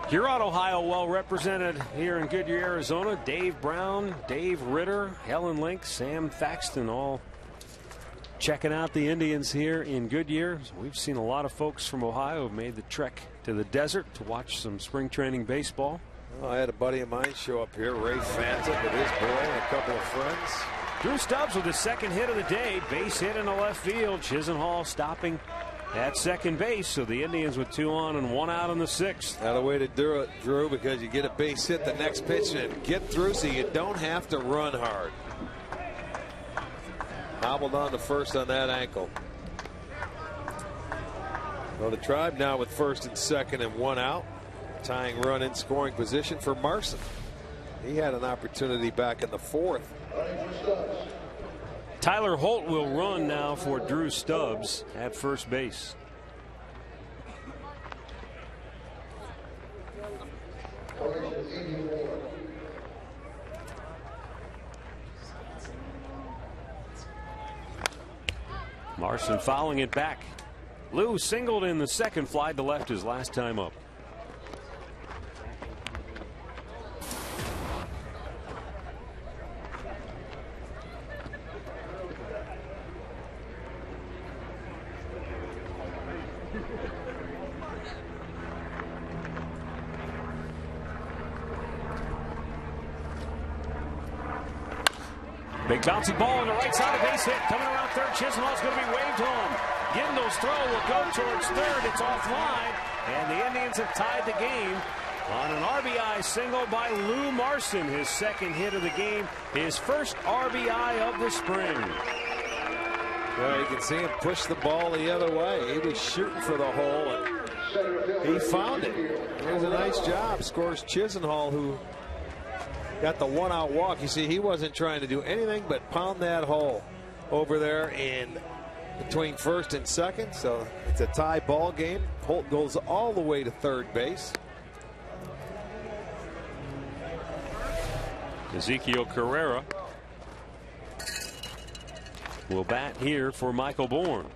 Huron, Ohio, well represented here in Goodyear, Arizona. Dave Brown, Dave Ritter, Helen Link, Sam Thaxton, all checking out the Indians here in Goodyear. We've seen a lot of folks from Ohio who've made the trek to the desert to watch some spring training baseball. Well, I had a buddy of mine show up here, Ray Fanta, with his boy and a couple of friends. Drew Stubbs with his second hit of the day. Base hit in the left field. Chisenhall stopping at second base. So the Indians with 2 on and 1 out in the 6th. Not a way to do it, Drew, because you get a base hit the next pitch and get through so you don't have to run hard. Hobbled on to first on that ankle. Well, the Tribe now with first and second and 1 out. Tying run in scoring position for Marson. He had an opportunity back in the 4th. Tyler Holt will run now for Drew Stubbs at first base. Marson fouling it back. Lou singled in the second, fly to left his last time up. Big bouncy ball on the right side, of base hit coming around third. Chisenhall's going to be waved home. Gindle's throw will go towards third. It's offline, and the Indians have tied the game on an RBI single by Lou Marson. His second hit of the game, his first RBI of the spring. Well, you can see him push the ball the other way. He was shooting for the hole, and he found it. It was a nice job. Scores Chisenhall, who got the 1-out walk. You see, he wasn't trying to do anything but pound that hole over there in between first and second. So it's a tie ball game. Holt goes all the way to third base. Ezekiel Carrera will bat here for Michael Bourne.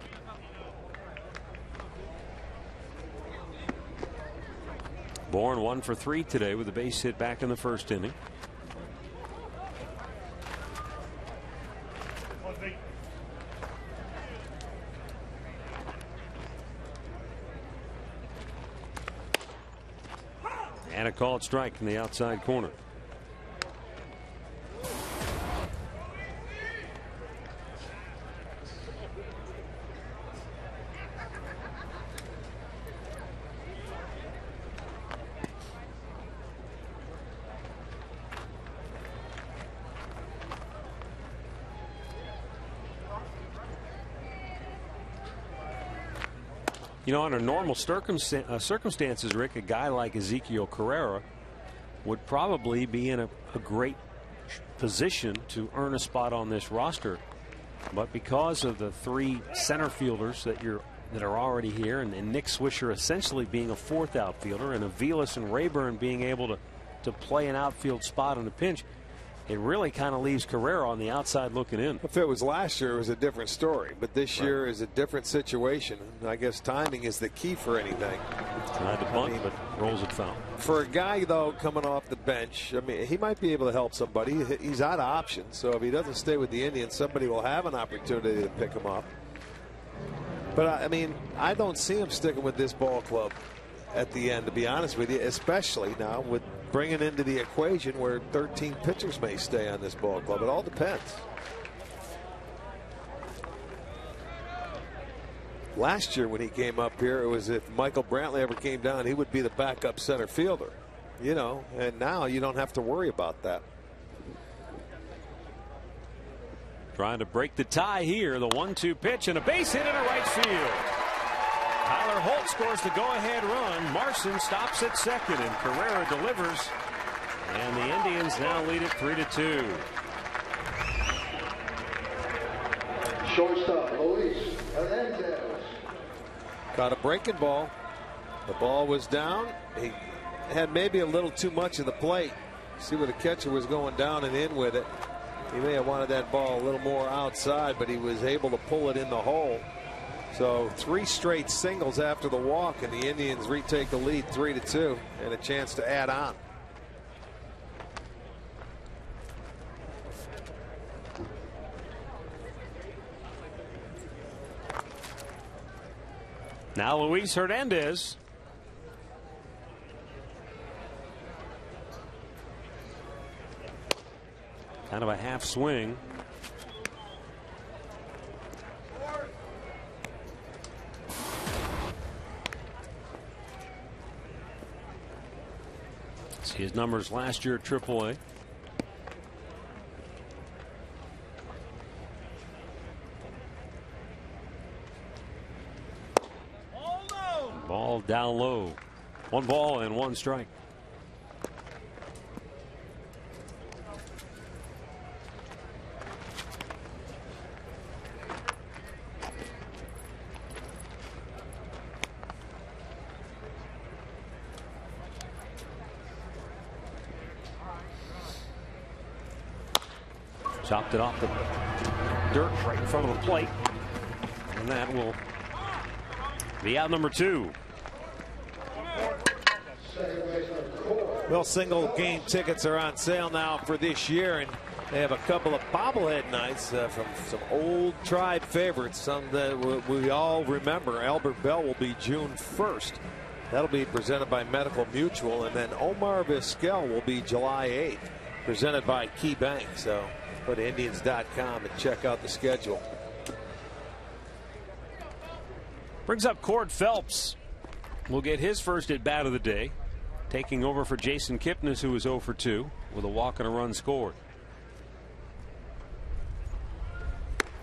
Bourne 1 for 3 today with a base hit back in the first inning. And a called strike in the outside corner. You know, under normal circumstances, Rick, a guy like Ezekiel Carrera would probably be in a great position to earn a spot on this roster. But because of the 3 center fielders that are already here, and Nick Swisher essentially being a 4th outfielder, and Aviles and Rayburn being able to play an outfield spot in a pinch, it really kind of leaves Carrera on the outside looking in. If it was last year, it was a different story. But this year is a different situation. I guess timing is the key for anything. Tried to bunt, but rolls it foul. For a guy, though, coming off the bench, I mean, he might be able to help somebody. He's out of options. So if he doesn't stay with the Indians, somebody will have an opportunity to pick him up. But, I mean, I don't see him sticking with this ball club at the end, to be honest with you, especially now with bringing into the equation where 13 pitchers may stay on this ball club. It all depends. Last year when he came up here, it was if Michael Brantley ever came down, he would be the backup center fielder, you know, and now you don't have to worry about that. Trying to break the tie here. The 1-2 pitch and a base hit into right field. Tyler Holt scores the go-ahead run. Marson stops at second, and Carrera delivers. And the Indians now lead it 3-2. Shortstop, Luis Hernandez. Caught a breaking ball. The ball was down. He had maybe a little too much of the plate. See where the catcher was going down and in with it. He may have wanted that ball a little more outside, but he was able to pull it in the hole. So 3 straight singles after the walk, and the Indians retake the lead 3-2 and a chance to add on. Now Luis Hernandez. Kind of a half swing. See his numbers last year at AAA. Ball down low. 1 ball and 1 strike. Chopped it off the dirt right in front of the plate. And that will be out number 2. Well, single game tickets are on sale now for this year, and they have a couple of bobblehead nights from some old tried favorites, some that we all remember. Albert Bell will be June 1st. That'll be presented by Medical Mutual, and then Omar Vizquel will be July 8th, presented by Key Bank. So go to Indians.com and check out the schedule. Brings up Cord Phelps. Will get his first at bat of the day, taking over for Jason Kipnis, who was 0 for 2 with a walk and a run scored.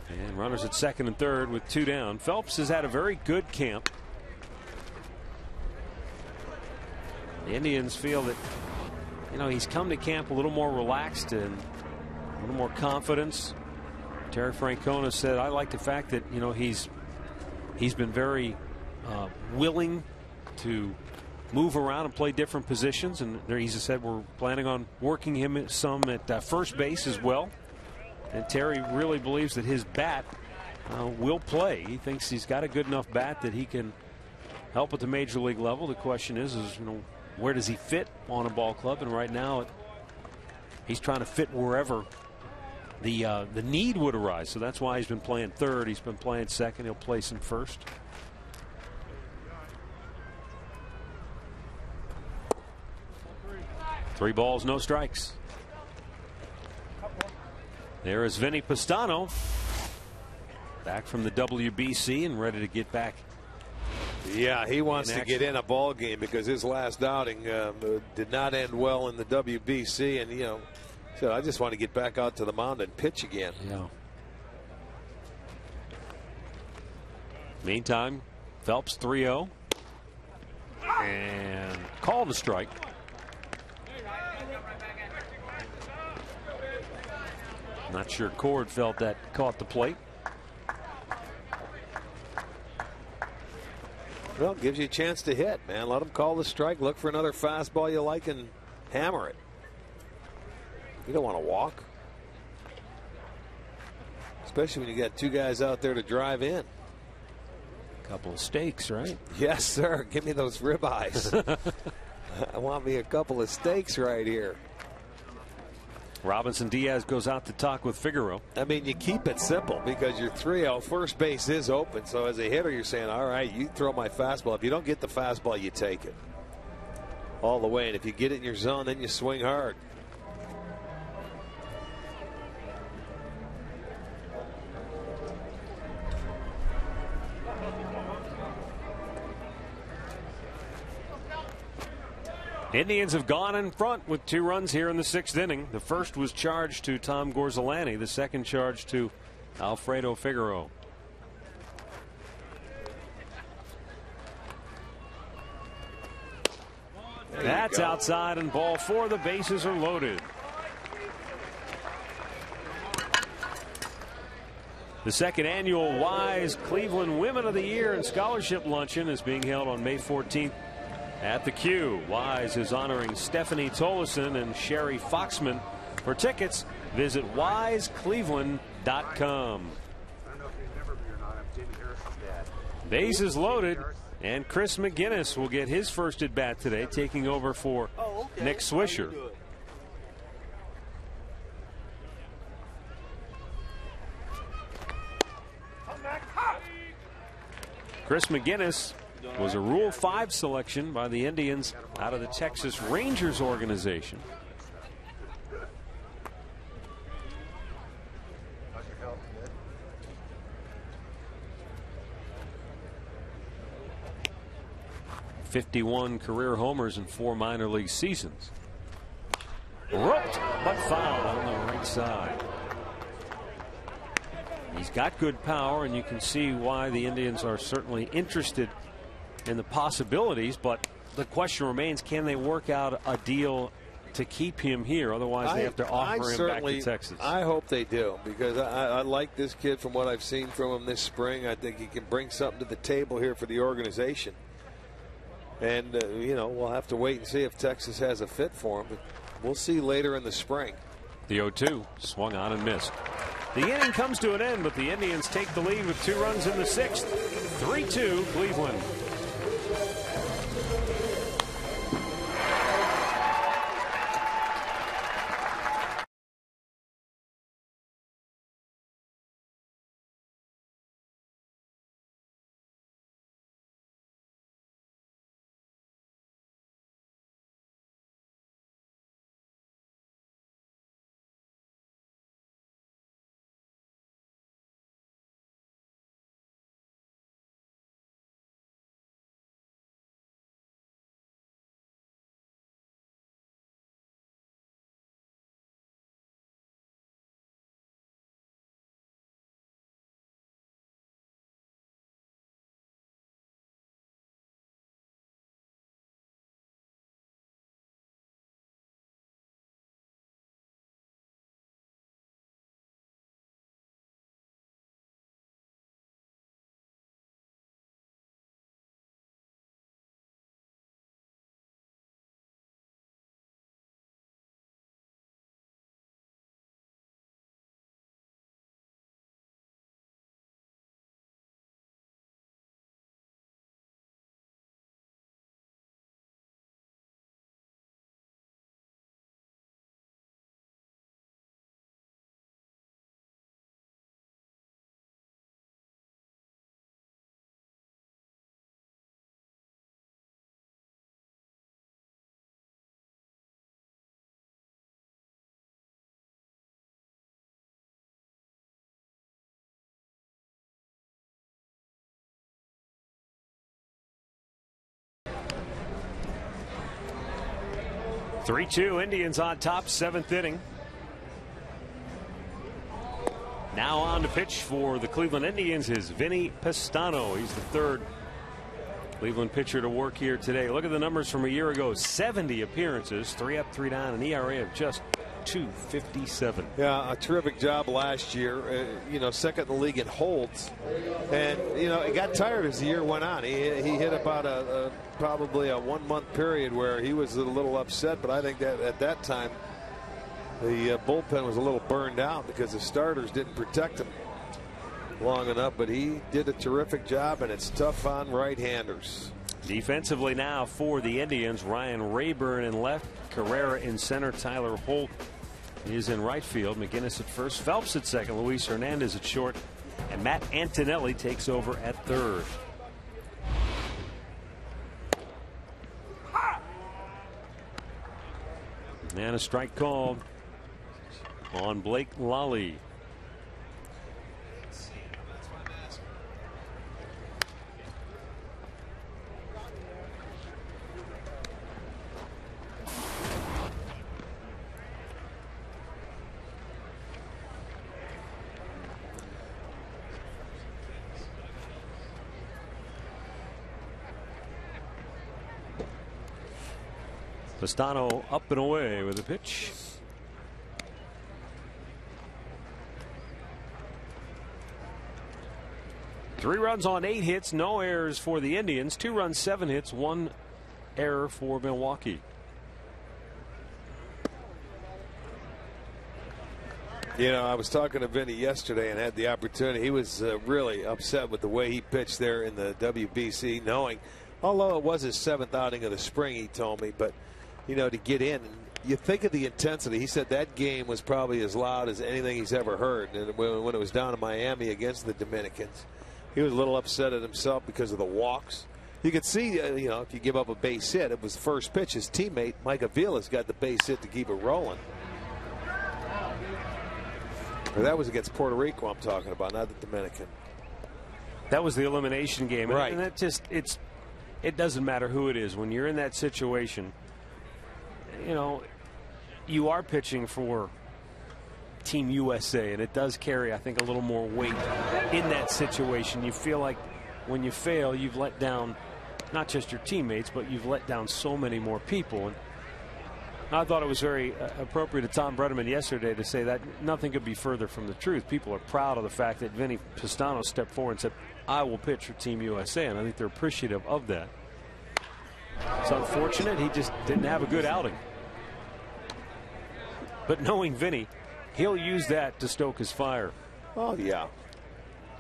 And runners at second and third with 2 down. Phelps has had a very good camp. The Indians feel that, you know, he's come to camp a little more relaxed and a little more confidence. Terry Francona said, I like the fact that, you know, he's been very willing to move around and play different positions, and there, he said, we're planning on working him some at first base as well. And Terry really believes that his bat will play. He thinks he's got a good enough bat that he can help at the major league level. The question is you know, where does he fit on a ball club? And right now, he's trying to fit wherever the need would arise. So that's why he's been playing third. He's been playing second. He'll play some first. Three balls, no strikes. There is Vinny Pastano, back from the WBC and ready to get back. Yeah, he wants to get in a ball game because his last outing did not end well in the WBC, and you know, so I just want to get back out to the mound and pitch again. Yeah. Meantime, Phelps 3-0 and called a strike. Not sure Cord felt that caught the plate. Well, gives you a chance to hit, man. Let him call the strike. Look for another fastball you like and hammer it. You don't want to walk. Especially when you got 2 guys out there to drive in. Couple of steaks, right? Yes, sir. Give me those ribeyes. I want me a couple of steaks right here. Robinson Diaz goes out to talk with Figueroa. I mean, you keep it simple because you're 3-0. First base is open. So as a hitter, you're saying, all right, you throw my fastball. If you don't get the fastball, you take it all the way. And if you get it in your zone, then you swing hard. Indians have gone in front with 2 runs here in the 6th inning. The first was charged to Tom Gorzolani. The second charged to Alfredo Figueroa. That's outside and ball 4. The bases are loaded. The second annual Wise Cleveland Women of the Year and Scholarship Luncheon is being held on May 14th. At the Q, Wise is honoring Stephanie Tolleson and Sherry Foxman. For tickets, visit wisecleveland.com. Bases loaded, and Chris McGinnis will get his first at bat today, taking over for Nick Swisher. Chris McGinnis was a Rule 5 selection by the Indians out of the Texas Rangers organization. '51 career homers in 4 minor league seasons. Roped but fouled on the right side. He's got good power, and you can see why the Indians are certainly interested in the possibilities, but the question remains, can they work out a deal to keep him here? Otherwise, they have to offer him back to Texas. I hope they do, because I like this kid from what I've seen from him this spring. I think he can bring something to the table here for the organization. And, you know, we'll have to wait and see if Texas has a fit for him, but we'll see later in the spring. The 0-2 swung on and missed. The inning comes to an end, but the Indians take the lead with 2 runs in the 6th. 3-2 Cleveland. (3-2) Indians on top, 7th inning. Now on to pitch for the Cleveland Indians is Vinny Pestano. He's the 3rd Cleveland pitcher to work here today. Look at the numbers from a year ago. 70 appearances, 3 up, 3 down, an ERA of just .257. Yeah, a terrific job last year. You know, 2nd in the league in holds, and you know, it got tired as the year went on. He hit about probably a 1-month period where he was a little upset, but I think that at that time The bullpen was a little burned out because the starters didn't protect him long enough, but he did a terrific job, and it's tough on right-handers. Defensively now for the Indians, Ryan Rayburn in left, Carrera in center, Tyler Holt is in right field, McGinnis at first, Phelps at second, Luis Hernandez at short, and Matt Antonelli takes over at third. And a strike called on Blake Lally. Pistano up and away with a pitch. Three runs on 8 hits, no errors for the Indians. 2 runs, 7 hits, 1 error for Milwaukee. You know, I was talking to Vinny yesterday and had the opportunity. He was really upset with the way he pitched there in the WBC, knowing, although it was his 7th outing of the spring, he told me, but you know, to get in, you think of the intensity. He said that game was probably as loud as anything he's ever heard. And when it was down in Miami against the Dominicans, he was a little upset at himself because of the walks. You could see, you know, if you give up a base hit, it was the first pitch. His teammate, Mike Avila's got the base hit to keep it rolling. Or that was against Puerto Rico I'm talking about, not the Dominican. That was the elimination game. Right. And that just, it doesn't matter who it is. When you're in that situation, you know, you are pitching for Team USA, and it does carry, I think, a little more weight in that situation. You feel like when you fail, you've let down not just your teammates, but you've let down so many more people. And I thought it was very appropriate of Tom Brenneman yesterday to say that nothing could be further from the truth. People are proud of the fact that Vinny Pistano stepped forward and said, I will pitch for Team USA, and I think they're appreciative of that. It's unfortunate he just didn't have a good outing. But knowing Vinny, he'll use that to stoke his fire. Oh, yeah.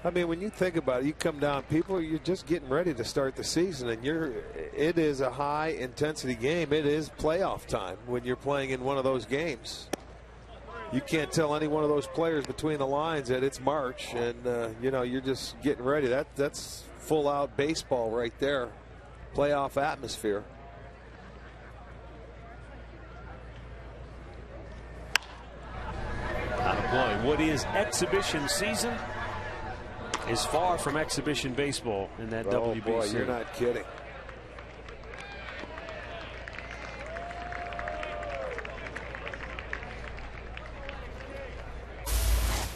I mean, when you think about it, you come down, people, you're just getting ready to start the season, and it is a high-intensity game. It is playoff time when you're playing in one of those games. You can't tell any one of those players between the lines that it's March, and, you know, you're just getting ready. That's full-out baseball right there, playoff atmosphere. Out of play. What is exhibition season is far from exhibition baseball in that WBC. Boy, you're not kidding.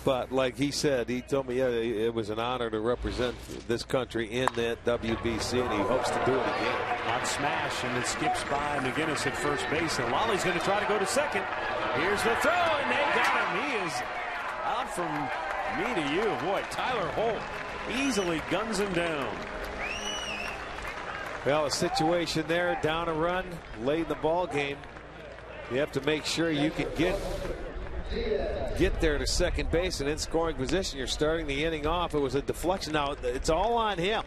But like he said, he told me, yeah, it was an honor to represent this country in that WBC, and he hopes to do it again. Hot smash, and it skips by McGinnis at first base, and Lolly's going to try to go to second. Here's the throw, and they got him. He is out from me to you. Boy, Tyler Holt easily guns him down. Well, a situation there, down a run, late in the ball game. You have to make sure you can get there to second base and in scoring position. You're starting the inning off. It was a deflection. Now, it's all on him.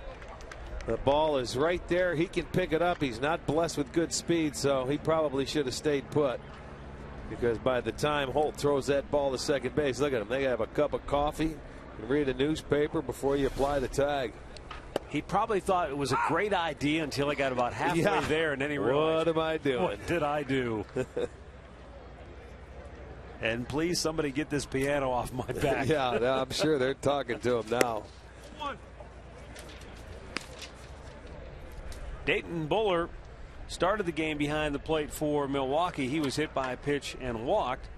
The ball is right there. He can pick it up. He's not blessed with good speed, so he probably should have stayed put. Because by the time Holt throws that ball to second base, look at him. They have a cup of coffee and read a newspaper before you apply the tag. He probably thought it was a great idea until he got about halfway there, and then he realized, what am I doing? What did I do? And please, somebody get this piano off my back. Yeah, I'm sure they're talking to him now. Dayton Buller started the game behind the plate for Milwaukee. He was hit by a pitch and walked.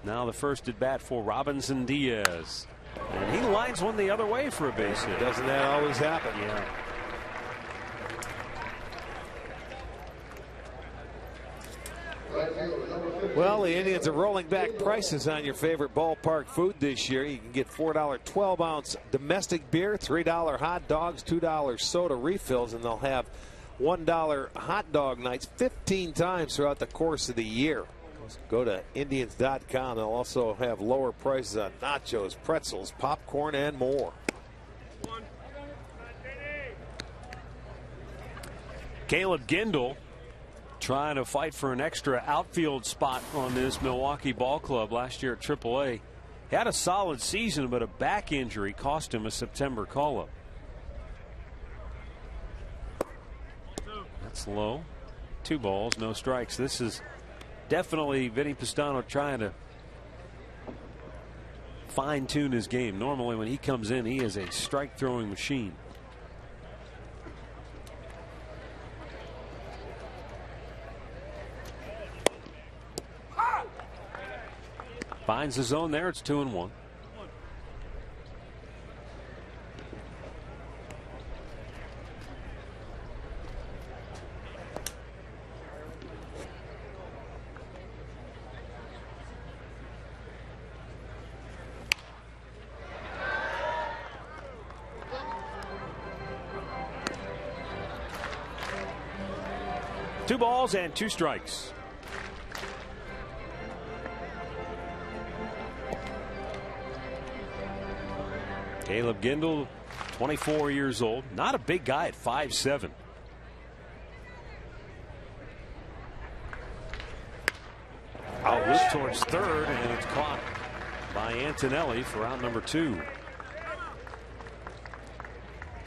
Now the first at bat for Robinson Diaz. And he lines one the other way for a base hit. Doesn't that always happen? Yeah. Well, the Indians are rolling back prices on your favorite ballpark food this year. You can get $4 12-ounce domestic beer, $3 hot dogs, $2 soda refills, and they'll have $1 hot dog nights 15 times throughout the course of the year. Go to Indians.com. They'll also have lower prices on nachos, pretzels, popcorn, and more. Caleb Gindel trying to fight for an extra outfield spot on this Milwaukee ball club last year at AAA. He had a solid season, but a back injury cost him a September call-up. That's low. 2 balls, no strikes. This is definitely Vinny Pistano trying to fine-tune his game. Normally when he comes in, he is a strike-throwing machine. Finds the zone there. It's 2-1. Two balls and 2 strikes. Caleb Gindel, 24 years old, not a big guy at 5'7". Out loop towards third, and it's caught by Antonelli for out number 2.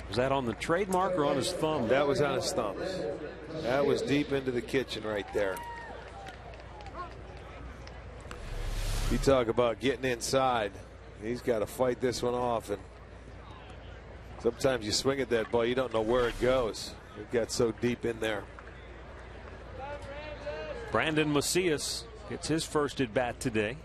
Was that on the trademark or on his thumb? That was on his thumbs. That was deep into the kitchen right there. You talk about getting inside. He's got to fight this one off, and sometimes you swing at that ball, you don't know where it goes. It got so deep in there. Brandon Macias gets his first at bat today.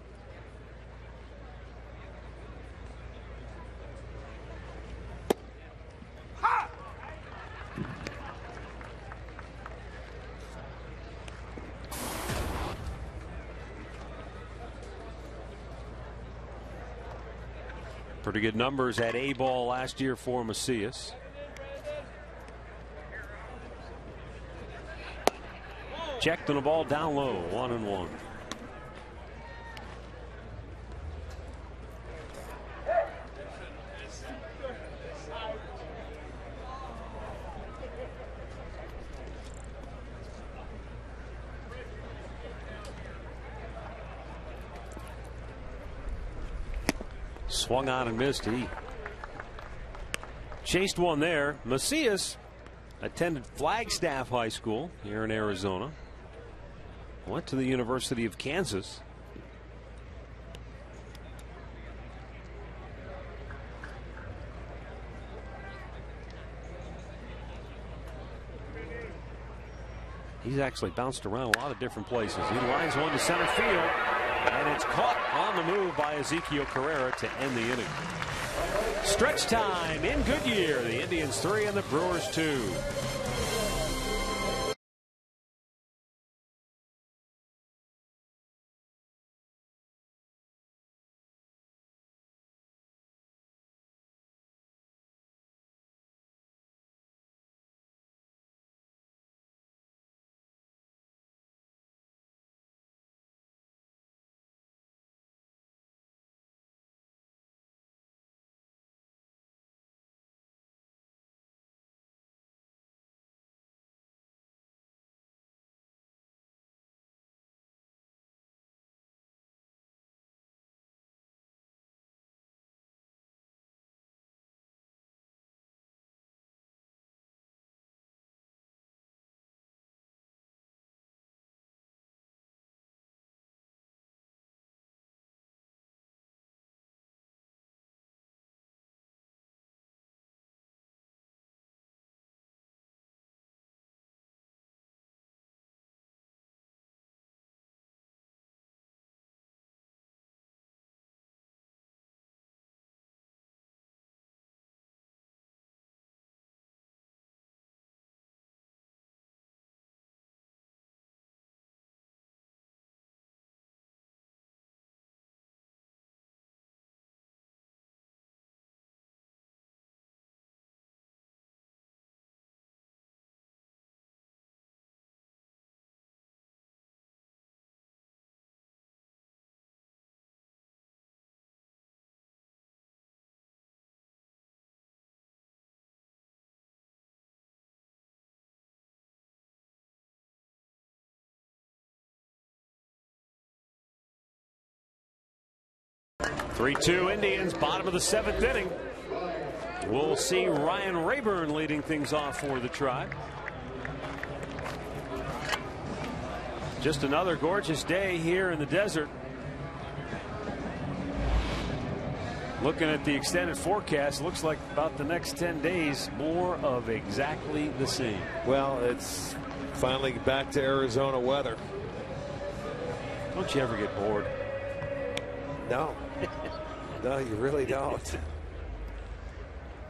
Pretty good numbers at A ball last year for Macias. Checked on a ball down low, 1-1. Swung on and missed. He chased one there. Macias attended Flagstaff High School here in Arizona. Went to the University of Kansas. He's actually bounced around a lot of different places. He lines one to center field, and it's caught on the move by Ezekiel Carrera to end the inning. Stretch time in Goodyear. The Indians 3 and the Brewers 2. 3-2 Indians, bottom of the 7th inning. We'll see Ryan Rayburn leading things off for the Tribe. Just another gorgeous day here in the desert. Looking at the extended forecast, looks like about the next 10 days, more of exactly the same. Well, it's finally back to Arizona weather. Don't you ever get bored? No. No, you really don't.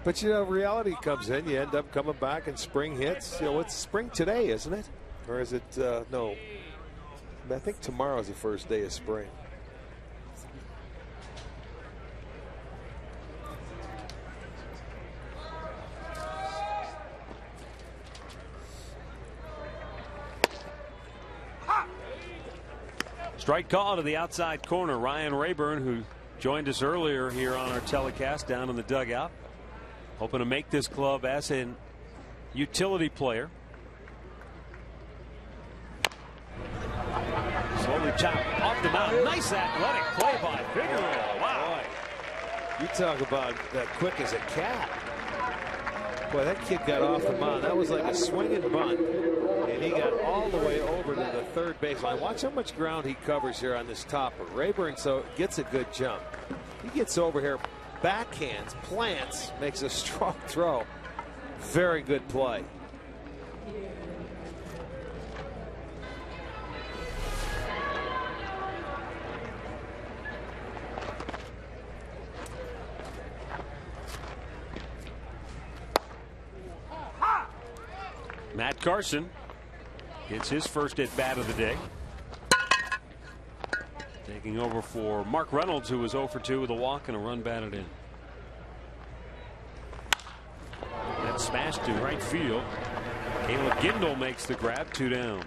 But, you know, reality comes in. You end up coming back and spring hits. You know, it's spring today, isn't it? Or is it, no. I think tomorrow's the first day of spring. Strike call to the outside corner. Ryan Rayburn, who joined us earlier here on our telecast down in the dugout, hoping to make this club as a utility player. Slowly chopped off the mound. Nice athletic play by Figueroa. Wow. Boy, you talk about that quick as a cat. Boy, that kid got off the mound. That was like a swinging bunt. And he got all the way over to the third baseline. Watch how much ground he covers here on this topper. Rayburn gets a good jump. He gets over here, backhands, plants, makes a strong throw. Very good play. Matt Carson gets his first at bat of the day. Taking over for Mark Reynolds, who was 0 for 2 with a walk and a run batted in. That smash to right field. Caleb Gindel makes the grab, 2 down.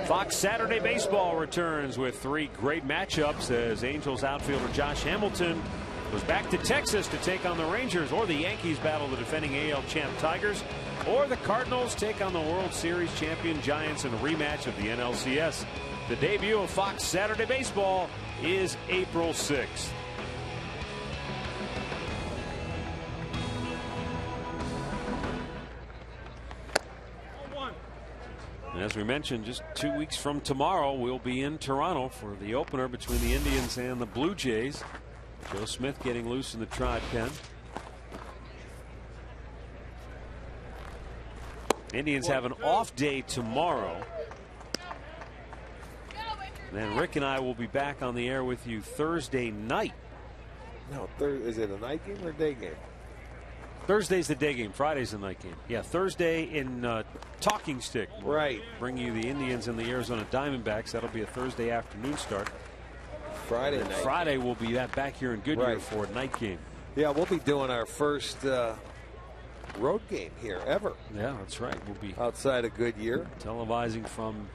Fox Saturday Baseball returns with 3 great matchups as Angels outfielder Josh Hamilton goes back to Texas to take on the Rangers, or the Yankees battle the defending AL champ Tigers, or the Cardinals take on the World Series champion Giants in a rematch of the NLCS. The debut of Fox Saturday Baseball is April 6th. And as we mentioned, just 2 weeks from tomorrow, we'll be in Toronto for the opener between the Indians and the Blue Jays. Joe Smith getting loose in the Tribe pen. Indians have an off day tomorrow. And then Rick and I will be back on the air with you Thursday night. No, is it a night game or a day game? Thursday's the day game. Friday's the night game. Yeah, Thursday in Talking Stick. We'll right. Bring you the Indians and the Arizona Diamondbacks. That'll be a Thursday afternoon start. Friday night. Friday will be back here in Goodyear for a night game. Yeah, we'll be doing our first road game here ever. Yeah, that's right. We'll be outside of Goodyear, televising from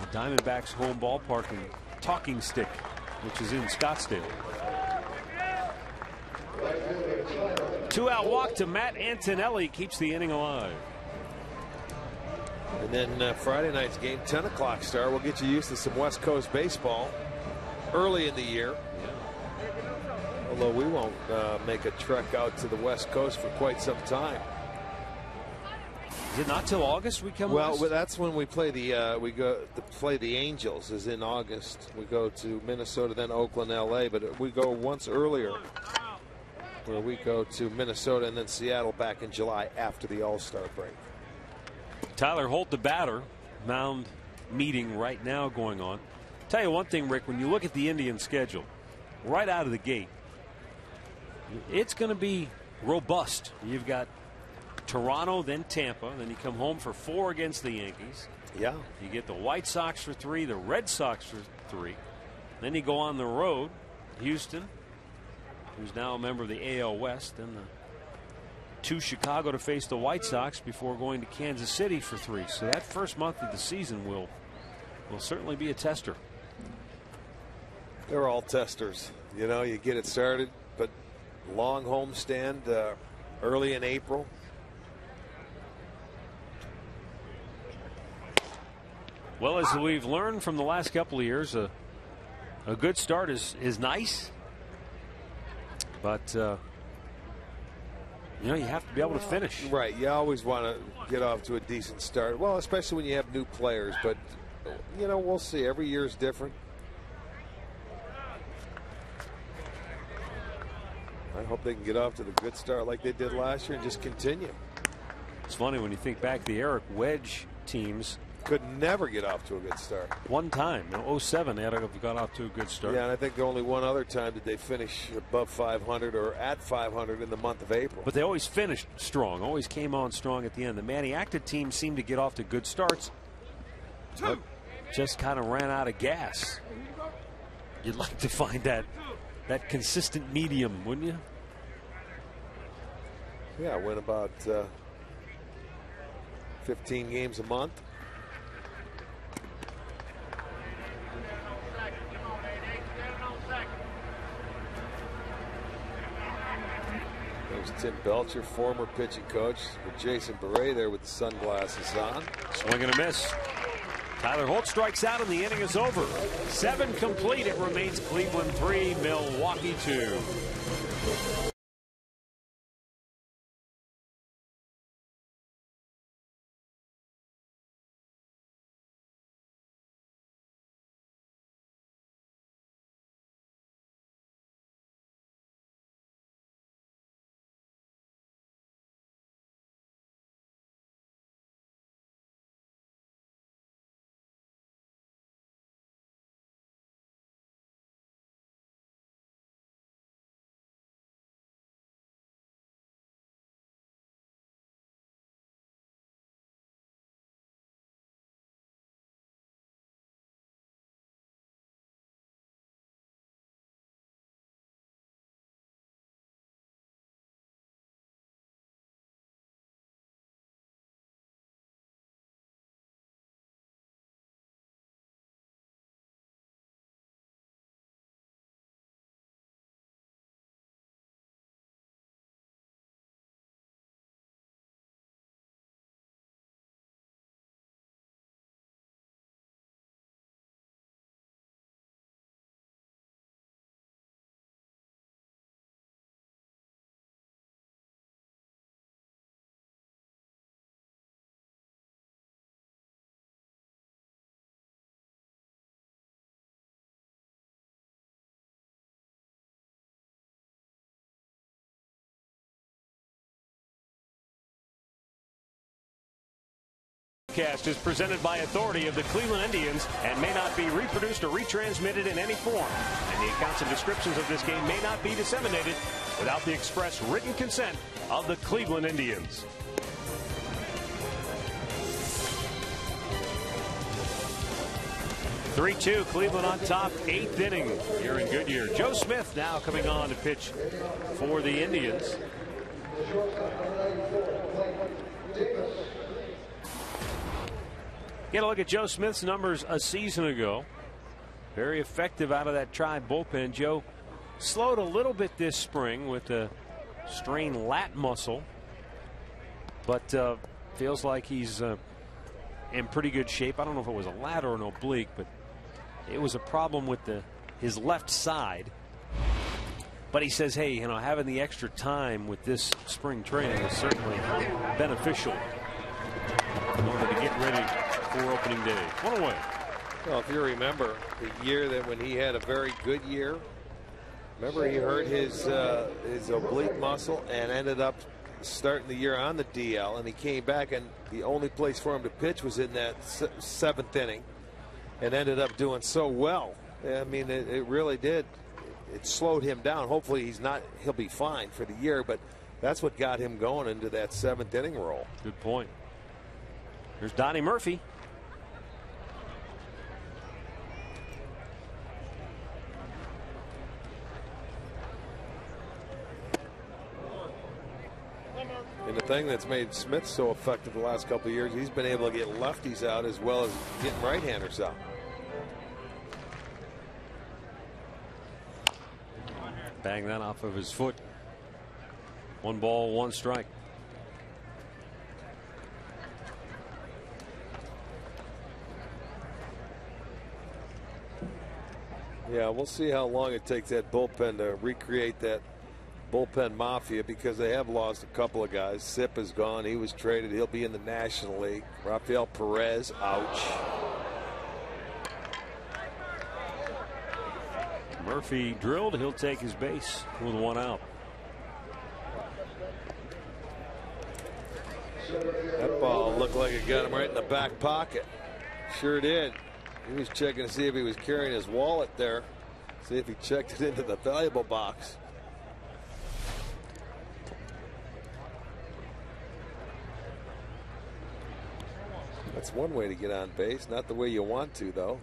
the Diamondbacks home ballpark in Talking Stick, which is in Scottsdale. 2-out walk to Matt Antonelli keeps the inning alive. And then Friday night's game, 10 o'clock start. We'll get you used to some West Coast baseball early in the year. Yeah. Although we won't make a trek out to the West Coast for quite some time. Is it not till August we come? Well, that's when we play we go to play the Angels is in August. We go to Minnesota, then Oakland, LA, but we go once earlier where we go to Minnesota and then Seattle back in July after the All-Star break. Tyler Holt, the batter, mound meeting right now going on. Tell you one thing, Rick, when you look at the Indian schedule right out of the gate, it's going to be robust. You've got Toronto, then Tampa, then you come home for 4 against the Yankees. Yeah. You get the White Sox for 3, the Red Sox for 3. Then you go on the road, Houston, who's now a member of the AL West, then to Chicago to face the White Sox before going to Kansas City for 3. So that first month of the season will certainly be a tester. They're all testers. You know, you get it started, but long homestand early in April. Well, as we've learned from the last couple of years, a good start is nice, but you know, you have to be able to finish. Right. You always want to get off to a decent start. Well, especially when you have new players. But, you know, we'll see. Every year is different. I hope they can get off to the good start like they did last year and just continue. It's funny when you think back, the Eric Wedge teams could never get off to a good start. One time, in 07, they had got off to a good start. Yeah, and I think only one other time did they finish above 500 or at 500 in the month of April. But they always finished strong, always came on strong at the end. The Manny Acta team seemed to get off to good starts, but just kind of ran out of gas. You'd like to find that consistent medium, wouldn't you? Yeah, win about 15 games a month. There's Tim Belcher, former pitching coach, with Jason Beret there with the sunglasses on. Swing and a miss. Tyler Holt strikes out and the inning is over. 7 complete. It remains Cleveland 3, Milwaukee 2. Broadcast is presented by authority of the Cleveland Indians and may not be reproduced or retransmitted in any form. And the accounts and descriptions of this game may not be disseminated without the express written consent of the Cleveland Indians. (3-2) Cleveland on top, 8th inning here in Goodyear. Joe Smith now coming on to pitch for the Indians. Get a look at Joe Smith's numbers a season ago. Very effective out of that Tribe bullpen. Joe slowed a little bit this spring with a strained lat muscle, but feels like he's in pretty good shape. I don't know if it was a lat or an oblique, but it was a problem with his left side. But he says, hey, you know, having the extra time with this spring training is certainly beneficial in order to get ready for opening day. One away. Well, if you remember the year that when he had a very good year, remember he hurt his oblique muscle and ended up starting the year on the DL, and he came back, and the only place for him to pitch was in that 7th inning, and ended up doing so well. I mean, it really did. It slowed him down. Hopefully he'll be fine for the year, but that's what got him going into that 7th inning role. Good point. Here's Donnie Murphy. And the thing that's made Smith so effective the last couple of years, he's been able to get lefties out as well as getting right-handers out. Bang that off of his foot. 1 ball, 1 strike. Yeah, we'll see how long it takes that bullpen to recreate that bullpen mafia, because they have lost a couple of guys. Sip is gone. He was traded. He'll be in the National League. Rafael Perez, ouch. Murphy drilled. He'll take his base with 1 out. That ball looked like it got him right in the back pocket. Sure did. He was checking to see if he was carrying his wallet there. See if he checked it into the valuable box. That's one way to get on base, not the way you want to, though.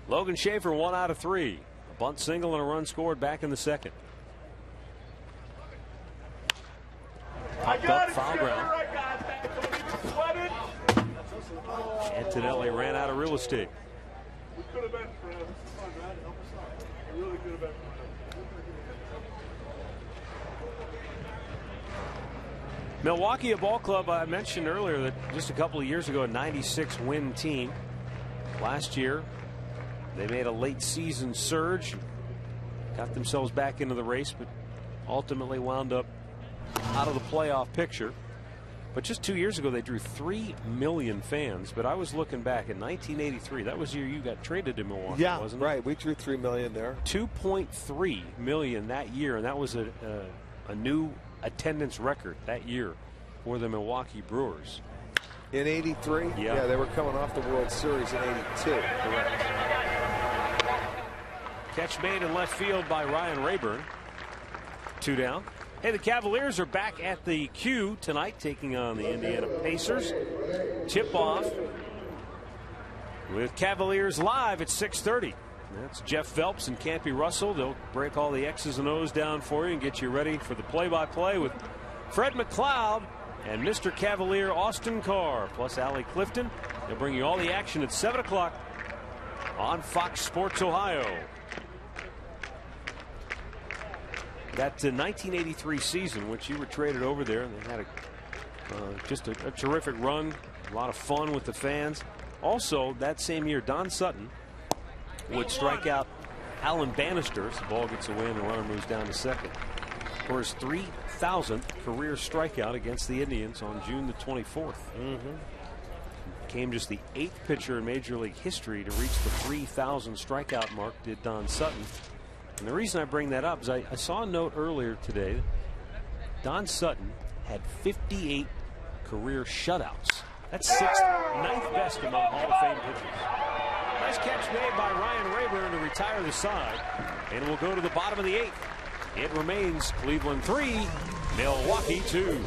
Logan Schaefer, 1 out of 3. A bunt single and a run scored back in the second. Popped up, foul ground. Antonelli ran out of real estate. We could have been for him. We really could have been for him. Milwaukee, a ball club I mentioned earlier that just a couple of years ago, a 96 win team. Last year, they made a late season surge, got themselves back into the race, but ultimately wound up out of the playoff picture. But just 2 years ago, they drew 3 million fans. But I was looking back in 1983. That was the year you got traded to Milwaukee, wasn't it? Right. We drew 3 million there. 2.3 million that year, and that was a new attendance record that year for the Milwaukee Brewers. In 83? Yeah, they were coming off the World Series in 82. Correct. Catch made in left field by Ryan Rayburn. 2 down. Hey, the Cavaliers are back at the Q tonight, taking on the Indiana Pacers. Tip-off with Cavaliers Live at 6:30. That's Jeff Phelps and Campy Russell. They'll break all the X's and O's down for you and get you ready for the play-by-play with Fred McLeod and Mr. Cavalier Austin Carr, plus Allie Clifton. They'll bring you all the action at 7 o'clock on Fox Sports Ohio. That 1983 season, which you were traded over there, and they had just a terrific run, a lot of fun with the fans. Also, that same year, Don Sutton would strike out Alan Bannister as the ball gets away and the runner moves down to second for his 3,000th career strikeout against the Indians on June the 24th. Became just the 8th pitcher in Major League history to reach the 3,000 strikeout mark, did Don Sutton. And the reason I bring that up is I saw a note earlier today that Don Sutton had 58 career shutouts. That's 9th best among Hall of Fame pitchers. Nice catch made by Ryan Rayburn to retire the side. And we'll go to the bottom of the 8th. It remains Cleveland 3, Milwaukee 2.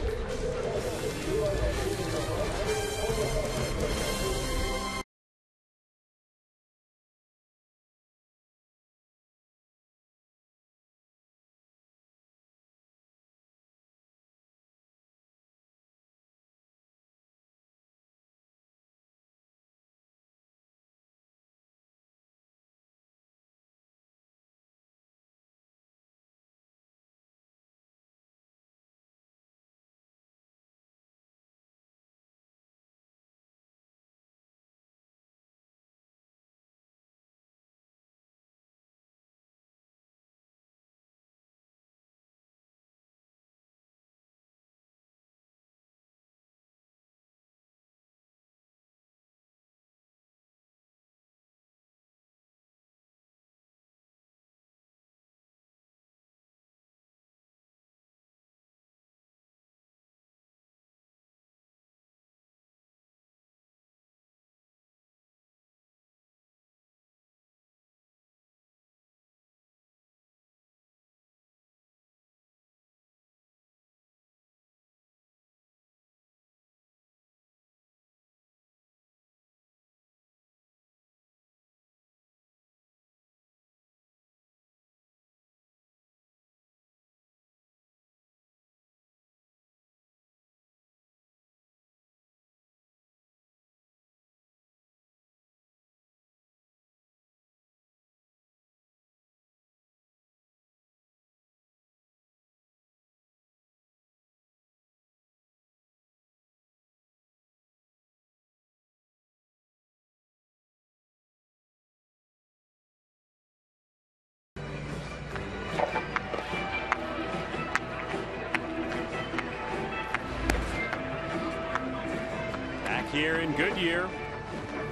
here in Goodyear.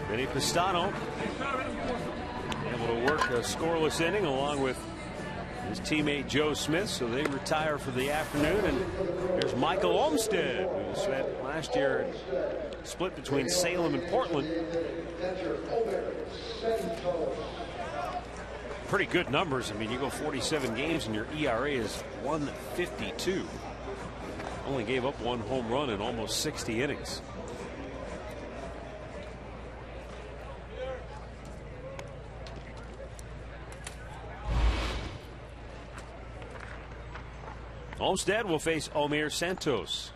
Vinny Pistano able to work a scoreless inning along with his teammate Joe Smith, so they retire for the afternoon. And here's Michael Olmstead, who spent last year split between Salem and Portland. Pretty good numbers. I mean, you go 47 games and your ERA is 1.52. Only gave up 1 home run in almost 60 innings. Olmstead will face Omir Santos.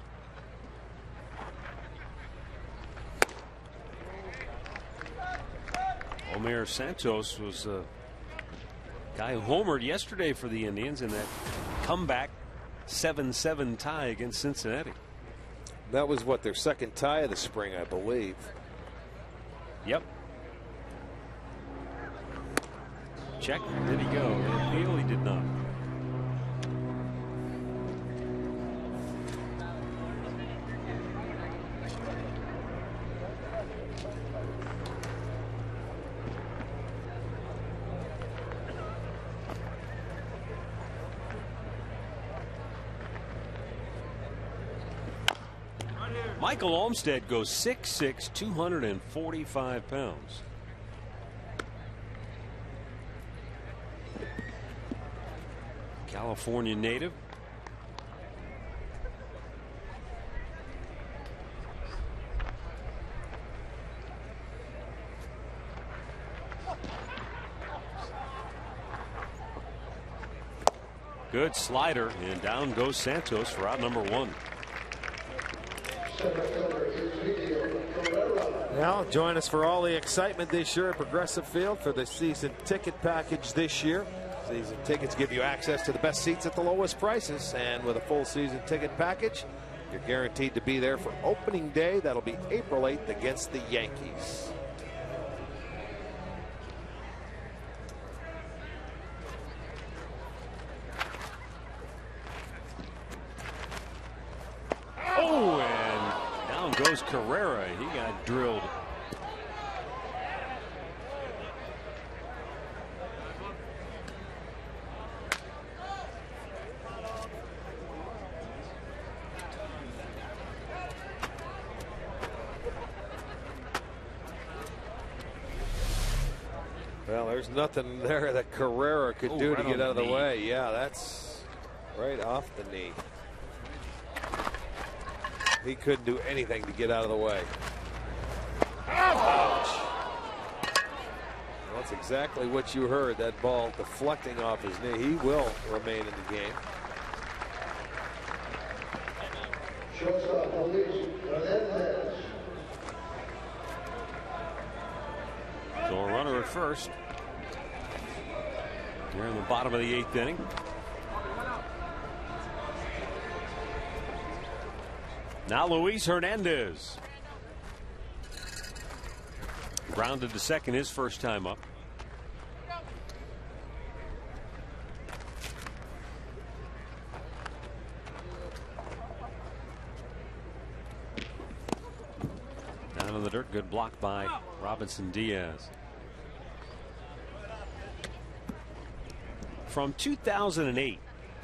Omir Santos was a guy who homered yesterday for the Indians in that comeback 7-7 tie against Cincinnati. That was what, their second tie of the spring, I believe. Yep. Check. Did he go? Appeal? He did not. Michael Olmstead goes 6'6", 245 pounds. California native. Good slider, and down goes Santos for out number 1. Now join us for all the excitement this year at Progressive Field for the season ticket package this year. Season tickets give you access to the best seats at the lowest prices, and with a full season ticket package, you're guaranteed to be there for opening day. That'll be April 8th against the Yankees. Oh, and down goes Carrera. He got drilled. Well, there's nothing there that Carrera could do to get out of the way. Yeah, that's right off the knee. He couldn't do anything to get out of the way. Ouch. That's exactly what you heard. That ball deflecting off his knee. He will remain in the game. So a runner at first. Here in the bottom of the 8th inning. Now Luis Hernandez. Grounded to second his first time up. Down in the dirt. Good block by Robinson Diaz. From 2008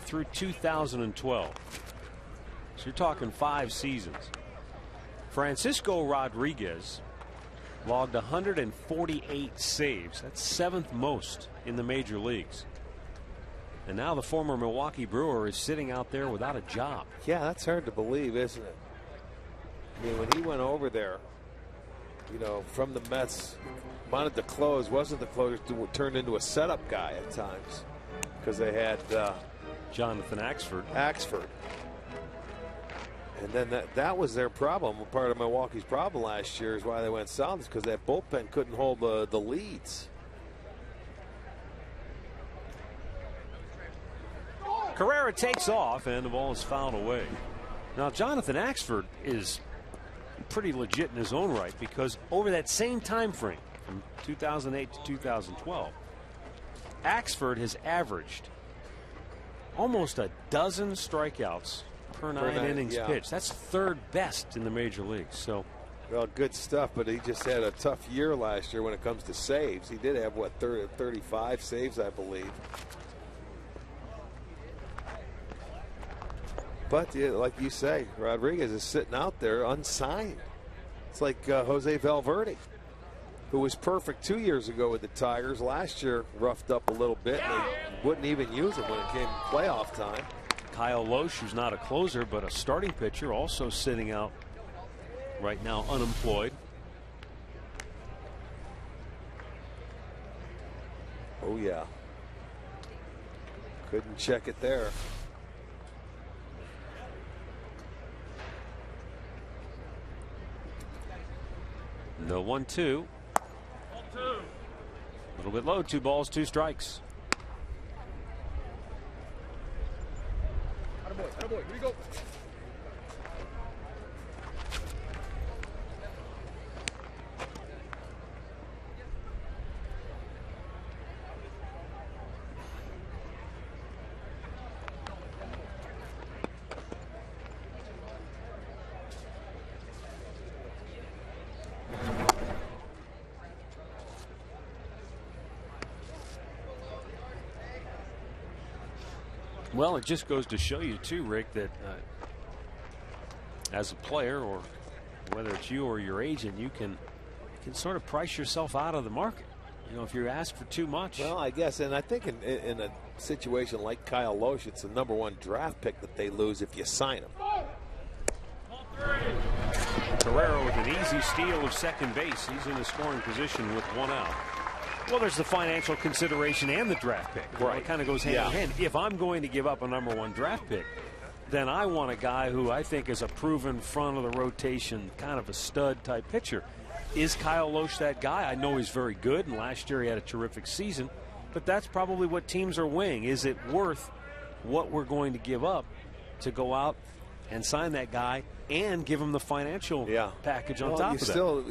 through 2012. So you're talking 5 seasons. Francisco Rodriguez logged 148 saves. That's 7th most in the major leagues. And now the former Milwaukee Brewer is sitting out there without a job. Yeah, that's hard to believe, isn't it? I mean, when he went over there, you know, from the Mets, wanted to close, wasn't the closer, turned into a setup guy at times because they had Jonathan Axford. And then that was their problem. Part of Milwaukee's problem last year is why they went south, is because that bullpen couldn't hold the leads. Carrera takes off and the ball is fouled away. Now Jonathan Axford is pretty legit in his own right, because over that same time frame from 2008 to 2012, Axford has averaged almost a dozen strikeouts per 9 innings pitched. That's 3rd best in the major leagues. So Well, good stuff, but he just had a tough year last year when it comes to saves. He did have, what, 35 saves, I believe. But, yeah, like you say, Rodriguez is sitting out there unsigned. It's like Jose Valverde, who was perfect 2 years ago with the Tigers. Last year, roughed up a little bit, and they wouldn't even use him when it came playoff time. Kyle Loesch, who's not a closer, but a starting pitcher, also sitting out right now, unemployed. Oh, yeah. Couldn't check it there. The 1-2. A little bit low. 2 balls, 2 strikes. Attaboy, here we go. Well, it just goes to show you, too, Rick, that as a player, or whether it's you or your agent, you can sort of price yourself out of the market. You know, if you ask for too much. Well, I guess, and I think in a situation like Kyle Loesch, it's the #1 draft pick that they lose if you sign him. Guerrero with an easy steal of second base. He's in the scoring position with 1 out. Well, there's the financial consideration and the draft pick. Right. It kind of goes hand in hand. If I'm going to give up a #1 draft pick, then I want a guy who I think is a proven front of the rotation, kind of a stud type pitcher. Is Kyle Loesch that guy? I know he's very good, and last year he had a terrific season, but that's probably what teams are weighing. Is it worth what we're going to give up to go out and sign that guy and give him the financial package on top of that? Still,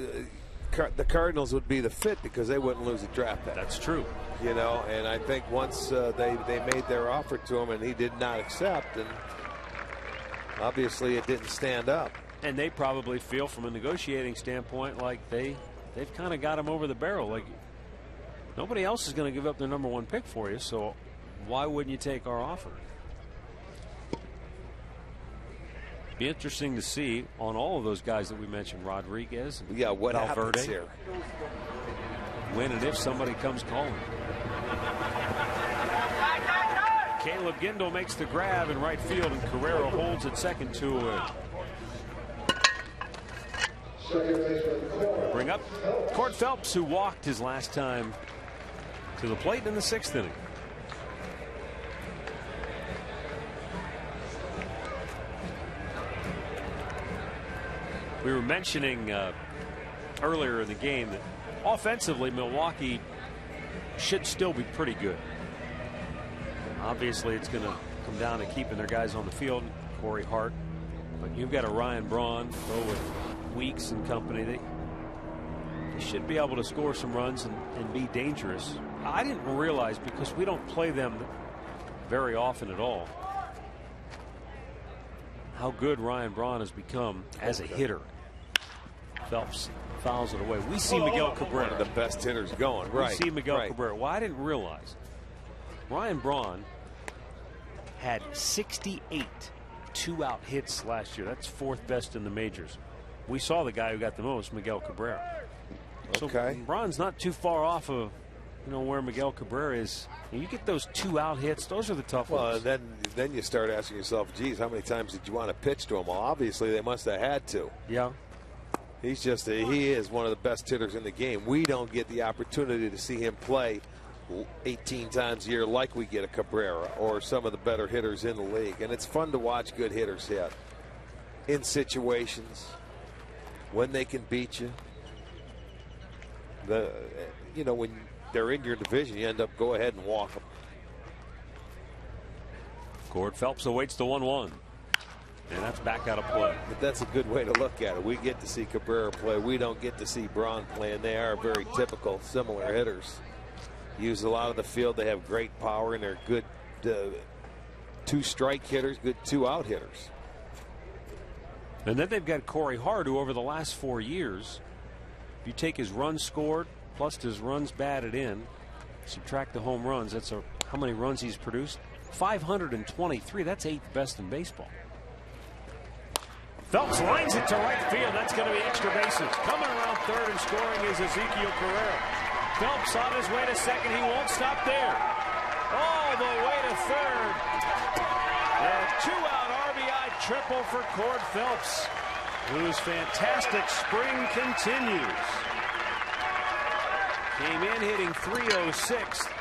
the Cardinals would be the fit because they wouldn't lose a draft pick. That's true. You know, and I think once they made their offer to him and he did not accept, and obviously it didn't stand up. And they probably feel from a negotiating standpoint like they've kind of got him over the barrel. Like, nobody else is going to give up their #1 pick for you, so why wouldn't you take our offer? Be interesting to see on all of those guys that we mentioned, Rodriguez and what Valverde, happens here? When and if somebody comes calling. Caleb Gindel makes the grab in right field, and Guerrero holds at second, 2 away. Bring up Cord Phelps, who walked his last time to the plate in the 6th inning. We were mentioning earlier in the game that offensively Milwaukee should still be pretty good. Obviously it's going to come down to keeping their guys on the field, Corey Hart, but you've got a Ryan Braun, go with Weeks and company. They should be able to score some runs and be dangerous. I didn't realize, because we don't play them very often at all, how good Ryan Braun has become as a hitter. Phelps fouls it away. We see Miguel Cabrera, one of the best hitters going. Right. We see Miguel Cabrera. Well, I didn't realize Ryan Braun had 68 2-out hits last year. That's 4th best in the majors. We saw the guy who got the most, Miguel Cabrera. So Braun's not too far off of, where Miguel Cabrera is. You get those 2-out hits; those are the tough ones. Well, then you start asking yourself, geez, how many times did you want to pitch to him? Well, obviously they must have had to. Yeah. He's he is one of the best hitters in the game. We don't get the opportunity to see him play 18 times a year like we get a Cabrera or some of the better hitters in the league. And it's fun to watch good hitters hit in situations when they can beat you. When they're in your division, you end up go ahead and walk them. Cord Phelps awaits the 1-1. And that's back out of play. But that's a good way to look at it. We get to see Cabrera play. We don't get to see Braun play, and they are very typical, similar hitters. Use a lot of the field. They have great power, and they're good 2-strike hitters, good 2-out hitters. And then they've got Corey Hart, who over the last 4 years, if you take his runs scored plus his runs batted in, subtract the home runs, that's how many runs he's produced? 523. That's 8th best in baseball. Phelps lines it to right field. That's going to be extra bases. Coming around third and scoring is Ezekiel Carrera. Phelps on his way to second. He won't stop there. All the way to third. A 2-out RBI triple for Cord Phelps, whose fantastic spring continues. Came in hitting .306.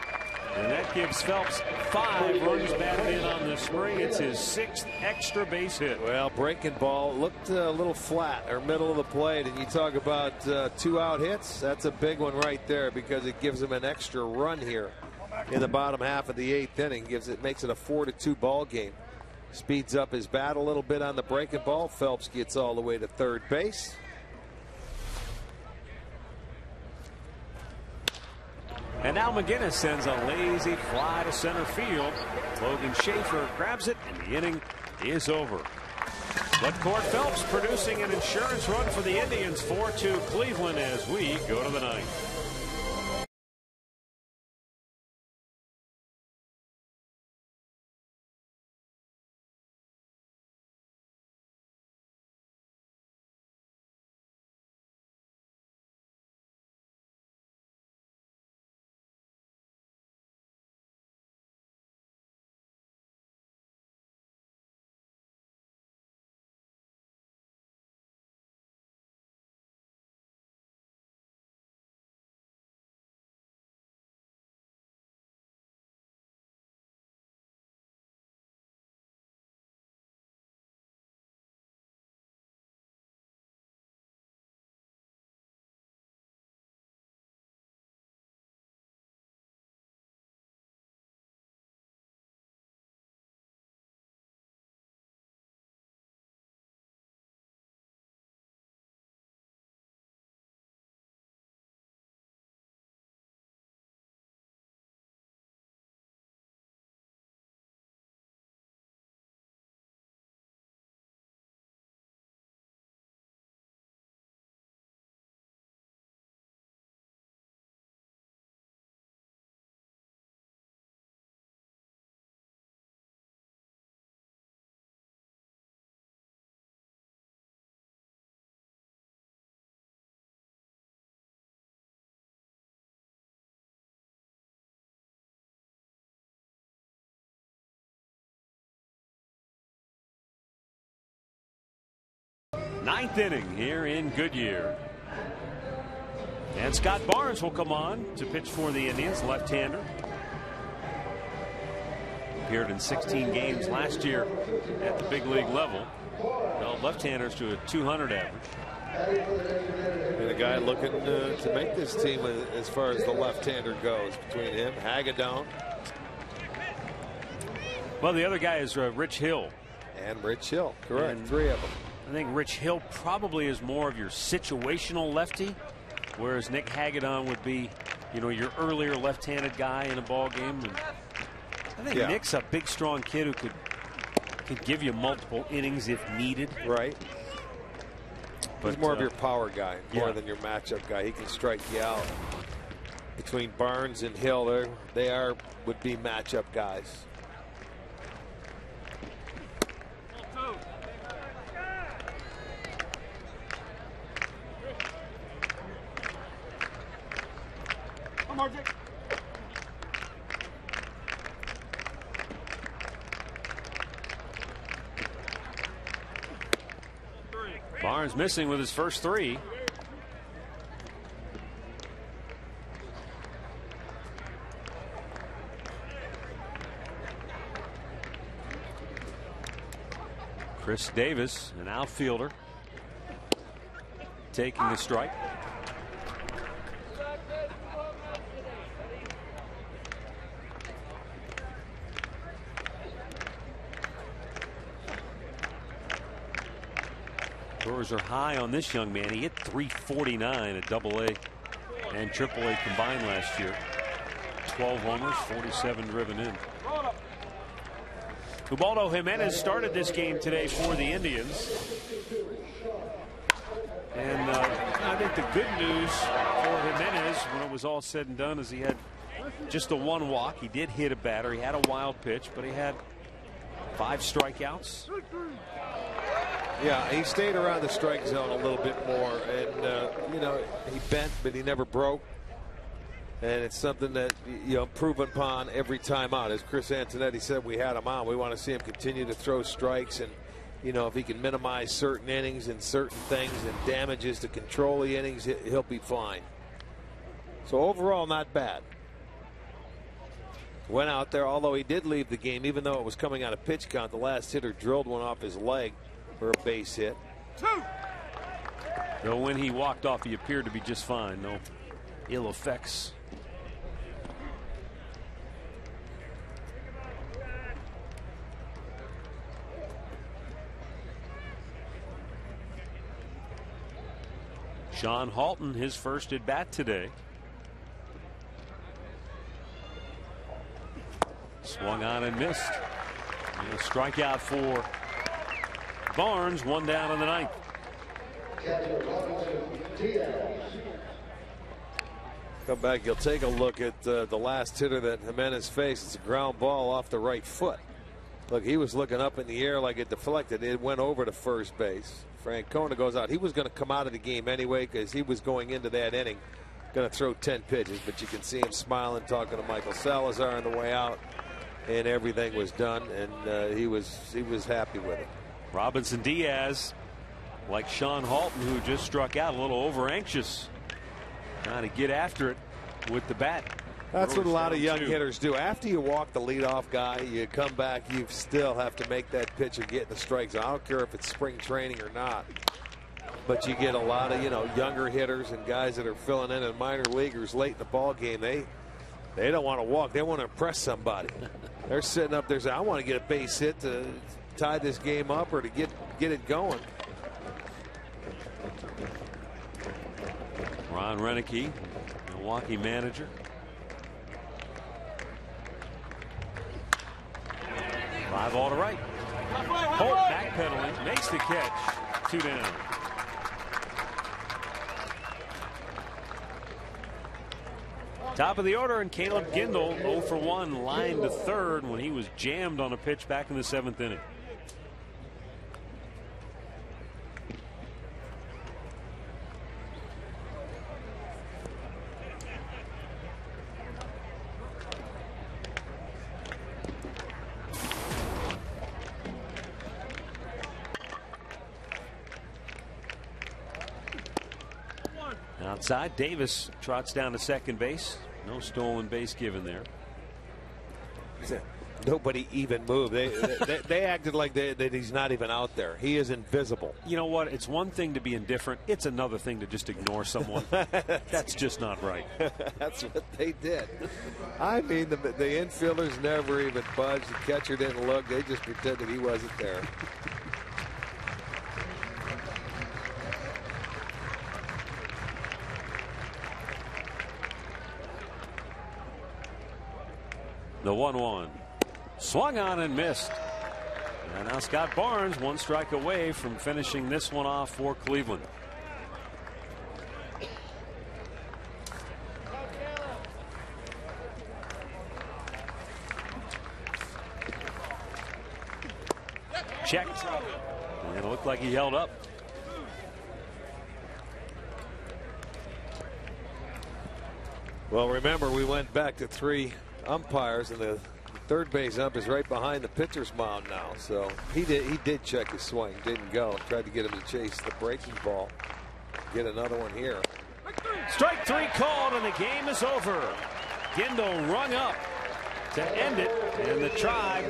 And that gives Phelps 5 runs batted in on the spring. It's his 6th extra base hit. Well, breaking ball looked a little flat or middle of the plate, and you talk about 2-out hits. That's a big one right there because it gives him an extra run here in the bottom half of the 8th inning. Makes it a 4-2 ball game. Speeds up his bat a little bit on the breaking ball. Phelps gets all the way to third base. And now McGinnis sends a lazy fly to center field. Logan Schaefer grabs it, and the inning is over. But Cord Phelps producing an insurance run for the Indians. 4-2 Cleveland as we go to the 9th. Ninth inning here in Goodyear. And Scott Barnes will come on to pitch for the Indians, left-hander. Appeared in 16 games last year at the big league level. Held left-handers to a .200 average. And a guy looking to make this team as far as the left-hander goes. Between him, Hagedorn. Well, the other guy is Rich Hill. And Rich Hill, correct. And 3 of them. I think Rich Hill probably is more of your situational lefty, whereas Nick Hagedorn would be, your earlier left-handed guy in a ball game. And I think Nick's a big, strong kid who could give you multiple innings if needed. Right. But he's more of your power guy, more than your matchup guy. He can strike you out. Between Barnes and Hill, would be matchup guys. Barnes missing with his first 3. Chris Davis, an outfielder, taking a strike. Scores are high on this young man. He hit .349 at AA and AAA combined last year. 12 homers, 47 driven in. Ubaldo Jimenez started this game today for the Indians. And I think the good news for Jimenez when it was all said and done is he had just the one walk. He did hit a batter. He had a wild pitch, but he had 5 strikeouts. Yeah, he stayed around the strike zone a little bit more, and you know, he bent, but he never broke. And it's something that, you know, proven upon every time out. As Chris Antonetti said, we had him on. We want to see him continue to throw strikes, and you know, if he can minimize certain innings and certain things and damages to control the innings, he'll be fine. So overall, not bad. Went out there, although he did leave the game, even though it was coming out of pitch count. The last hitter drilled one off his leg for a base hit. Though when he walked off, he appeared to be just fine. No ill effects. Sean Halton, his first at bat today. Swung on and missed. And a strikeout for Barnes. 1 down in the 9th. Come back, you'll take a look at the last hitter that Jimenez faced. It's a ground ball off the right foot. Look, he was looking up in the air like it deflected. It went over to first base. Francona goes out. He was going to come out of the game anyway because he was going into that inning going to throw 10 pitches, but you can see him smiling, talking to Michael Salazar on the way out, and everything was done, and he was happy with it. Robinson Diaz, like Sean Halton, who just struck out, a little over anxious, trying to get after it with the bat. That's what a lot of young hitters do. After you walk the leadoff guy, you come back, you still have to make that pitch and get in the strike zone. I don't care if it's spring training or not. But you get a lot of, you know, younger hitters and guys that are filling in and minor leaguers late in the ball game. They don't want to walk. They want to impress somebody. They're sitting up there saying, I want to get a base hit to tie this game up or to get it going. Ron Renicky, Milwaukee manager. Live ball to right. Holt backpedaling, makes the catch. 2 down. Top of the order, and Caleb Gindel 0 for 1, line to third when he was jammed on a pitch back in the 7th inning. Outside, Davis trots down to second base. No stolen base given there. Nobody even moved. They acted like that he's not even out there. He is invisible. You know what? It's one thing to be indifferent. It's another thing to just ignore someone. That's just not right. That's what they did. I mean, the infielders never even budged. The catcher didn't look. They just pretended he wasn't there. The 1-1. Swung on and missed. And now Scott Barnes 1 strike away from finishing this one off for Cleveland. Checked. And it looked like he held up. Well, remember, we went back to 3 umpires, and the third base ump is right behind the pitcher's mound now. So he did check his swing, didn't go. Tried to get him to chase the breaking ball. Get another one here. Strike 3 called, and the game is over. Gindel rung up to end it, and the Tribe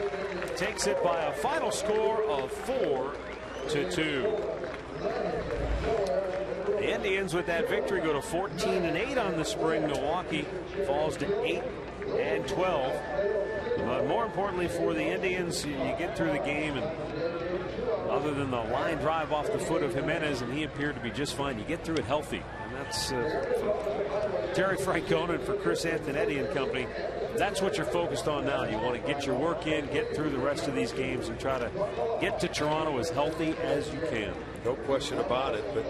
takes it by a final score of 4-2. The Indians, with that victory, go to 14-8 on the spring. Milwaukee falls to 8-12. But more importantly for the Indians, you get through the game, and other than the line drive off the foot of Jimenez, and he appeared to be just fine, you get through it healthy. And that's for Terry Francona and for Chris Antonetti and company. That's what you're focused on now. You want to get your work in, get through the rest of these games, and try to get to Toronto as healthy as you can. No question about it. But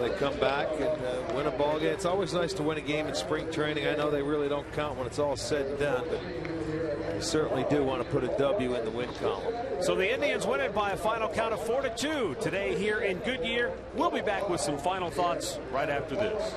They come back and win a ball game. It's always nice to win a game in spring training. I know they really don't count when it's all said and done, but you certainly do want to put a W in the win column. So the Indians win it by a final count of 4-2 today here in Goodyear. We'll be back with some final thoughts right after this.